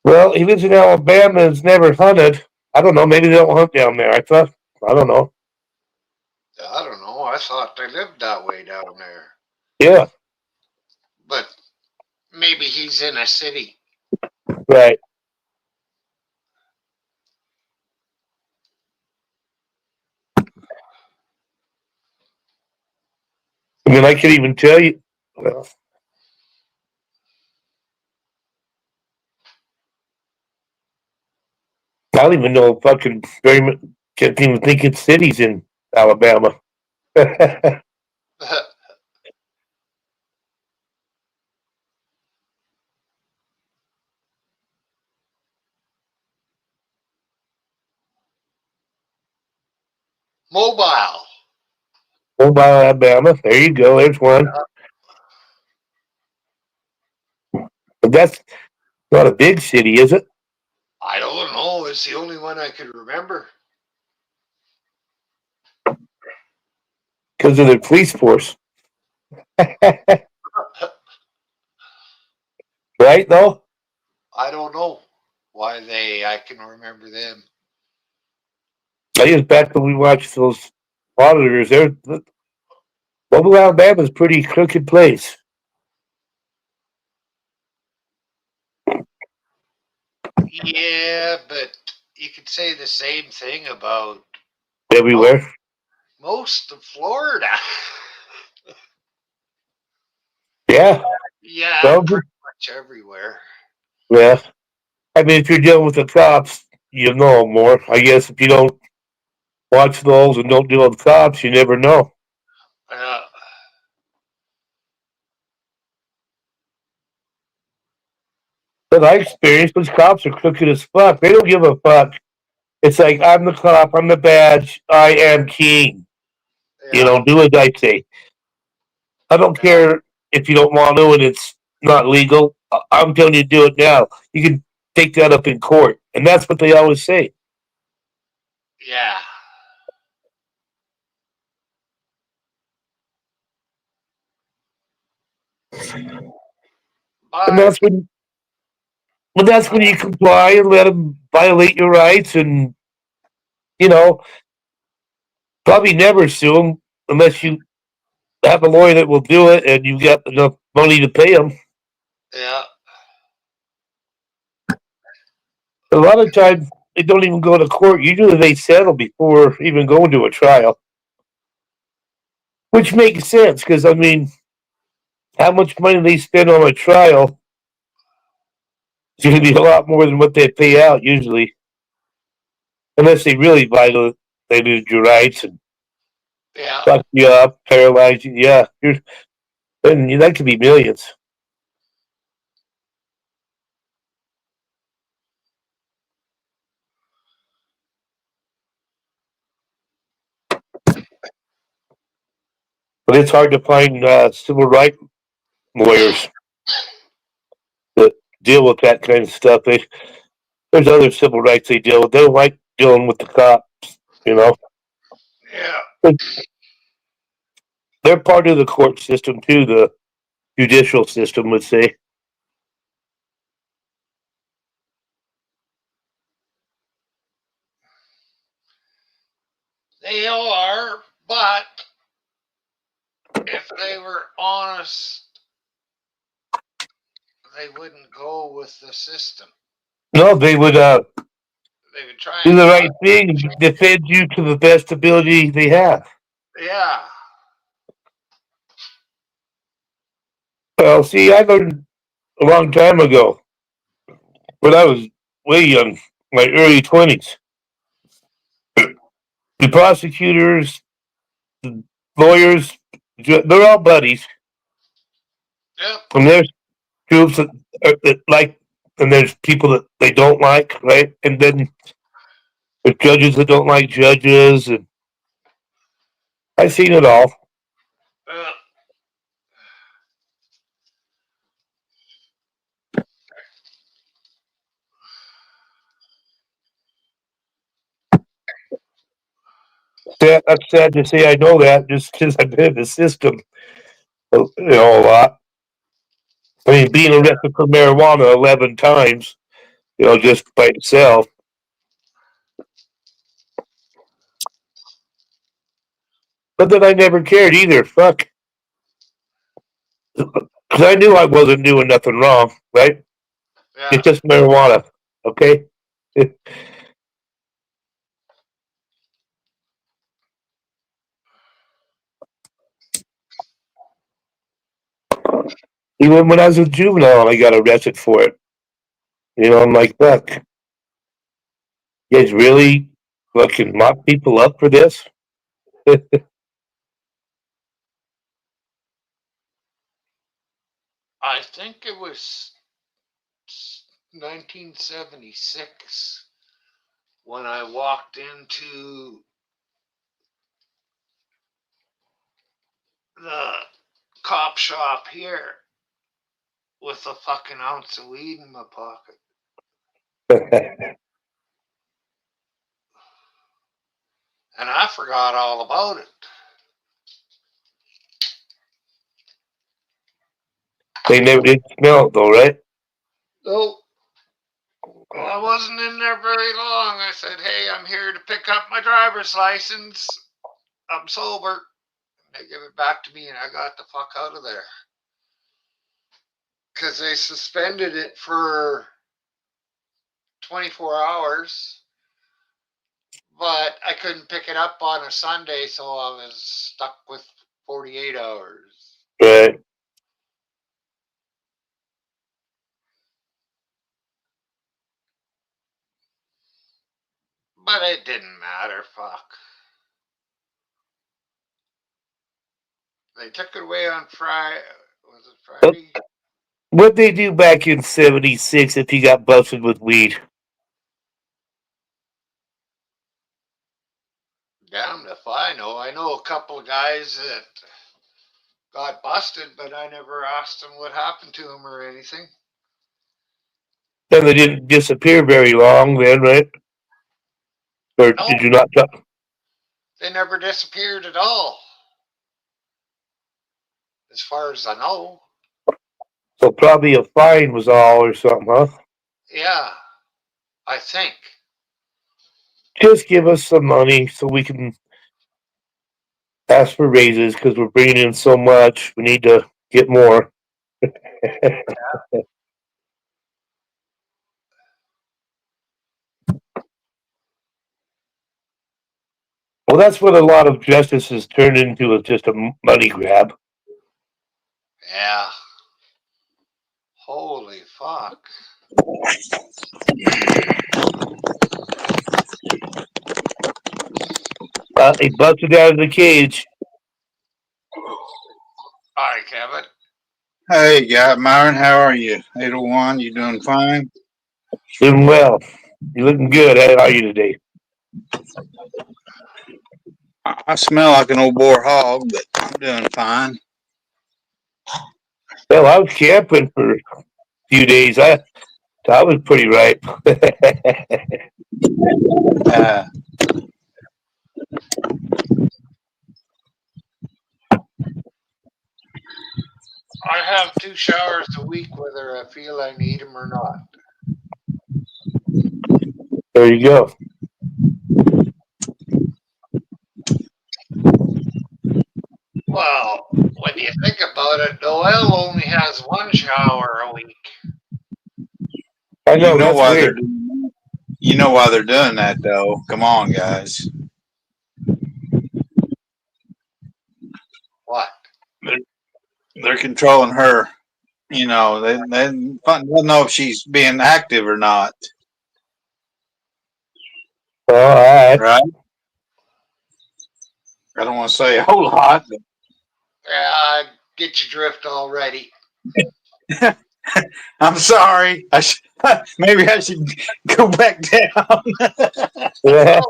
Well, he lives in Alabama and has never hunted. I don't know. Maybe they don't hunt down there. I don't know. I don't know. I thought they lived that way down there. Yeah, But maybe he's in a city. right. I mean, I could even tell you. Well, I don't even know fucking very much. Can't even think it's cities in Alabama. Mobile. Mobile, Alabama. There you go. There's one. But that's not a big city, is it? I don't know. It's the only one I could remember. Because of the police force. Right, though? I don't know why I can remember them. I guess back when we watched those auditors, Mobile, Alabama's a pretty crooked place. Yeah, but you could say the same thing about Everywhere. most of Florida. Yeah. Yeah, Well, pretty much everywhere. yeah. I mean, if you're dealing with the cops, you know more. I guess if you don't watch those and don't deal with cops, you never know. Yeah. But I experienced those cops are crooked as fuck. They don't give a fuck. It's like, I'm the cop, I'm the badge, I am king. You Yeah. know, do as I say. I don't care if you don't want to and it's not legal. I'm telling you to do it now. You can take that up in court. And that's what they always say. Yeah. And But that's when you comply and let them violate your rights and, you know, probably never sue them unless you have a lawyer that will do it and you got enough money to pay them. yeah. A lot of times they don't even go to court. Usually they settle before even going to a trial, which makes sense because, I mean, how much money they spend on a trial is going to be a lot more than what they pay out usually, unless they really violated your rights and Yeah. fuck you up, paralyze you. Yeah, and that could be millions. But it's hard to find civil rights lawyers that deal with that kind of stuff. There's other civil rights they deal with. They don't like dealing with the cops, you know. Yeah. But they're part of the court system too, the judicial system would say. They are, but if they were honest, they wouldn't go with the system. No, they would They would try do and the right thing and defend you to the best ability they have. yeah. Well, see, I learned a long time ago when I was way young, my early 20s. The prosecutors, the lawyers, they're all buddies. Yep. And there's groups that like, and there's people that they don't like, right? And then there's judges that don't like judges, and I've seen it all. Uh, That's sad to say. I know that just because I've been in the system, a lot. I mean, being arrested for marijuana 11 times, just by itself. But then I never cared either. Fuck. Because I knew I wasn't doing nothing wrong, right? yeah. It's just marijuana, okay? Even when I was a juvenile, I got arrested for it. I'm like, fuck. You guys really fucking lock people up for this? I think it was 1976 when I walked into the cop shop here with a fucking ounce of weed in my pocket. And I forgot all about it. They never did smell it, though, right? Nope. Well, I wasn't in there very long. I said, hey, I'm here to pick up my driver's license. I'm sober. They give it back to me and I got the fuck out of there. Because they suspended it for 24 hours. But I couldn't pick it up on a Sunday, so I was stuck with 48 hours. Right. But it didn't matter. Fuck. They took it away on Friday. Was it Uh, Friday? What'd they do back in '76 if you got busted with weed? Damned if I know. I know a couple of guys that got busted, but I never asked them what happened to them or anything. Then they didn't disappear very long, then, right? Or No, did you not? they never disappeared at all, as far as I know. So probably a fine was all or something, huh? Yeah, I think. Just give us some money so we can ask for raises because we're bringing in so much. We need to get more. Well, that's what a lot of justice has turned into, is just a money grab. Yeah. Holy fuck. He busted out of the cage. Hi, Kevin. Hey, guy, Myron, how are you? 801, you doing fine? Doing well. You looking good. How are you today? I smell like an old boar hog, but I'm doing fine. Well, I was camping for a few days. I was pretty ripe. Uh, I have 2 showers a week, whether I feel I need them or not. There you go. Well, when you think about it, Noel only has 1 shower a week. I know, you know that's why weird. you know why they're doing that, though. Come on, guys. What? They're controlling her. You know, they don't know if she's being active or not, All right. right? I don't want to say a whole lot, but Yeah, I get your drift already. I'm sorry. Maybe I should go back down. Yeah.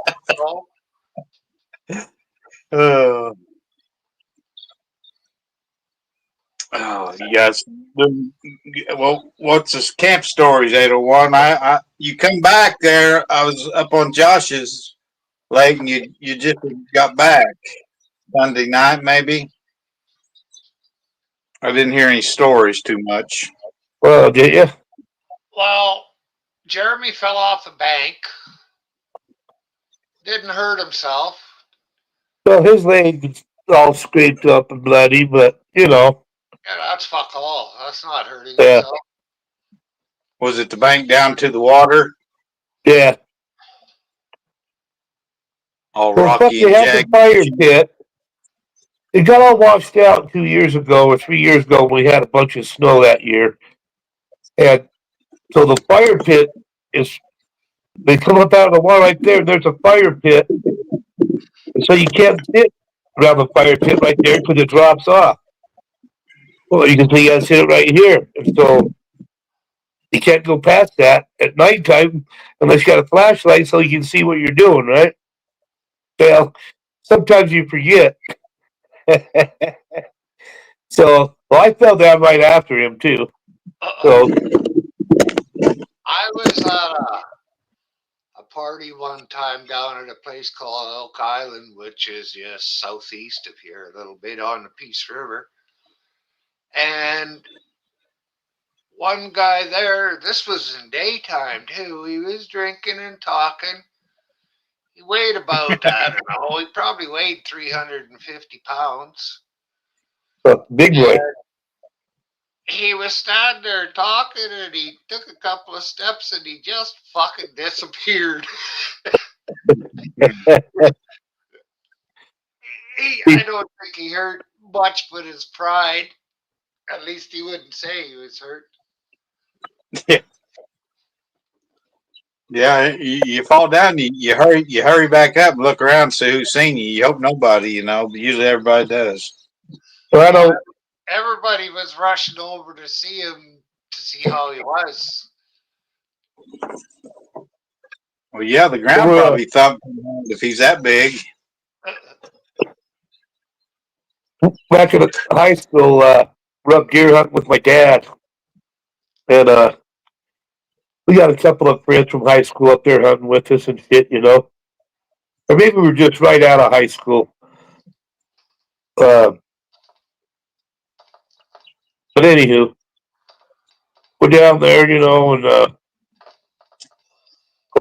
No. Oh, you guys. Well, what's this camp stories, 801? You come back there. I was up on Josh's lake, and you just got back Sunday night, maybe. I didn't hear any stories too much. Well, did you? Well, Jeremy fell off the bank. Didn't hurt himself. Well, his leg's all scraped up and bloody, but you know. Yeah, that's fuck all. That's not hurting Yeah. himself. Was it the bank down to the water? Yeah. All Well, fuck, rocky they and had the jagged. fire pit. It got all washed out 2 years ago or 3 years ago when we had a bunch of snow that year. And so the fire pit is, they come up out of the water right there, and there's a fire pit. And so you can't sit around the fire pit right there because it drops off. Well, you can see you gotta sit it right here. And so you can't go past that at nighttime unless you got a flashlight so you can see what you're doing, right? Well, sometimes you forget. So, well, I fell down right after him too. So, I was at a party one time down at a place called Elk Island, which is just southeast of here, a little bit on the Peace River. And one guy there, this was in daytime too, he was drinking and talking. He weighed about, I don't know, he probably weighed 350 pounds. big boy. And he was standing there talking, and he took a couple of steps and he just fucking disappeared. I don't think he hurt much but his pride. At least he wouldn't say he was hurt. Yeah, you fall down, you hurry back up, and look around, see who's seen you. You hope nobody, but usually everybody does. So I don't. Everybody was rushing over to see him to see how he was. Well, yeah, the ground probably thumped him hard if he's that big. Back in high school, we're up deer hunting with my dad, and we got a couple of friends from high school up there hunting with us and shit, you know. Or maybe we were just right out of high school. But anywho, we're down there, you know, and we're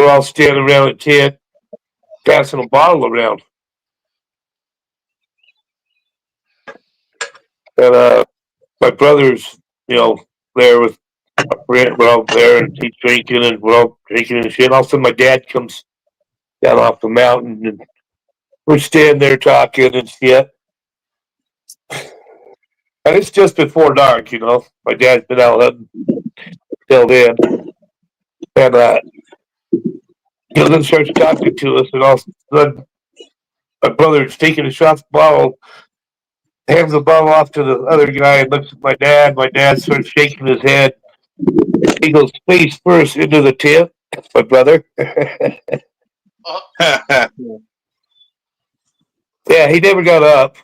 all standing around a tent, passing a bottle around. And my brother's, you know, there with a friend. We're all there and he's drinking and we're all drinking and shit. All of a sudden, my dad comes down off the mountain and we're standing there talking and shit. And it's just before dark, you know. My dad's been out hunting till then. And he then starts talking to us, and all of a sudden, my brother's taking a shot at the bottle, hands the bottle off to the other guy, and looks at my dad. My dad starts shaking his head. He goes face first into the tent. That's my brother. Yeah, he never got up.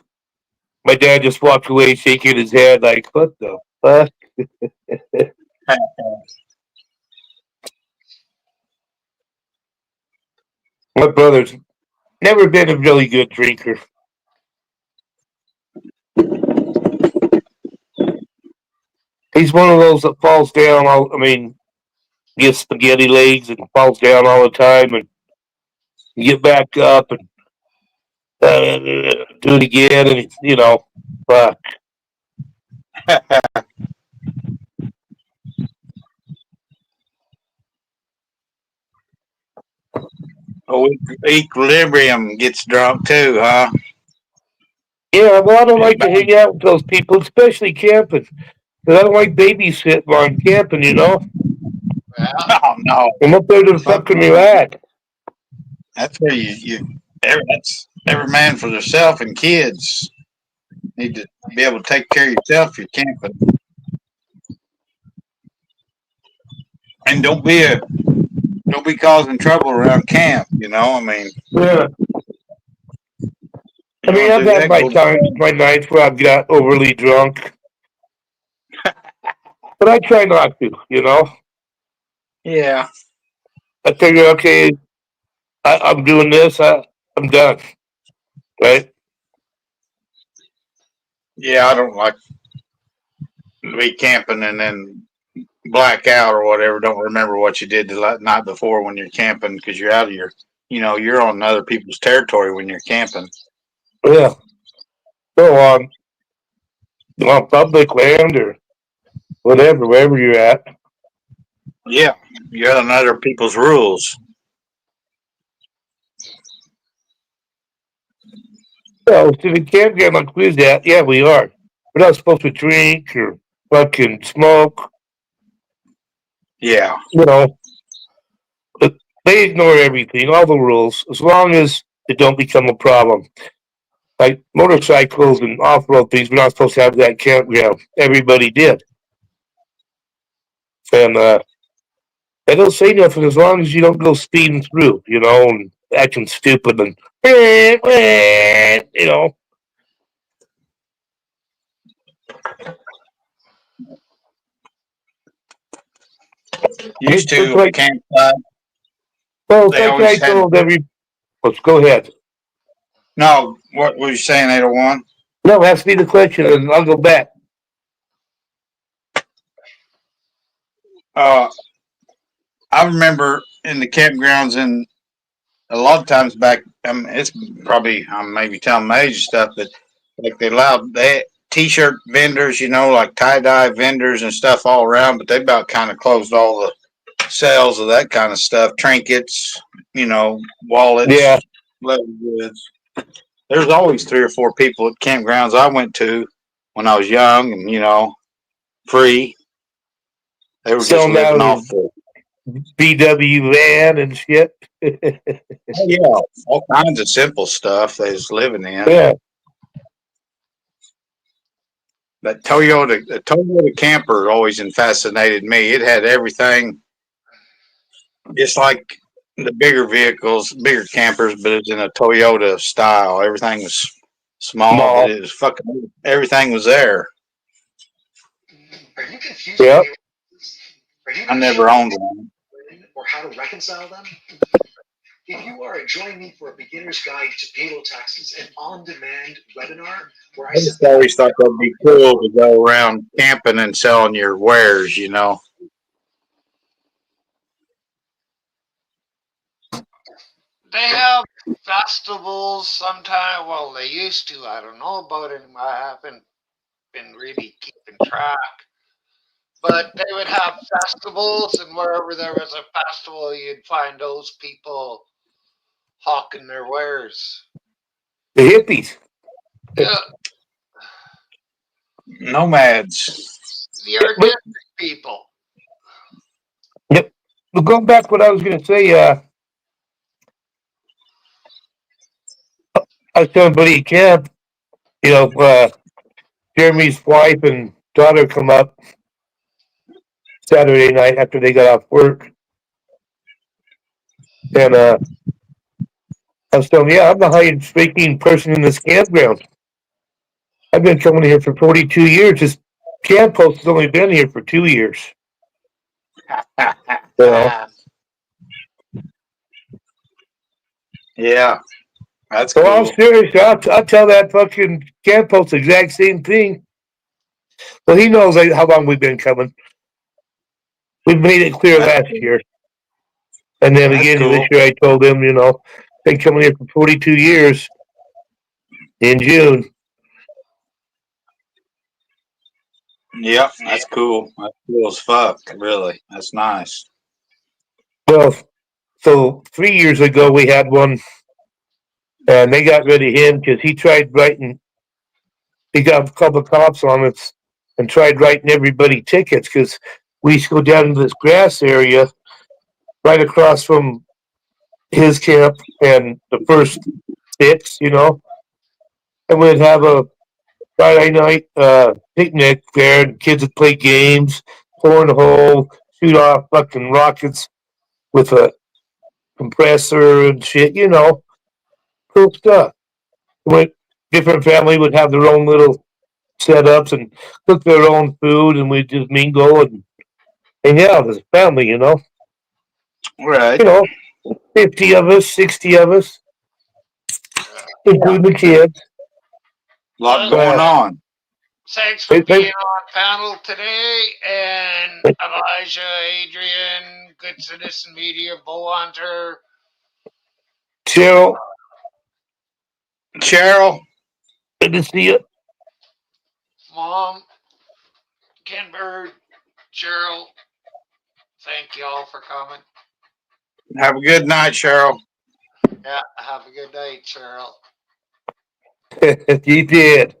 My dad just walked away shaking his head like, what the fuck? My brother's never been a really good drinker. He's one of those that falls down gets spaghetti legs and falls down all the time and get back up and do it again, and you know, fuck. Oh, Equilibrium gets drunk too, huh? Yeah, well, I don't like to hang out with those people, especially camping. Because I don't like babysitting while I'm camping, you know? Oh, no. I'm up there to fucking relax. That's where that's every man for themselves and kids. Need to be able to take care of yourself if you're camping. And don't be causing trouble around camp, you know? I mean, Yeah. I mean, I've had my times, my nights where I've got overly drunk. But I try not to, you know? Yeah. I figure, okay, I'm doing this, I'm done. Right? Yeah, I don't like to be camping and then black out or whatever. Don't remember what you did the night before when you're camping because you're out of you're on other people's territory when you're camping. Yeah. So on public land or whatever, wherever you're at. Yeah, you're on other people's rules. Well, to the campground like we're at, yeah, we are. We're not supposed to drink or fucking smoke. Yeah. You know, but they ignore everything, all the rules, as long as it don't become a problem. Like motorcycles and off-road things, we're not supposed to have that campground. Everybody did. And they don't say nothing as long as you don't go speeding through, you know, and acting stupid and, you know. Used to like, campsite. Well, it's like I told let's go ahead. No, what were you saying, 801? No, ask me the question and I'll go back. I remember in the campgrounds and a lot of times back, it's probably, I'm maybe telling my age and stuff, but like they had t-shirt vendors, you know, like tie-dye vendors and stuff all around, but they about kind of closed all the sales of that kind of stuff, trinkets, you know, wallets, leather goods. There's always 3 or 4 people at campgrounds I went to when I was young and, you know, free. They were just living off the BW van and shit. yeah, all kinds of simple stuff they was living in. Yeah. That the Toyota camper always fascinated me. It had everything, just like the bigger vehicles, bigger campers, but it's in a Toyota style. Everything was small, but Small. it was fucking everything was there. Are you confused Yep. by Are you I not never sure owned one. or how to reconcile them? If you are, join me for a beginner's guide to payroll taxes, an on-demand webinar where I I just simply always thought that'd be cool to go around camping and selling your wares, you know. They have festivals sometime. Well, they used to. I don't know about it. I haven't been really keeping track. But they would have festivals, and wherever there was a festival, you'd find those people hawking their wares. The hippies. Yeah, Nomads. the But, artistic people. yep. But going back to what I was going to say, I was telling Buddy Camp, you know, Jeremy's wife and daughter come up Saturday night after they got off work. And I was telling him, yeah, I'm the highest speaking person in this campground. I've been coming here for 42 years. This camp post has only been here for 2 years. You know? Yeah, that's So I'm cool. serious. I'll tell that fucking camp post the exact same thing. Well, he knows how long we've been coming. We made it clear That's last cool. year. And then That's again this cool. year I told him, you know, been coming here for 42 years in June. Yep, that's cool. That's cool as fuck. Really, that's nice. Well, so 3 years ago we had one, and they got rid of him because he tried writing. He got a couple of cops on us and tried writing everybody tickets because we used to go down to this grass area right across from his camp and the first six, you know, and we'd have a Friday night picnic there, and kids would play games, cornhole, shoot off fucking rockets with a compressor and shit, you know, cool stuff. When different family would have their own little setups and cook their own food, and we'd just mingle and hang out as a family, you know. Right. You know, 50 of us, 60 of us, including the kids. A lot going on. Thanks for being on panel today, and Elijah, Adrian, Good Citizen Media, Bull Hunter. Cheryl. Good to see you. Mom, Ken Bird, Cheryl, thank you all for coming. Have a good night, Cheryl. Yeah, have a good night, Cheryl. You did.